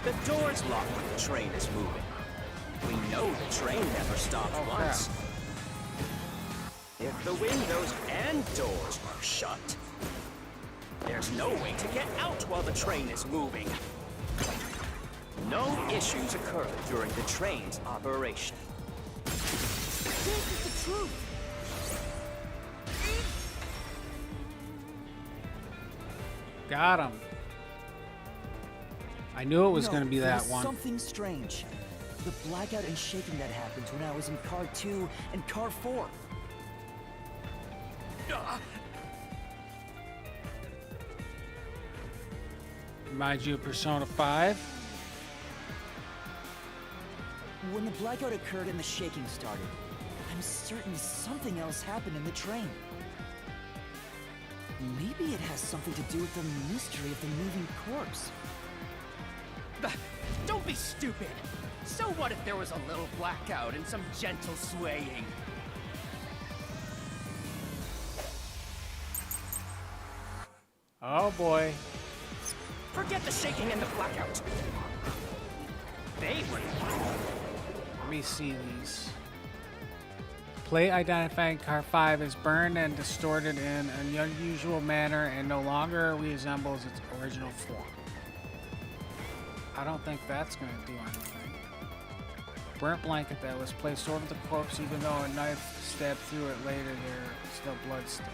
[SPEAKER 6] The door's locked when the train is moving. We know the train never stopped once. If the windows and doors are shut, there's no way to get out while the train is moving. No issues occurred during the train's operation.
[SPEAKER 2] This is the truth!
[SPEAKER 1] Got him. I knew it was
[SPEAKER 2] No,
[SPEAKER 1] going to be
[SPEAKER 2] there
[SPEAKER 1] that
[SPEAKER 2] was
[SPEAKER 1] one.
[SPEAKER 2] something strange. The blackout and shaking that happened when I was in car 2 and car 4.
[SPEAKER 1] Reminds you of Persona 5?
[SPEAKER 2] When the blackout occurred and the shaking started, I'm certain something else happened in the train. Maybe it has something to do with the mystery of the moving corpse.
[SPEAKER 5] Don't be stupid! So what if there was a little blackout and some gentle swaying?
[SPEAKER 1] Oh boy.
[SPEAKER 5] Forget the shaking and the blackout. They were...
[SPEAKER 1] Let me see these. Plate identifying car 5 is burned and distorted in an unusual manner and no longer resembles its original form. I don't think that's going to do anything. Burnt blanket that was placed over the corpse, even though a knife stabbed through it later, there are still blood stains.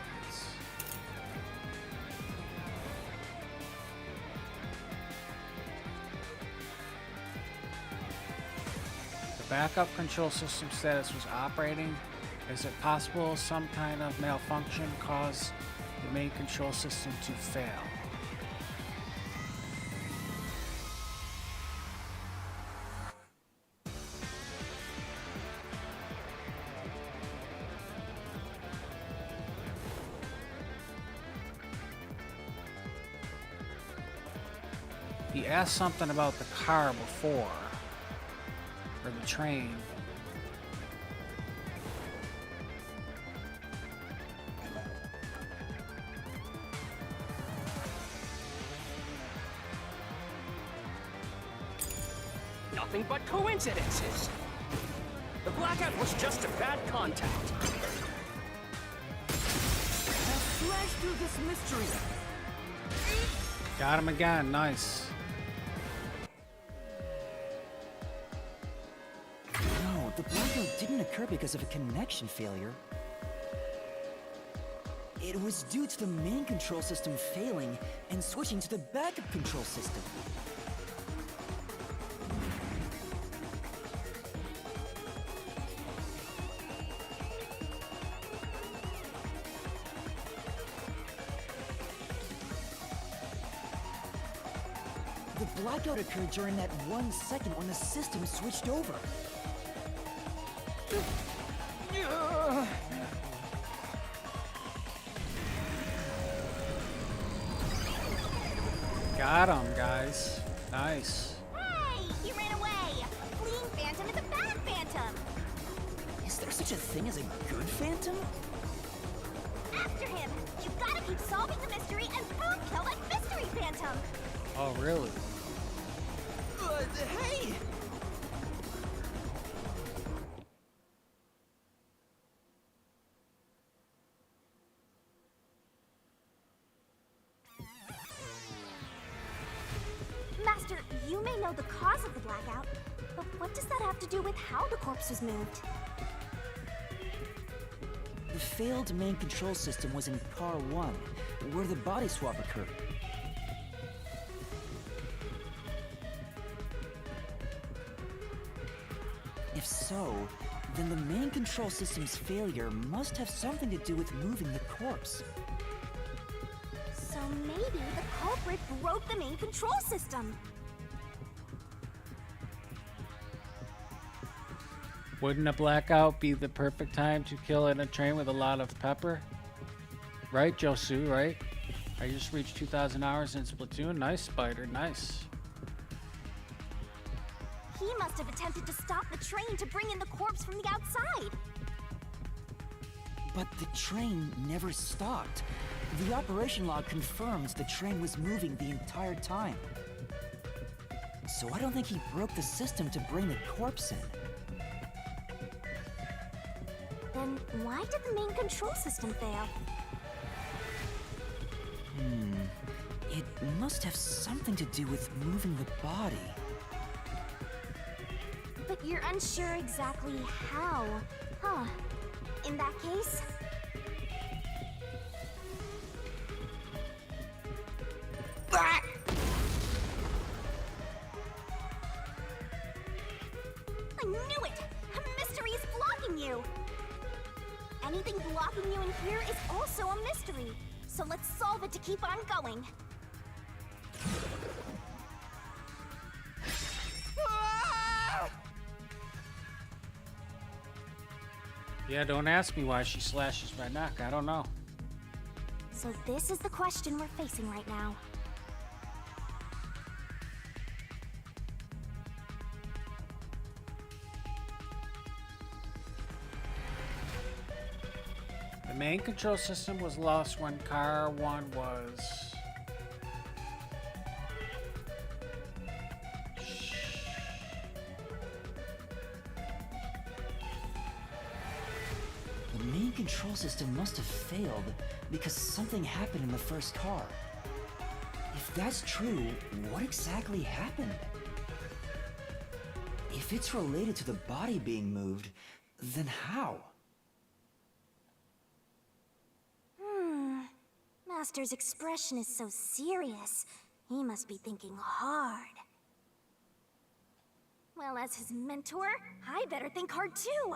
[SPEAKER 1] The backup control system status was operating. Is it possible some kind of malfunction caused the main control system to fail? He asked something about the car before, or the train.
[SPEAKER 5] Nothing but coincidences. The blackout was just a bad contact.
[SPEAKER 2] Now flash through this mystery!
[SPEAKER 1] Got him again, nice.
[SPEAKER 2] No, the blackout didn't occur because of a connection failure. It was due to the main control system failing and switching to the backup control system. The blackout occurred during that 1 second when the system switched over.
[SPEAKER 1] Got him, guys. Nice.
[SPEAKER 3] Hey, he ran away. A fleeing phantom is a bad phantom.
[SPEAKER 2] Is there such a thing as a good phantom?
[SPEAKER 3] After him. You've got to keep solving the mystery and boom, kill that mystery phantom.
[SPEAKER 1] Oh, really?
[SPEAKER 2] Hey!
[SPEAKER 3] Master, you may know the cause of the blackout, but what does that have to do with how the corpse was moved?
[SPEAKER 2] The failed main control system was in Car 1, where the body swap occurred. If so, then the main control system's failure must have something to do with moving the corpse.
[SPEAKER 3] So maybe the culprit broke the main control system.
[SPEAKER 1] Wouldn't a blackout be the perfect time to kill in a train with a lot of pepper? Right, Josu, right? I just reached 2,000 hours in Splatoon. Nice, Spider, nice.
[SPEAKER 3] He must have attempted to stop the train to bring in the corpse from the outside.
[SPEAKER 2] But the train never stopped. The operation log confirms the train was moving the entire time. So I don't think he broke the system to bring the corpse in.
[SPEAKER 3] Then why did the main control system fail?
[SPEAKER 2] It must have something to do with moving the body.
[SPEAKER 3] But you're unsure exactly how, huh? In that case... I knew it! A mystery is blocking you! Anything blocking you in here is also a mystery. So let's solve it to keep on going.
[SPEAKER 1] Yeah, don't ask me why she slashes my neck. I don't know.
[SPEAKER 3] So this is the question we're facing right now.
[SPEAKER 1] The main control system was lost when Car 1 was...
[SPEAKER 2] The main control system must have failed because something happened in the first car. If that's true, what exactly happened? If it's related to the body being moved, then how?
[SPEAKER 3] Master's expression is so serious. He must be thinking hard. Well, as his mentor, I better think hard too.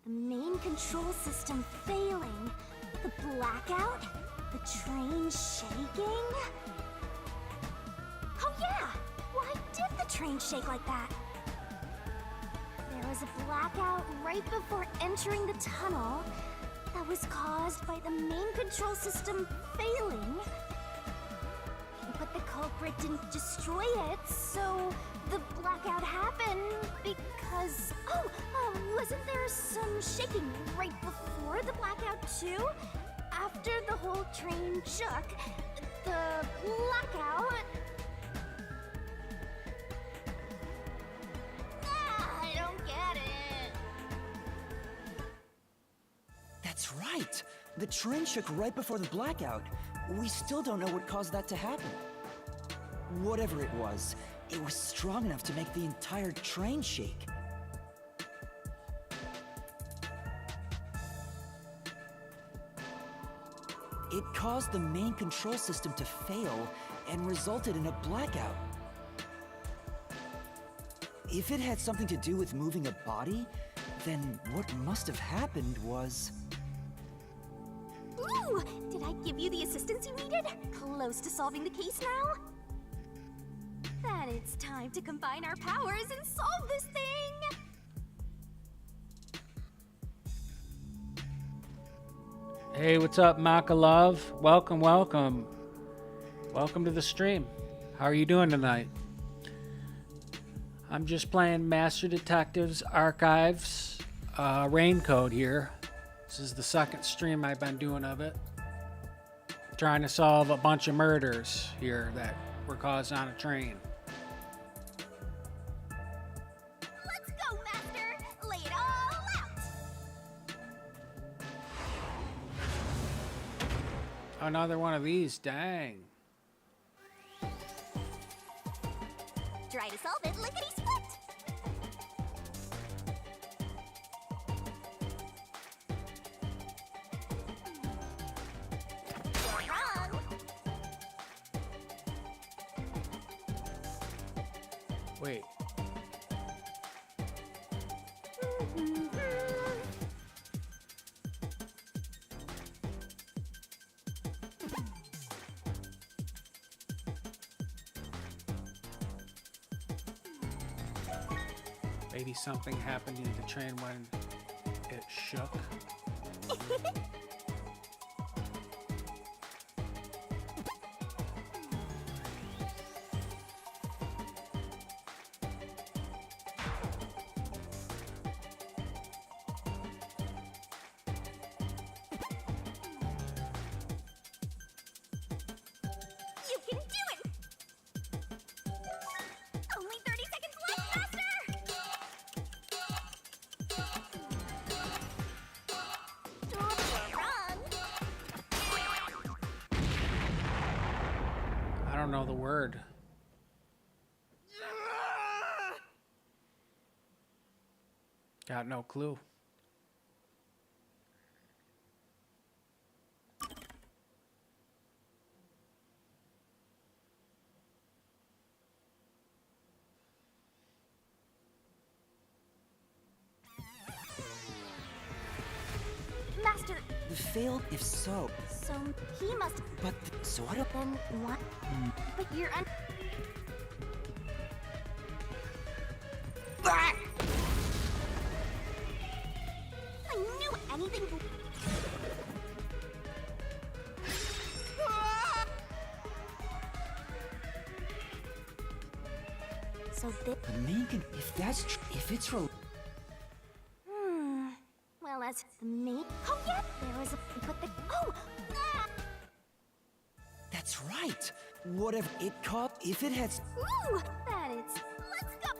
[SPEAKER 3] The main control system failing, the blackout, the train shaking. Oh yeah! Why did the train shake like that? There was a blackout right before entering the tunnel that was caused by the main control system failing. But the culprit didn't destroy it, so the blackout happened because... wasn't there some shaking right before the blackout too? After the whole train shook, the blackout... I don't get it.
[SPEAKER 2] That's right! The train shook right before the blackout. We still don't know what caused that to happen. Whatever it was strong enough to make the entire train shake. It caused the main control system to fail and resulted in a blackout. If it had something to do with moving a body, then what must have happened was...
[SPEAKER 3] Ooh! Did I give you the assistance you needed? Close to solving the case now? Then it's time to combine our powers and solve this thing!
[SPEAKER 1] Hey, what's up, Maka Love? Welcome, welcome. Welcome to the stream. How are you doing tonight? I'm just playing Master Detectives Archives Rain-Code here. This is the second stream I've been doing of it. Trying to solve a bunch of murders here that were caused on a train.
[SPEAKER 3] Let's go, Master! Lay it all out!
[SPEAKER 1] Another one of these, dang.
[SPEAKER 3] Try to solve it lickety-split! Wrong!
[SPEAKER 1] Wait. Maybe something happened to the train when it shook.
[SPEAKER 3] You can do it! Only 30 seconds left, Master! Wrong!
[SPEAKER 1] I don't know the word. Got no clue.
[SPEAKER 3] Master,
[SPEAKER 2] Failed if so.
[SPEAKER 3] so he must...
[SPEAKER 2] But so I don't.
[SPEAKER 3] Then what? But you're I knew anything... So this...
[SPEAKER 2] The main if that's if it's real.
[SPEAKER 3] Well, as the main... Oh, yeah! There was a... But the... Oh! Ah!
[SPEAKER 2] That's right. Whatever it caught, if it had.
[SPEAKER 3] Ooh! That it's... Let's go!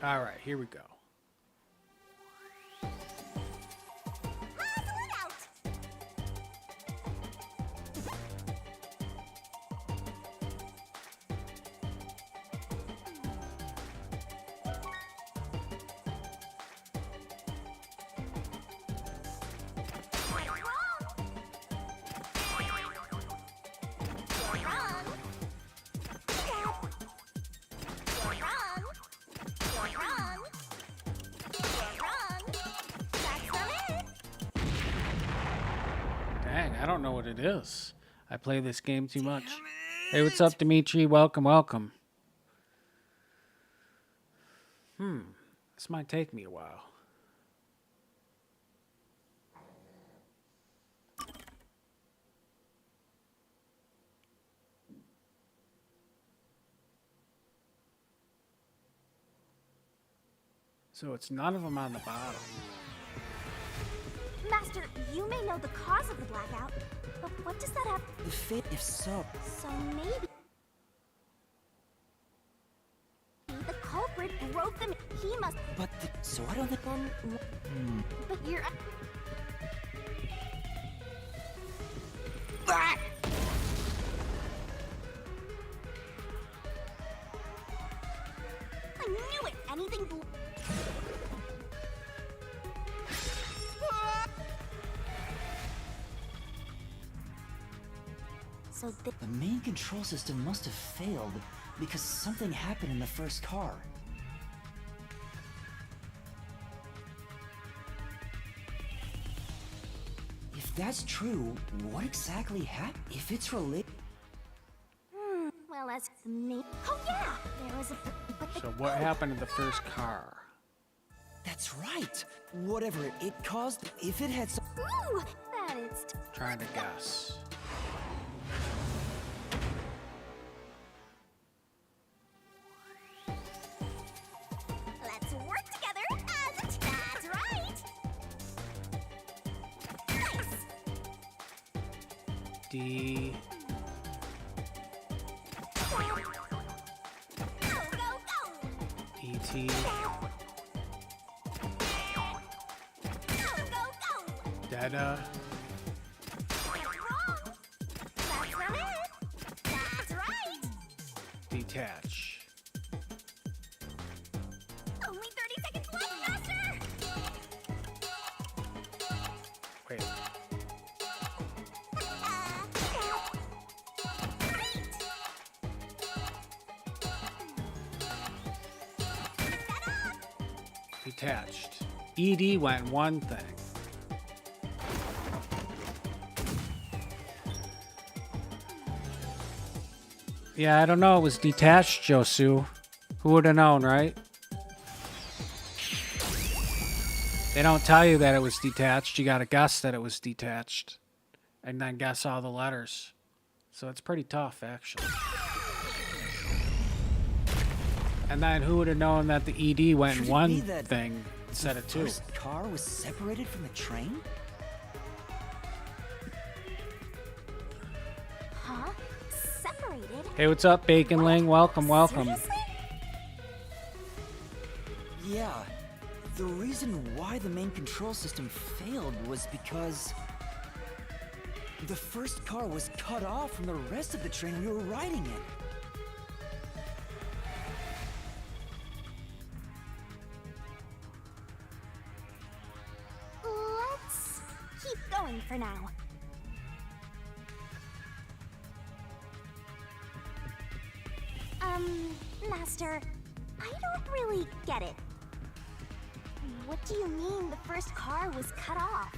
[SPEAKER 1] All right, here we go.
[SPEAKER 3] Hustle it out!
[SPEAKER 1] Dang, I don't know what it is. I play this game too much. Hey, what's up, Dimitri? Welcome, welcome. This might take me a while. So it's none of them on the bottom.
[SPEAKER 3] Master, you may know the cause of the blackout, but what does that have...
[SPEAKER 2] The fit if so.
[SPEAKER 3] So maybe... The culprit broke them. He must...
[SPEAKER 2] But so I don't think.
[SPEAKER 3] Then... But you're... I knew it! Anything... So
[SPEAKER 2] The main control system must have failed because something happened in the first car. If that's true, what exactly happened? If it's related...
[SPEAKER 3] Well, as me. Oh yeah, there was a. But the
[SPEAKER 1] So what happened to the first car?
[SPEAKER 2] That's right. Whatever it caused, if it had some...
[SPEAKER 3] Ooh, that is.
[SPEAKER 1] Trying to guess.
[SPEAKER 3] Let's work together as a team. That's right. Nice.
[SPEAKER 1] D.
[SPEAKER 3] Go, go, go.
[SPEAKER 1] E.T.
[SPEAKER 3] Go, go, go.
[SPEAKER 1] Data.
[SPEAKER 3] Wrong. That's not it. That's right.
[SPEAKER 1] Detach.
[SPEAKER 3] Only 30 seconds left, Master.
[SPEAKER 1] Wait. Detached. ED went one thing. Yeah, I don't know. It was detached, Josu. Who would have known, right? They don't tell you that it was detached. You gotta guess that it was detached. And then guess all the letters. So it's pretty tough, actually. And then who would have known that the ED went
[SPEAKER 2] Could
[SPEAKER 1] in
[SPEAKER 2] it
[SPEAKER 1] one
[SPEAKER 2] be that
[SPEAKER 1] thing instead of two?
[SPEAKER 2] First car was separated from the train?
[SPEAKER 3] Huh? Separated?
[SPEAKER 1] Hey, what's up, Baconling? Welcome, welcome.
[SPEAKER 3] Seriously?
[SPEAKER 2] Yeah. The reason why the main control system failed was because the first car was cut off from the rest of the train we were riding in.
[SPEAKER 3] Let's keep going for now. Master, I don't really get it. What do you mean the first car was cut off?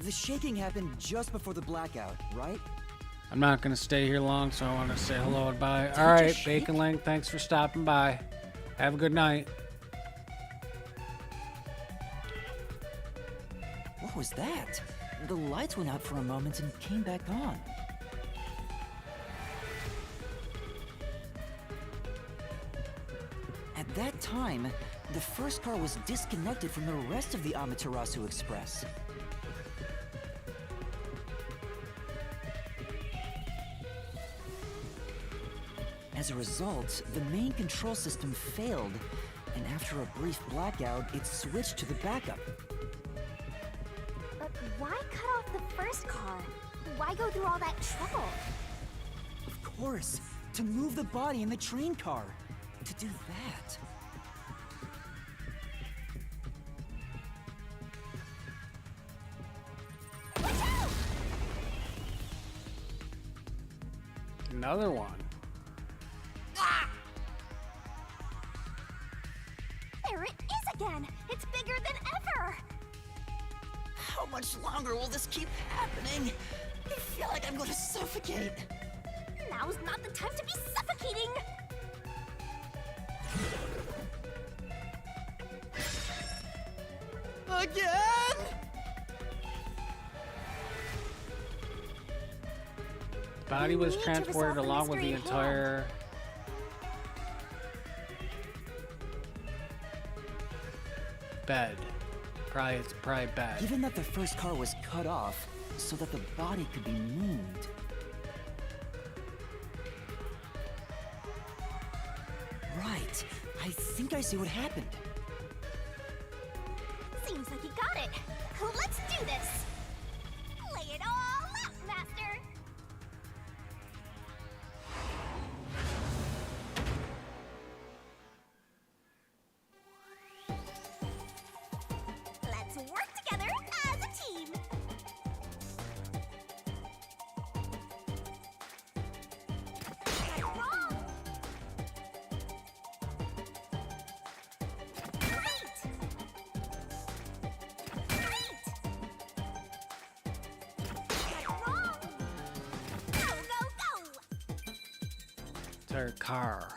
[SPEAKER 2] The shaking happened just before the blackout, right?
[SPEAKER 1] I'm not gonna stay here long, so I want to say hello and bye.
[SPEAKER 2] Did
[SPEAKER 1] All
[SPEAKER 2] you
[SPEAKER 1] right,
[SPEAKER 2] just shake?
[SPEAKER 1] Baconling, thanks for stopping by. Have a good night.
[SPEAKER 2] What was that? The lights went out for a moment and came back on. At that time, the first car was disconnected from the rest of the Amaterasu Express. As a result, the main control system failed, and after a brief blackout, it switched to the backup.
[SPEAKER 3] But why cut off the first car? Why go through all that trouble?
[SPEAKER 2] Of course, to move the body in the train car. To do that.
[SPEAKER 3] Watch out!
[SPEAKER 1] Another one.
[SPEAKER 3] There it is again! It's bigger than ever!
[SPEAKER 2] How much longer will this keep happening? I feel like I'm going to suffocate.
[SPEAKER 3] Now's not the time to be suffocating!
[SPEAKER 2] Again?
[SPEAKER 1] Body was
[SPEAKER 3] need to
[SPEAKER 1] transported
[SPEAKER 3] resolve the
[SPEAKER 1] along with the
[SPEAKER 3] mystery
[SPEAKER 1] entire bed. It's probably bed.
[SPEAKER 2] Given that the first car was cut off so that the body could be moved. Right. I think I see what happened.
[SPEAKER 3] Seems like you got it. Let's do this! Lay it all out, Master! Let's work together as a team! Wrong! Great! Great!
[SPEAKER 1] entire car.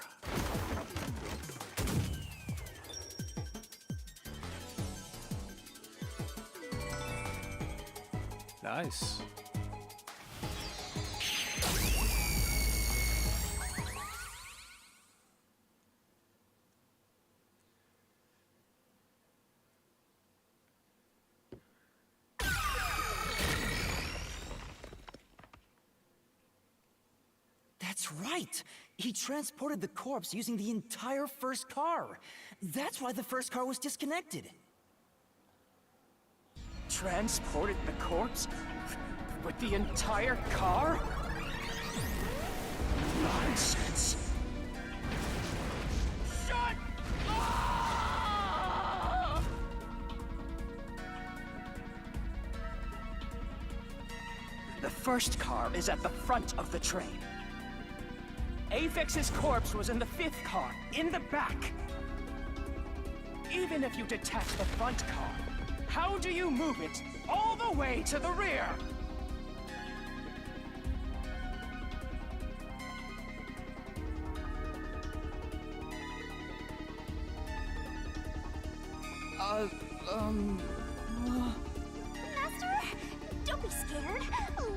[SPEAKER 1] Nice.
[SPEAKER 2] That's right! He transported the corpse using the entire first car. That's why the first car was disconnected.
[SPEAKER 5] Transported the corpse? With the entire car? Nonsense. Shut up! The first car is at the front of the train. Apex's corpse was in the 5th car, in the back. Even if you detach the front car, how do you move it all the way to the rear?
[SPEAKER 3] Master, don't be scared.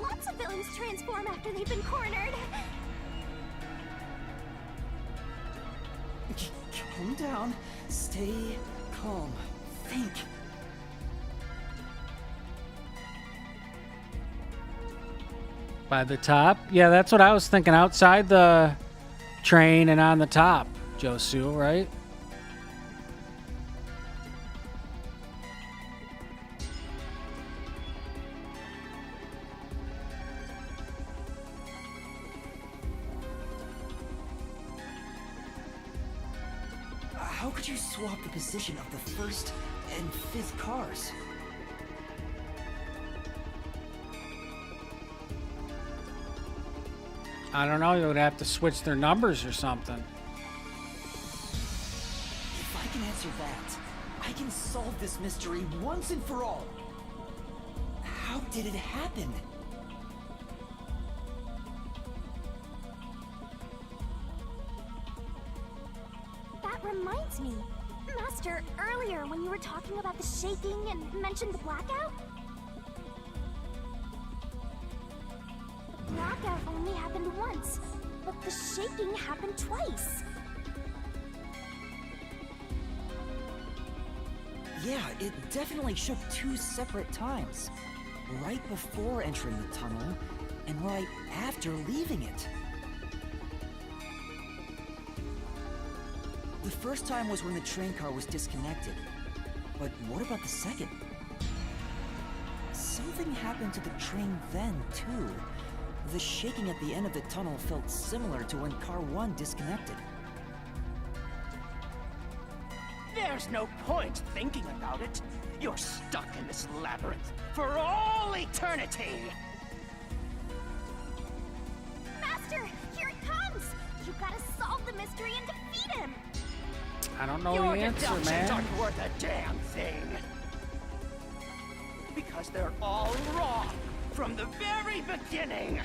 [SPEAKER 3] Lots of villains transform after they've been cornered.
[SPEAKER 2] Calm down. Stay calm. Think.
[SPEAKER 1] By the top? Yeah, that's what I was thinking. Outside the train and on the top, Josu, right?
[SPEAKER 2] How could you swap the position of the 1st and 5th cars?
[SPEAKER 1] I don't know. You would have to switch their numbers or something.
[SPEAKER 2] If I can answer that, I can solve this mystery once and for all. How did it happen?
[SPEAKER 3] That reminds me. Master, earlier when you were talking about the shaking and mentioned the blackout? The blackout only happened once, but the shaking happened twice.
[SPEAKER 2] Yeah, it definitely shook 2 separate times. Right before entering the tunnel, and right after leaving it. The first time was when the train car was disconnected. But what about the second? Something happened to the train then, too. The shaking at the end of the tunnel felt similar to when Car 1 disconnected.
[SPEAKER 6] There's no point thinking about it. You're stuck in this labyrinth for all eternity.
[SPEAKER 3] Master, here it comes! You gotta solve the mystery and defeat him!
[SPEAKER 1] I don't know
[SPEAKER 6] Your
[SPEAKER 1] the answer,
[SPEAKER 6] deductions
[SPEAKER 1] man.
[SPEAKER 6] aren't worth a damn thing. Because they're all wrong from the very beginning.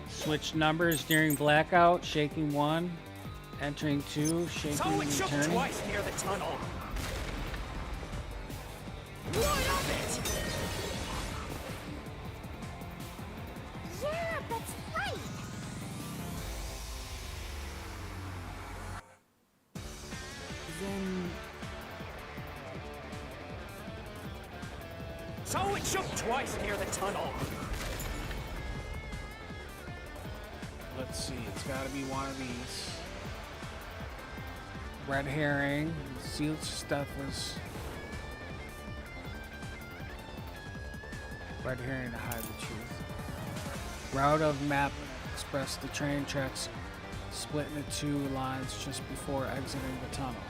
[SPEAKER 1] Switch numbers during blackout, shaking 1, entering 2, shaking
[SPEAKER 6] So it shook
[SPEAKER 1] returning.
[SPEAKER 6] twice near the tunnel. What of it?
[SPEAKER 3] Yeah, that's right!
[SPEAKER 2] Then...
[SPEAKER 6] So it shook twice near the tunnel.
[SPEAKER 1] Let's see, it's gotta be one of these. Red herring, Zilch stuff was... Red herring to hide the truth. Route of map expressed the train tracks split into 2 lines just before exiting the tunnel.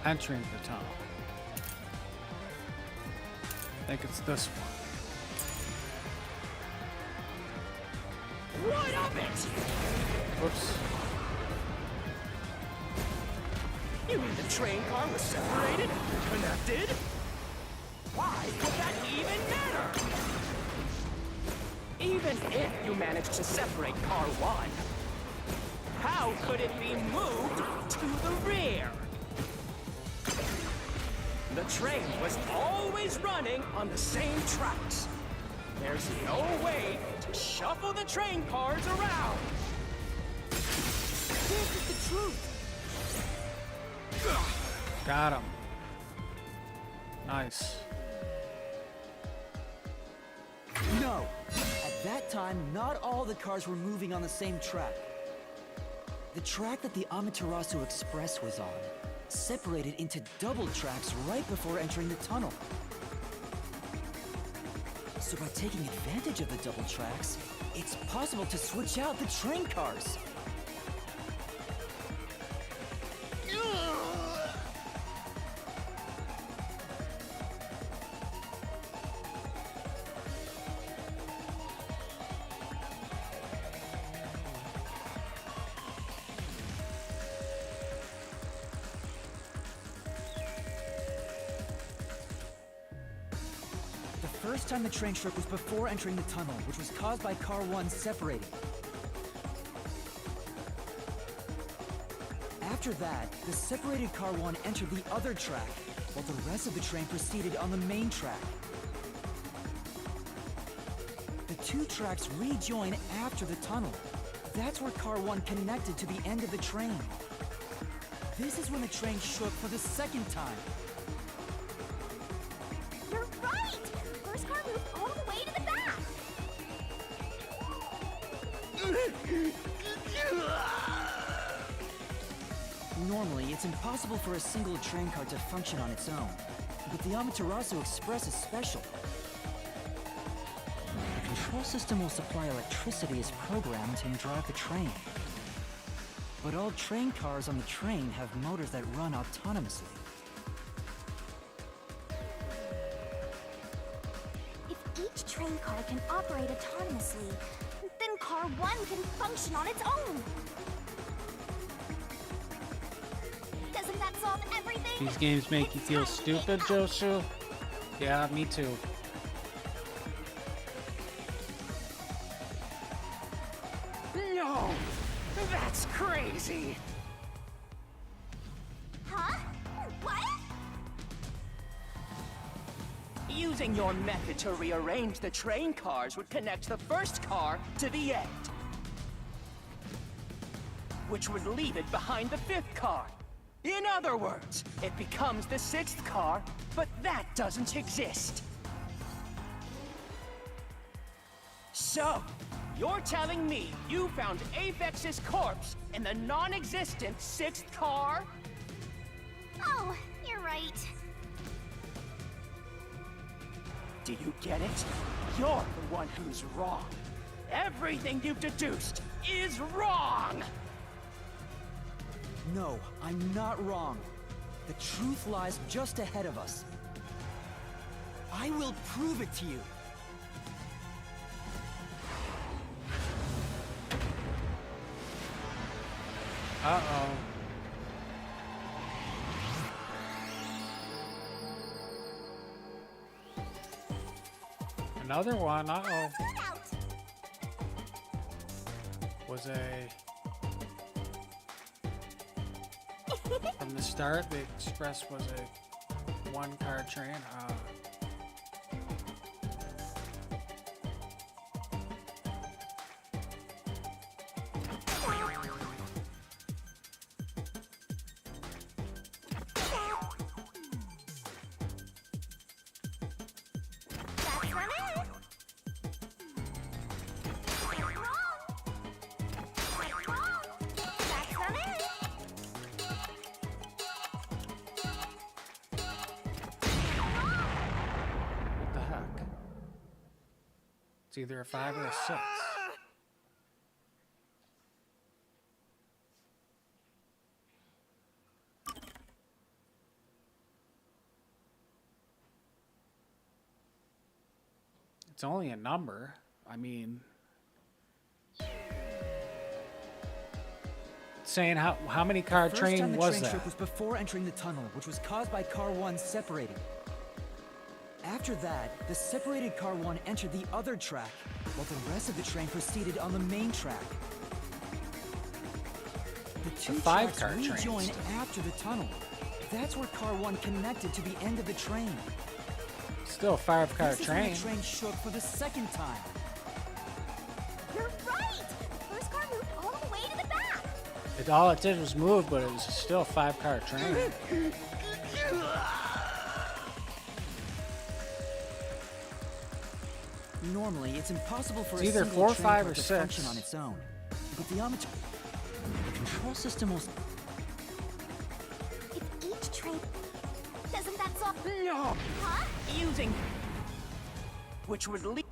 [SPEAKER 1] Entering the tunnel. I think it's this one.
[SPEAKER 6] What of it?
[SPEAKER 1] Whoops.
[SPEAKER 6] You mean the train car was separated? Connected? Why would that even matter? Even if you managed to separate car 1, how could it be moved to the rear? The train was always running on the same tracks. There's no way to shuffle the train cars around. This is the truth.
[SPEAKER 1] Got him. Nice.
[SPEAKER 2] No! At that time, not all the cars were moving on the same track. The track that the Amaterasu Express was on separated into double tracks right before entering the tunnel. So by taking advantage of the double tracks, it's possible to switch out the train cars. The first time the train struck was before entering the tunnel, which was caused by car 1 separating. After that, the separated car 1 entered the other track, while the rest of the train proceeded on the main track. The two tracks rejoin after the tunnel. That's where car 1 connected to the end of the train. This is when the train shook for the second time.
[SPEAKER 3] You're right! First car moved all the way to the back!
[SPEAKER 2] Normally, it's impossible for a single train car to function on its own. But the Amaterasu Express is special. The control system will supply electricity as programmed and drive the train. But all train cars on the train have motors that run autonomously.
[SPEAKER 3] If each train car can operate autonomously, then car 1 can function on its own! Doesn't that solve everything?
[SPEAKER 1] These games make you feel stupid, Josu? Yeah, me too.
[SPEAKER 6] No! That's crazy!
[SPEAKER 3] Huh? What?
[SPEAKER 6] Using your method to rearrange the train cars would connect the first car to the end, which would leave it behind the 5th car. In other words, it becomes the 6th car, but that doesn't exist. So, you're telling me you found Aphex's corpse in the non-existent 6th car?
[SPEAKER 3] Oh, you're right.
[SPEAKER 6] Do you get it? You're the one who's wrong. Everything you've deduced is wrong!
[SPEAKER 2] No, I'm not wrong. The truth lies just ahead of us. I will prove it to you.
[SPEAKER 1] Uh-oh. Another one, uh-oh. Was from the start, the Express was a one-car train.
[SPEAKER 3] That's not it! Wrong! Wrong! That's not it!
[SPEAKER 1] What the heck? It's either a 5 or a 6. It's only a number. I mean, saying how many car
[SPEAKER 2] First
[SPEAKER 1] train
[SPEAKER 2] time the
[SPEAKER 1] was
[SPEAKER 2] train
[SPEAKER 1] that?
[SPEAKER 2] shook was before entering the tunnel, which was caused by car 1 separating. After that, the separated car 1 entered the other track, while the rest of the train proceeded on the main track. The two tracks
[SPEAKER 1] five-car train
[SPEAKER 2] rejoined
[SPEAKER 1] still.
[SPEAKER 2] after the tunnel. That's where car 1 connected to the end of the train.
[SPEAKER 1] Still a 5-car
[SPEAKER 2] This is when
[SPEAKER 1] train.
[SPEAKER 2] the train shook for the second time.
[SPEAKER 3] You're right! The first car moved all the way to the back!
[SPEAKER 1] All it did was move, but it was still a 5-car train.
[SPEAKER 2] Normally, it's impossible for
[SPEAKER 1] It's
[SPEAKER 2] a
[SPEAKER 1] either
[SPEAKER 2] single
[SPEAKER 1] 4,
[SPEAKER 2] train
[SPEAKER 1] 5,
[SPEAKER 2] car
[SPEAKER 1] or
[SPEAKER 2] to
[SPEAKER 1] 6.
[SPEAKER 2] function on its own. But the control system was...
[SPEAKER 3] If each train... Doesn't that solve...
[SPEAKER 6] No!
[SPEAKER 3] Huh?
[SPEAKER 6] Using... Which would lead...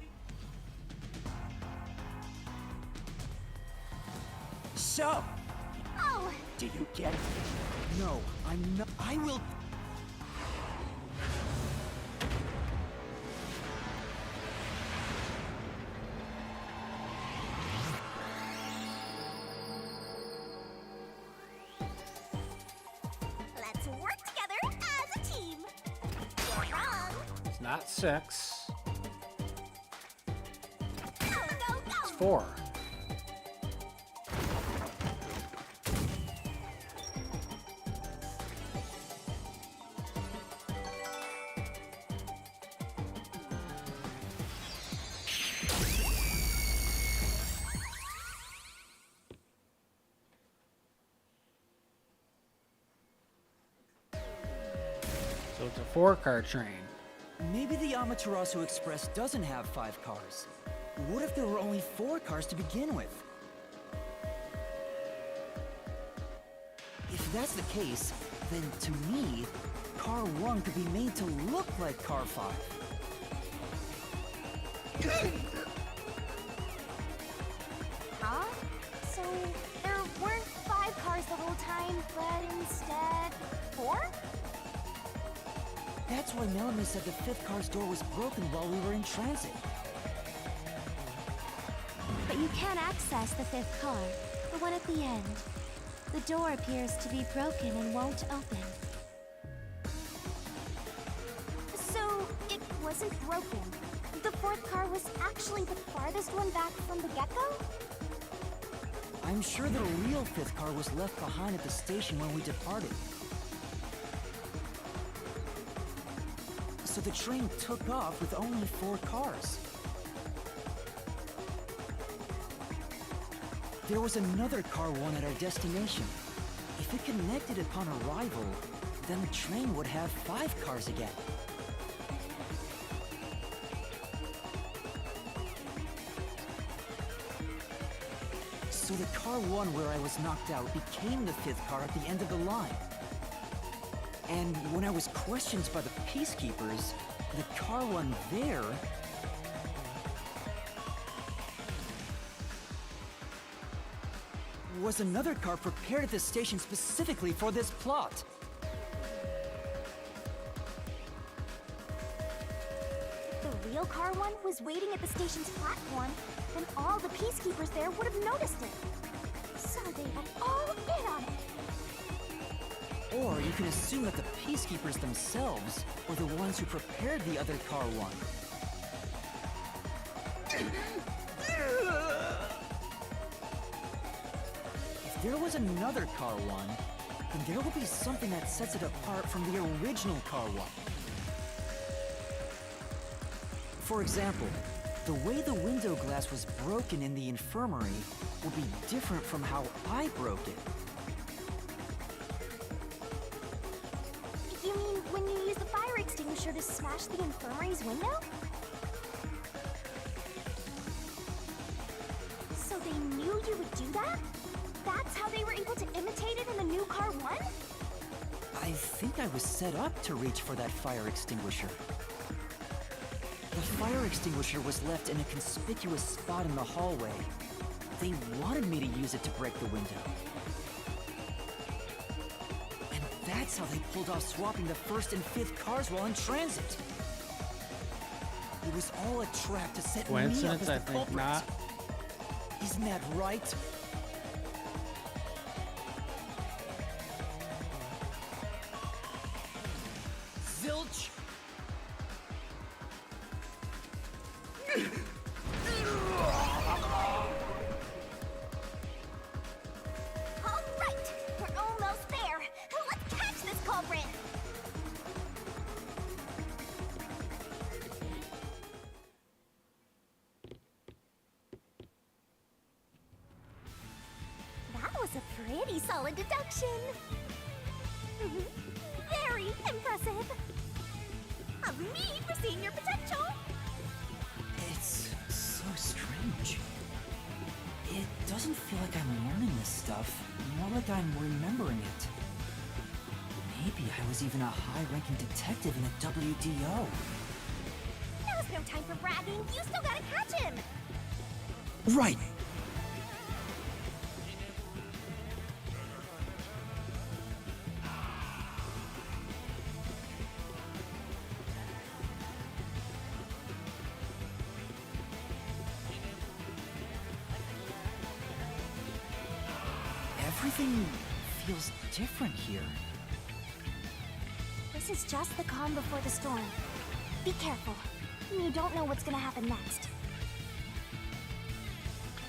[SPEAKER 6] So,
[SPEAKER 3] Oh!
[SPEAKER 6] do you get it?
[SPEAKER 2] No, I'm not... I will...
[SPEAKER 3] Let's work together as a team! You're wrong!
[SPEAKER 1] It's not 6.
[SPEAKER 3] Go, go, go!
[SPEAKER 1] It's 4. So it's a 4-car train.
[SPEAKER 2] Maybe the Amaterasu Express doesn't have 5 cars. What if there were only 4 cars to begin with? If that's the case, then to me, car 1 could be made to look like car 5.
[SPEAKER 3] Huh? So, there weren't 5 cars the whole time, but instead... 4?
[SPEAKER 2] That's why Melanie said the 5th car's door was broken while we were in transit.
[SPEAKER 3] But you can't access the 5th car, the one at the end. The door appears to be broken and won't open. So, it wasn't broken. The 4th car was actually the farthest one back from the get-go?
[SPEAKER 2] I'm sure the real 5th car was left behind at the station when we departed. So the train took off with only 4 cars. There was another car 1 at our destination. If it connected upon arrival, then the train would have 5 cars again. So the car 1 where I was knocked out became the 5th car at the end of the line. And when I was questioned by the Peacekeepers, the car 1 there was another car prepared at the station specifically for this plot.
[SPEAKER 3] The real car 1 was waiting at the station's platform, then all the Peacekeepers there would have noticed it. So they were all in on it.
[SPEAKER 2] Or you can assume that the Peacekeepers themselves were the ones who prepared the other car 1. If there was another car 1, then there will be something that sets it apart from the original car 1. For example, the way the window glass was broken in the infirmary will be different from how I broke it.
[SPEAKER 3] You mean when you used the fire extinguisher to smash the infirmary's window? So they knew you would do that? That's how they were able to imitate it in the new car 1?
[SPEAKER 2] I think I was set up to reach for that fire extinguisher. The fire extinguisher was left in a conspicuous spot in the hallway. They wanted me to use it to break the window. And that's how they pulled off swapping the 1st and 5th cars while in transit. It It was all a trap to set me up
[SPEAKER 1] Coincidence?
[SPEAKER 2] as
[SPEAKER 1] I
[SPEAKER 2] the
[SPEAKER 1] think
[SPEAKER 2] culprit.
[SPEAKER 1] not.
[SPEAKER 2] Isn't that right? Zilch!
[SPEAKER 3] All right, we're almost there. Let's catch this culprit. That was a pretty solid deduction. Very impressive. Of me for seeing your potential.
[SPEAKER 2] It's so strange. It doesn't feel like I'm learning this stuff, more like I'm remembering it. Maybe I was even a high-ranking detective in the WDO.
[SPEAKER 3] Now's no time for bragging. You still gotta catch him.
[SPEAKER 2] Right! Everything feels different here.
[SPEAKER 3] This is just the calm before the storm. Be careful. You don't know what's gonna happen next.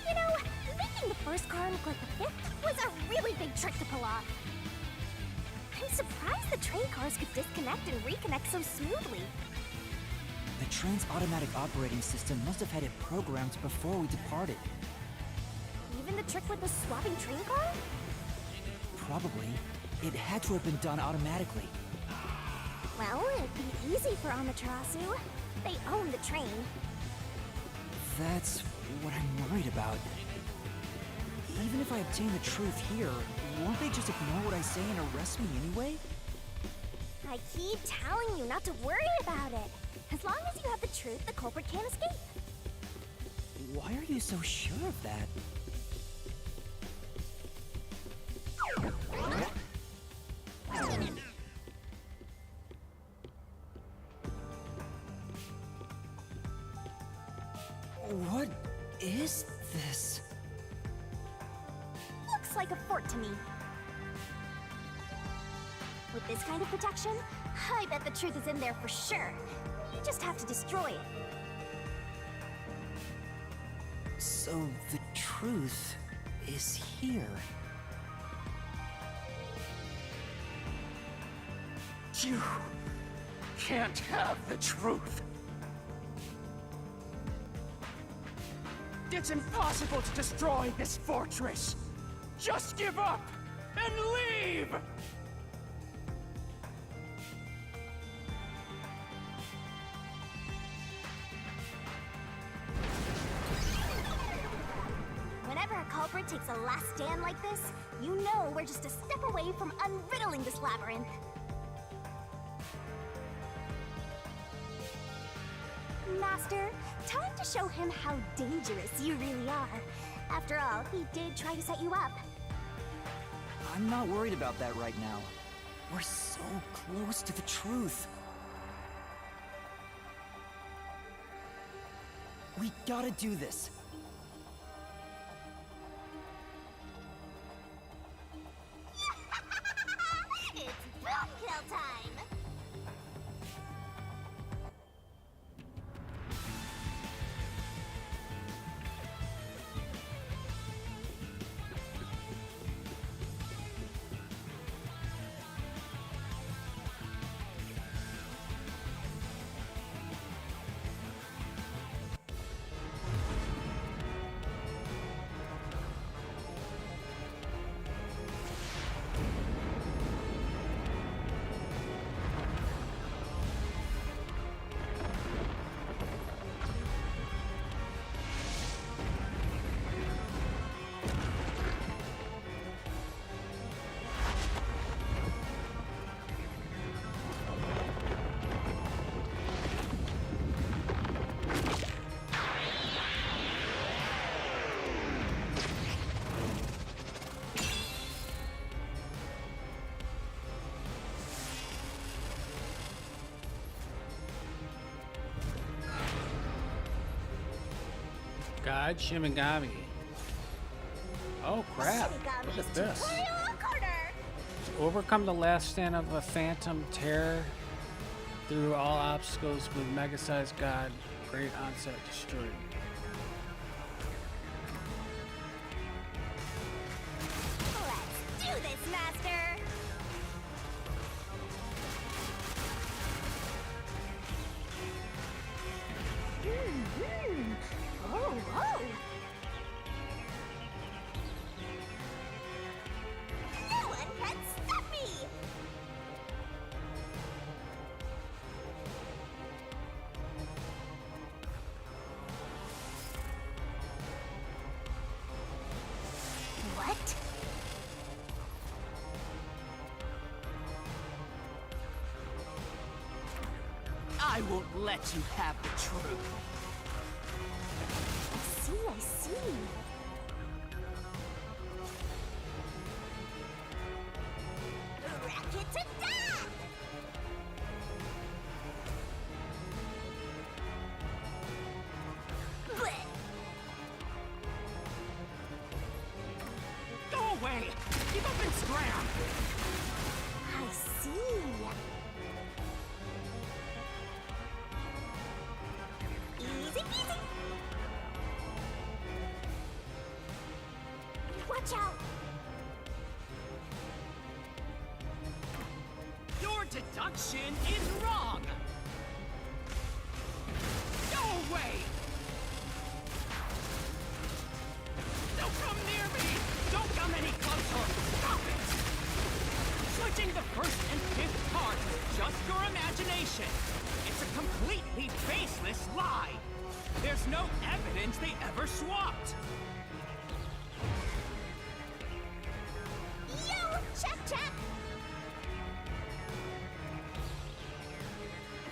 [SPEAKER 3] You know, making the first car look like the fifth was a really big trick to pull off. I'm surprised the train cars could disconnect and reconnect so smoothly.
[SPEAKER 2] The train's automatic operating system must have had it programmed before we departed.
[SPEAKER 3] Even the trick with the swapping train car?
[SPEAKER 2] Probably. It had to have been done automatically.
[SPEAKER 3] Well, it'd be easy for Amaterasu. They own the train.
[SPEAKER 2] That's what I'm worried about. Even if I obtain the truth here, won't they just ignore what I say and arrest me anyway?
[SPEAKER 3] I keep telling you not to worry about it. As long as you have the truth, the culprit can't escape.
[SPEAKER 2] Why are you so sure of that? What is this?
[SPEAKER 3] Looks like a fort to me. With this kind of protection, I bet the truth is in there for sure. You just have to destroy it.
[SPEAKER 2] So the truth is here.
[SPEAKER 6] You can't have the truth. It's impossible to destroy this fortress. Just give up and leave!
[SPEAKER 3] Whenever a culprit takes a last stand like this, you know we're just a step away from unriddling this labyrinth. Master, time to show him how dangerous you really are. After all, he did try to set you up.
[SPEAKER 2] I'm not worried about that right now. We're so close to the truth. We gotta do this.
[SPEAKER 3] It's boom kill time!
[SPEAKER 1] God Shinigami. Oh crap! Look at this. To overcome the last stand of a phantom terror through all obstacles with mega-sized god, great onset destroyed.
[SPEAKER 3] Let's do this, Master! Oh, oh! No one can stop me! What?
[SPEAKER 6] I won't let you have the truth.
[SPEAKER 3] I see. Racket to death! Blech.
[SPEAKER 6] Go away! Give up and scram!
[SPEAKER 3] I see. Easy peasy. Watch out.
[SPEAKER 6] Your deduction is wrong! Go away! Don't come near me! Don't come any closer! Stop it! Switching the first and fifth cards is just your imagination. It's a completely baseless lie. There's no evidence they ever swapped.
[SPEAKER 3] Yo, check.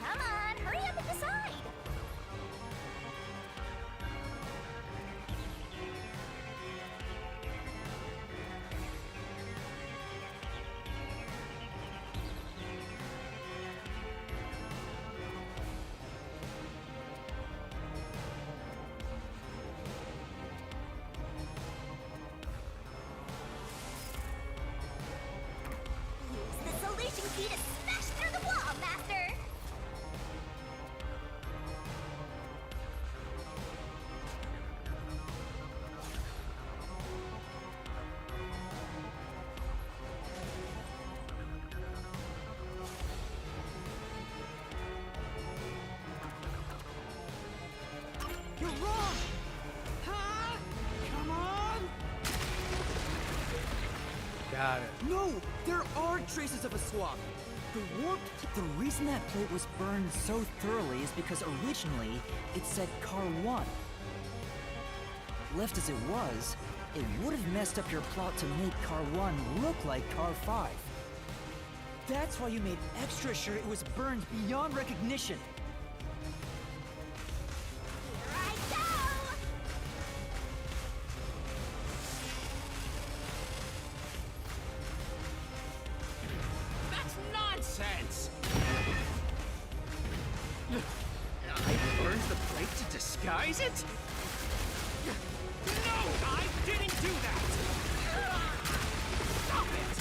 [SPEAKER 3] Come on, hurry up and decide. Use the solution key to smash through the wall, Master.
[SPEAKER 6] You're wrong! Huh? Come on!
[SPEAKER 1] Got it.
[SPEAKER 2] No! There are traces of a swap! The reason that plate was burned so thoroughly is because originally it said Car 1. Left as it was, it would have messed up your plot to make Car 1 look like Car 5. That's why you made extra sure it was burned beyond recognition.
[SPEAKER 3] Here I go.
[SPEAKER 6] That's nonsense! I burned the plate to disguise it? No, I didn't do that! Stop it!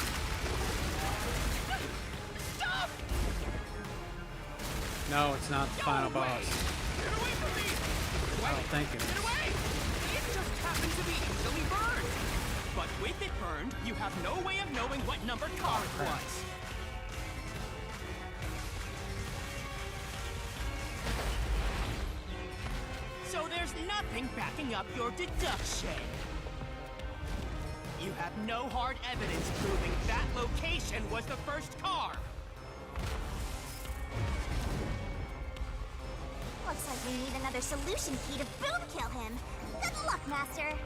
[SPEAKER 6] Stop!
[SPEAKER 1] No, it's not the
[SPEAKER 6] Go
[SPEAKER 1] final
[SPEAKER 6] away!
[SPEAKER 1] boss.
[SPEAKER 6] Get away from me!
[SPEAKER 1] I don't think it
[SPEAKER 6] Get
[SPEAKER 1] is.
[SPEAKER 6] away! It just happened to be easily burned. But with it burned, you have no way of knowing what number car it
[SPEAKER 1] crap.
[SPEAKER 6] was. So there's nothing backing up your deduction. You have no hard evidence proving that location was the first car.
[SPEAKER 3] Looks like we need another solution key to boom kill him. Good luck, Master.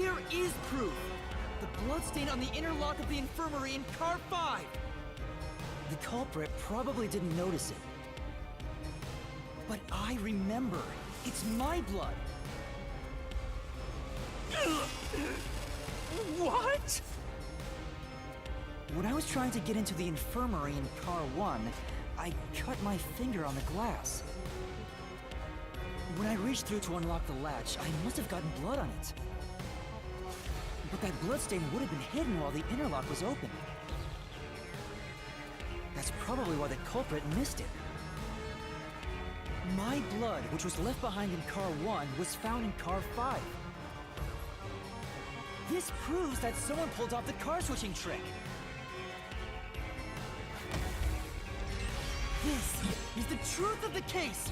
[SPEAKER 2] There is proof! The bloodstain on the interlock of the infirmary in car 5! The culprit probably didn't notice it. But I remember. It's my blood.
[SPEAKER 5] What?
[SPEAKER 2] When I was trying to get into the infirmary in car 1, I cut my finger on the glass. When I reached through to unlock the latch, I must have gotten blood on it. But that bloodstain would have been hidden while the interlock was open. That's probably why the culprit missed it. My blood, which was left behind in car 1, was found in car 5. This proves that someone pulled off the car switching trick. This is the truth of the case!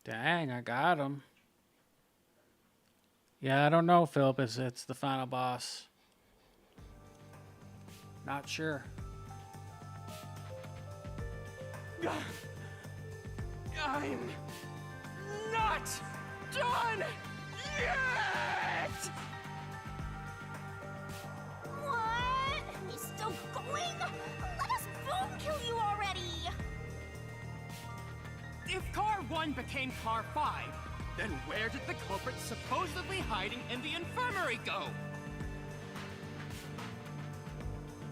[SPEAKER 1] Dang, I got him. Yeah, I don't know, Philip. It's the final boss. Not sure.
[SPEAKER 5] I'm not done yet!
[SPEAKER 3] What? He's still going? Let us boom kill you already!
[SPEAKER 5] If car 1 became car 5, then where did the culprit supposedly hiding in the infirmary go?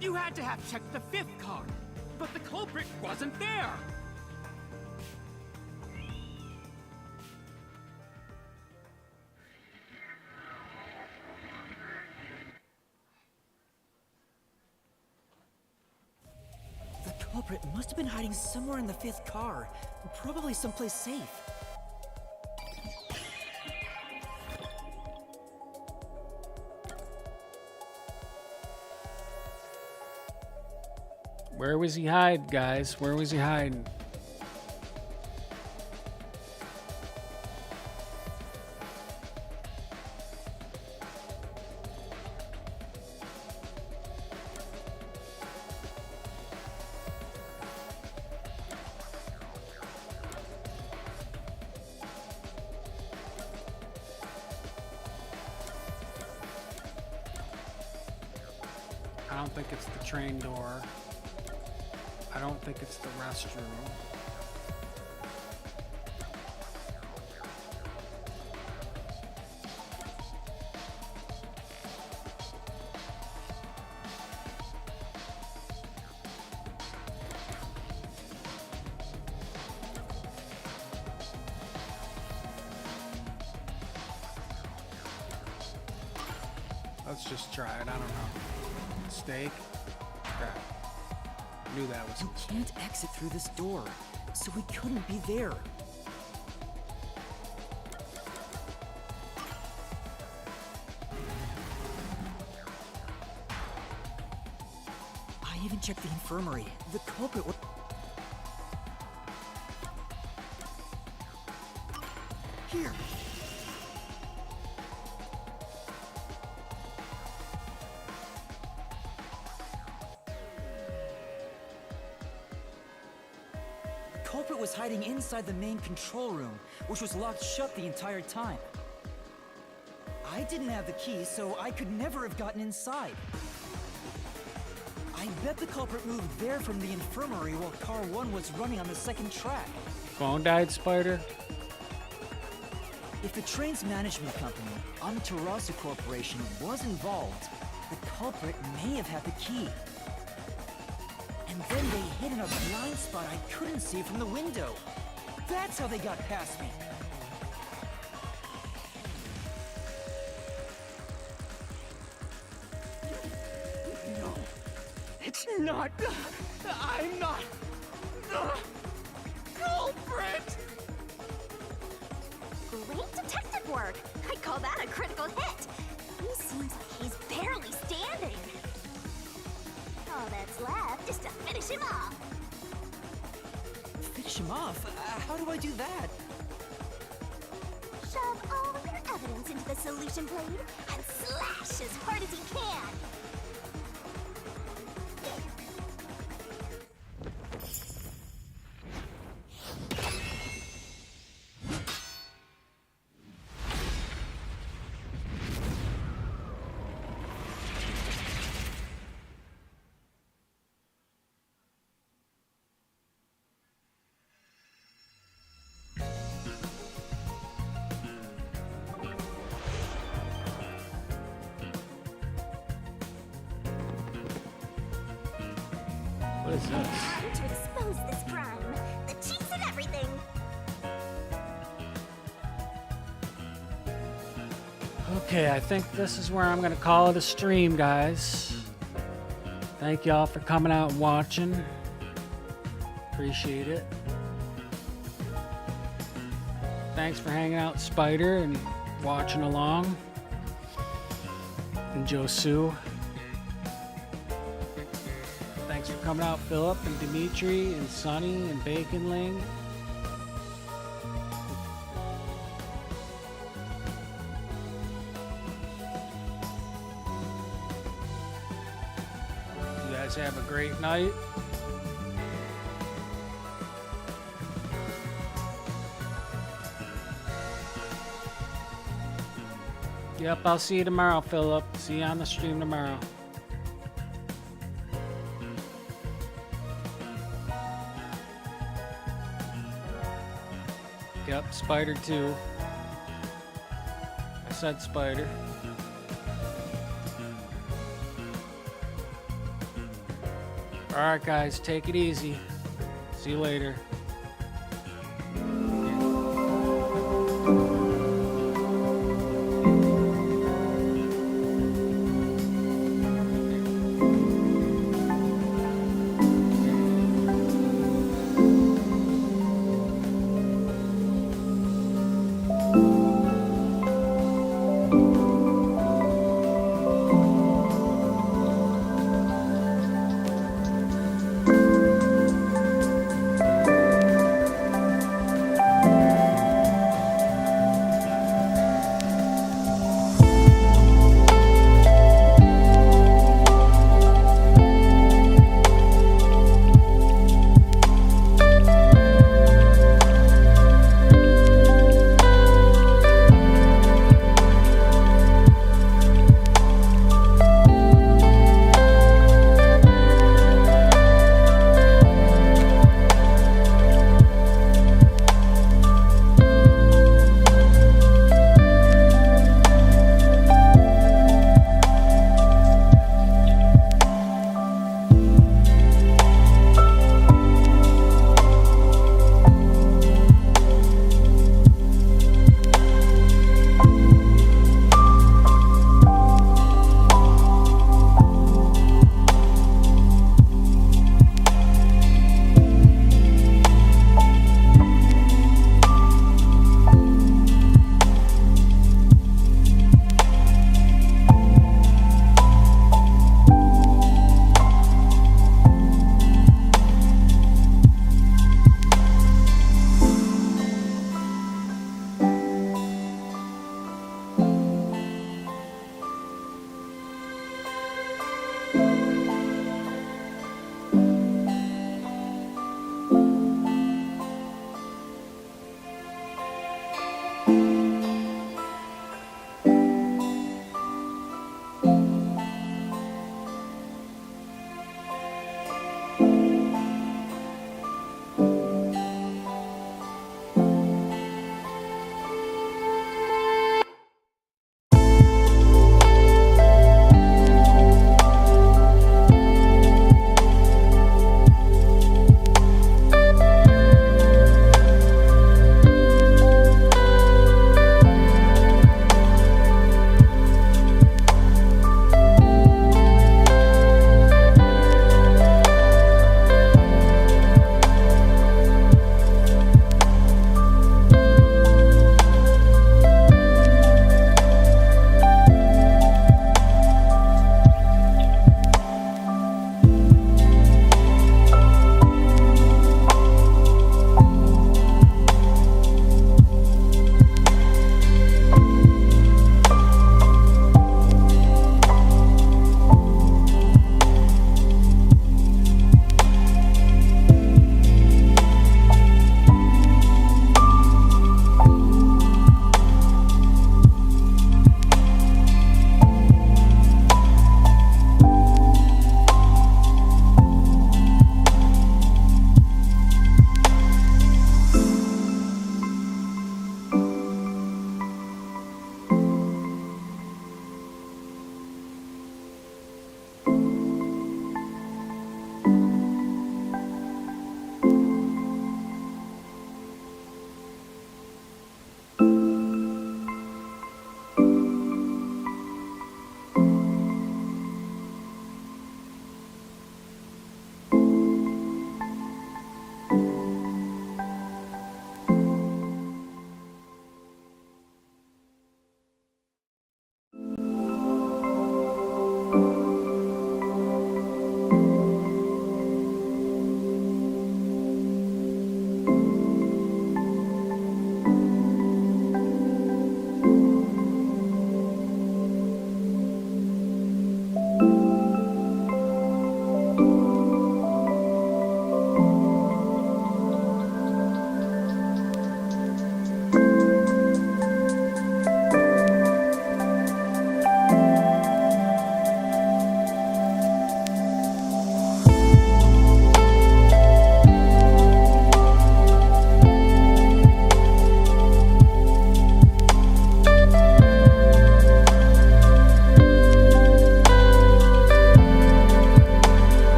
[SPEAKER 5] You had to have checked the 5th car, but the culprit wasn't there!
[SPEAKER 2] The culprit must have been hiding somewhere in the 5th car, probably someplace safe.
[SPEAKER 1] Where was he hiding, guys? Where was he hiding? I don't think it's the train door. I don't think it's the restroom. Let's just try it. I don't know. Steak? Crap. Knew that was.
[SPEAKER 2] You can't exit through this door, so we couldn't be there. I even checked the infirmary. The culprit was... Here! The culprit was hiding inside the main control room, which was locked shut the entire time. I didn't have the key, so I could never have gotten inside. I bet the culprit moved there from the infirmary while car 1 was running on the 2nd track.
[SPEAKER 1] Phone died, Spider?
[SPEAKER 2] If the train's management company, Amaterasu Corporation, was involved, the culprit may have had the key. And then they hid in a blind spot I couldn't see from the window. That's how they got past me.
[SPEAKER 5] No, it's not. I'm not the culprit!
[SPEAKER 3] Great detective work! I call that a critical hit! He seems like he's barely standing. All that's left is to finish him off.
[SPEAKER 2] finish him off. How do I do that?
[SPEAKER 3] Shove all of your evidence into the solution blade and slash as hard as you can.
[SPEAKER 1] What is this?
[SPEAKER 3] Time to expose this crime. The cheats and everything.
[SPEAKER 1] Okay, I think this is where I'm going to call it a stream, guys. Thank y'all for coming out and watching. Appreciate it. Thanks for hanging out, Spider, and watching along. And Josu. Thanks for coming out, Philip and Dimitri and Sonny and Baconling. You guys have a great night. Yep, I'll see you tomorrow, Philip. See you on the stream tomorrow. Yep, Spider too. I said Spider. Alright guys, take it easy. See you later.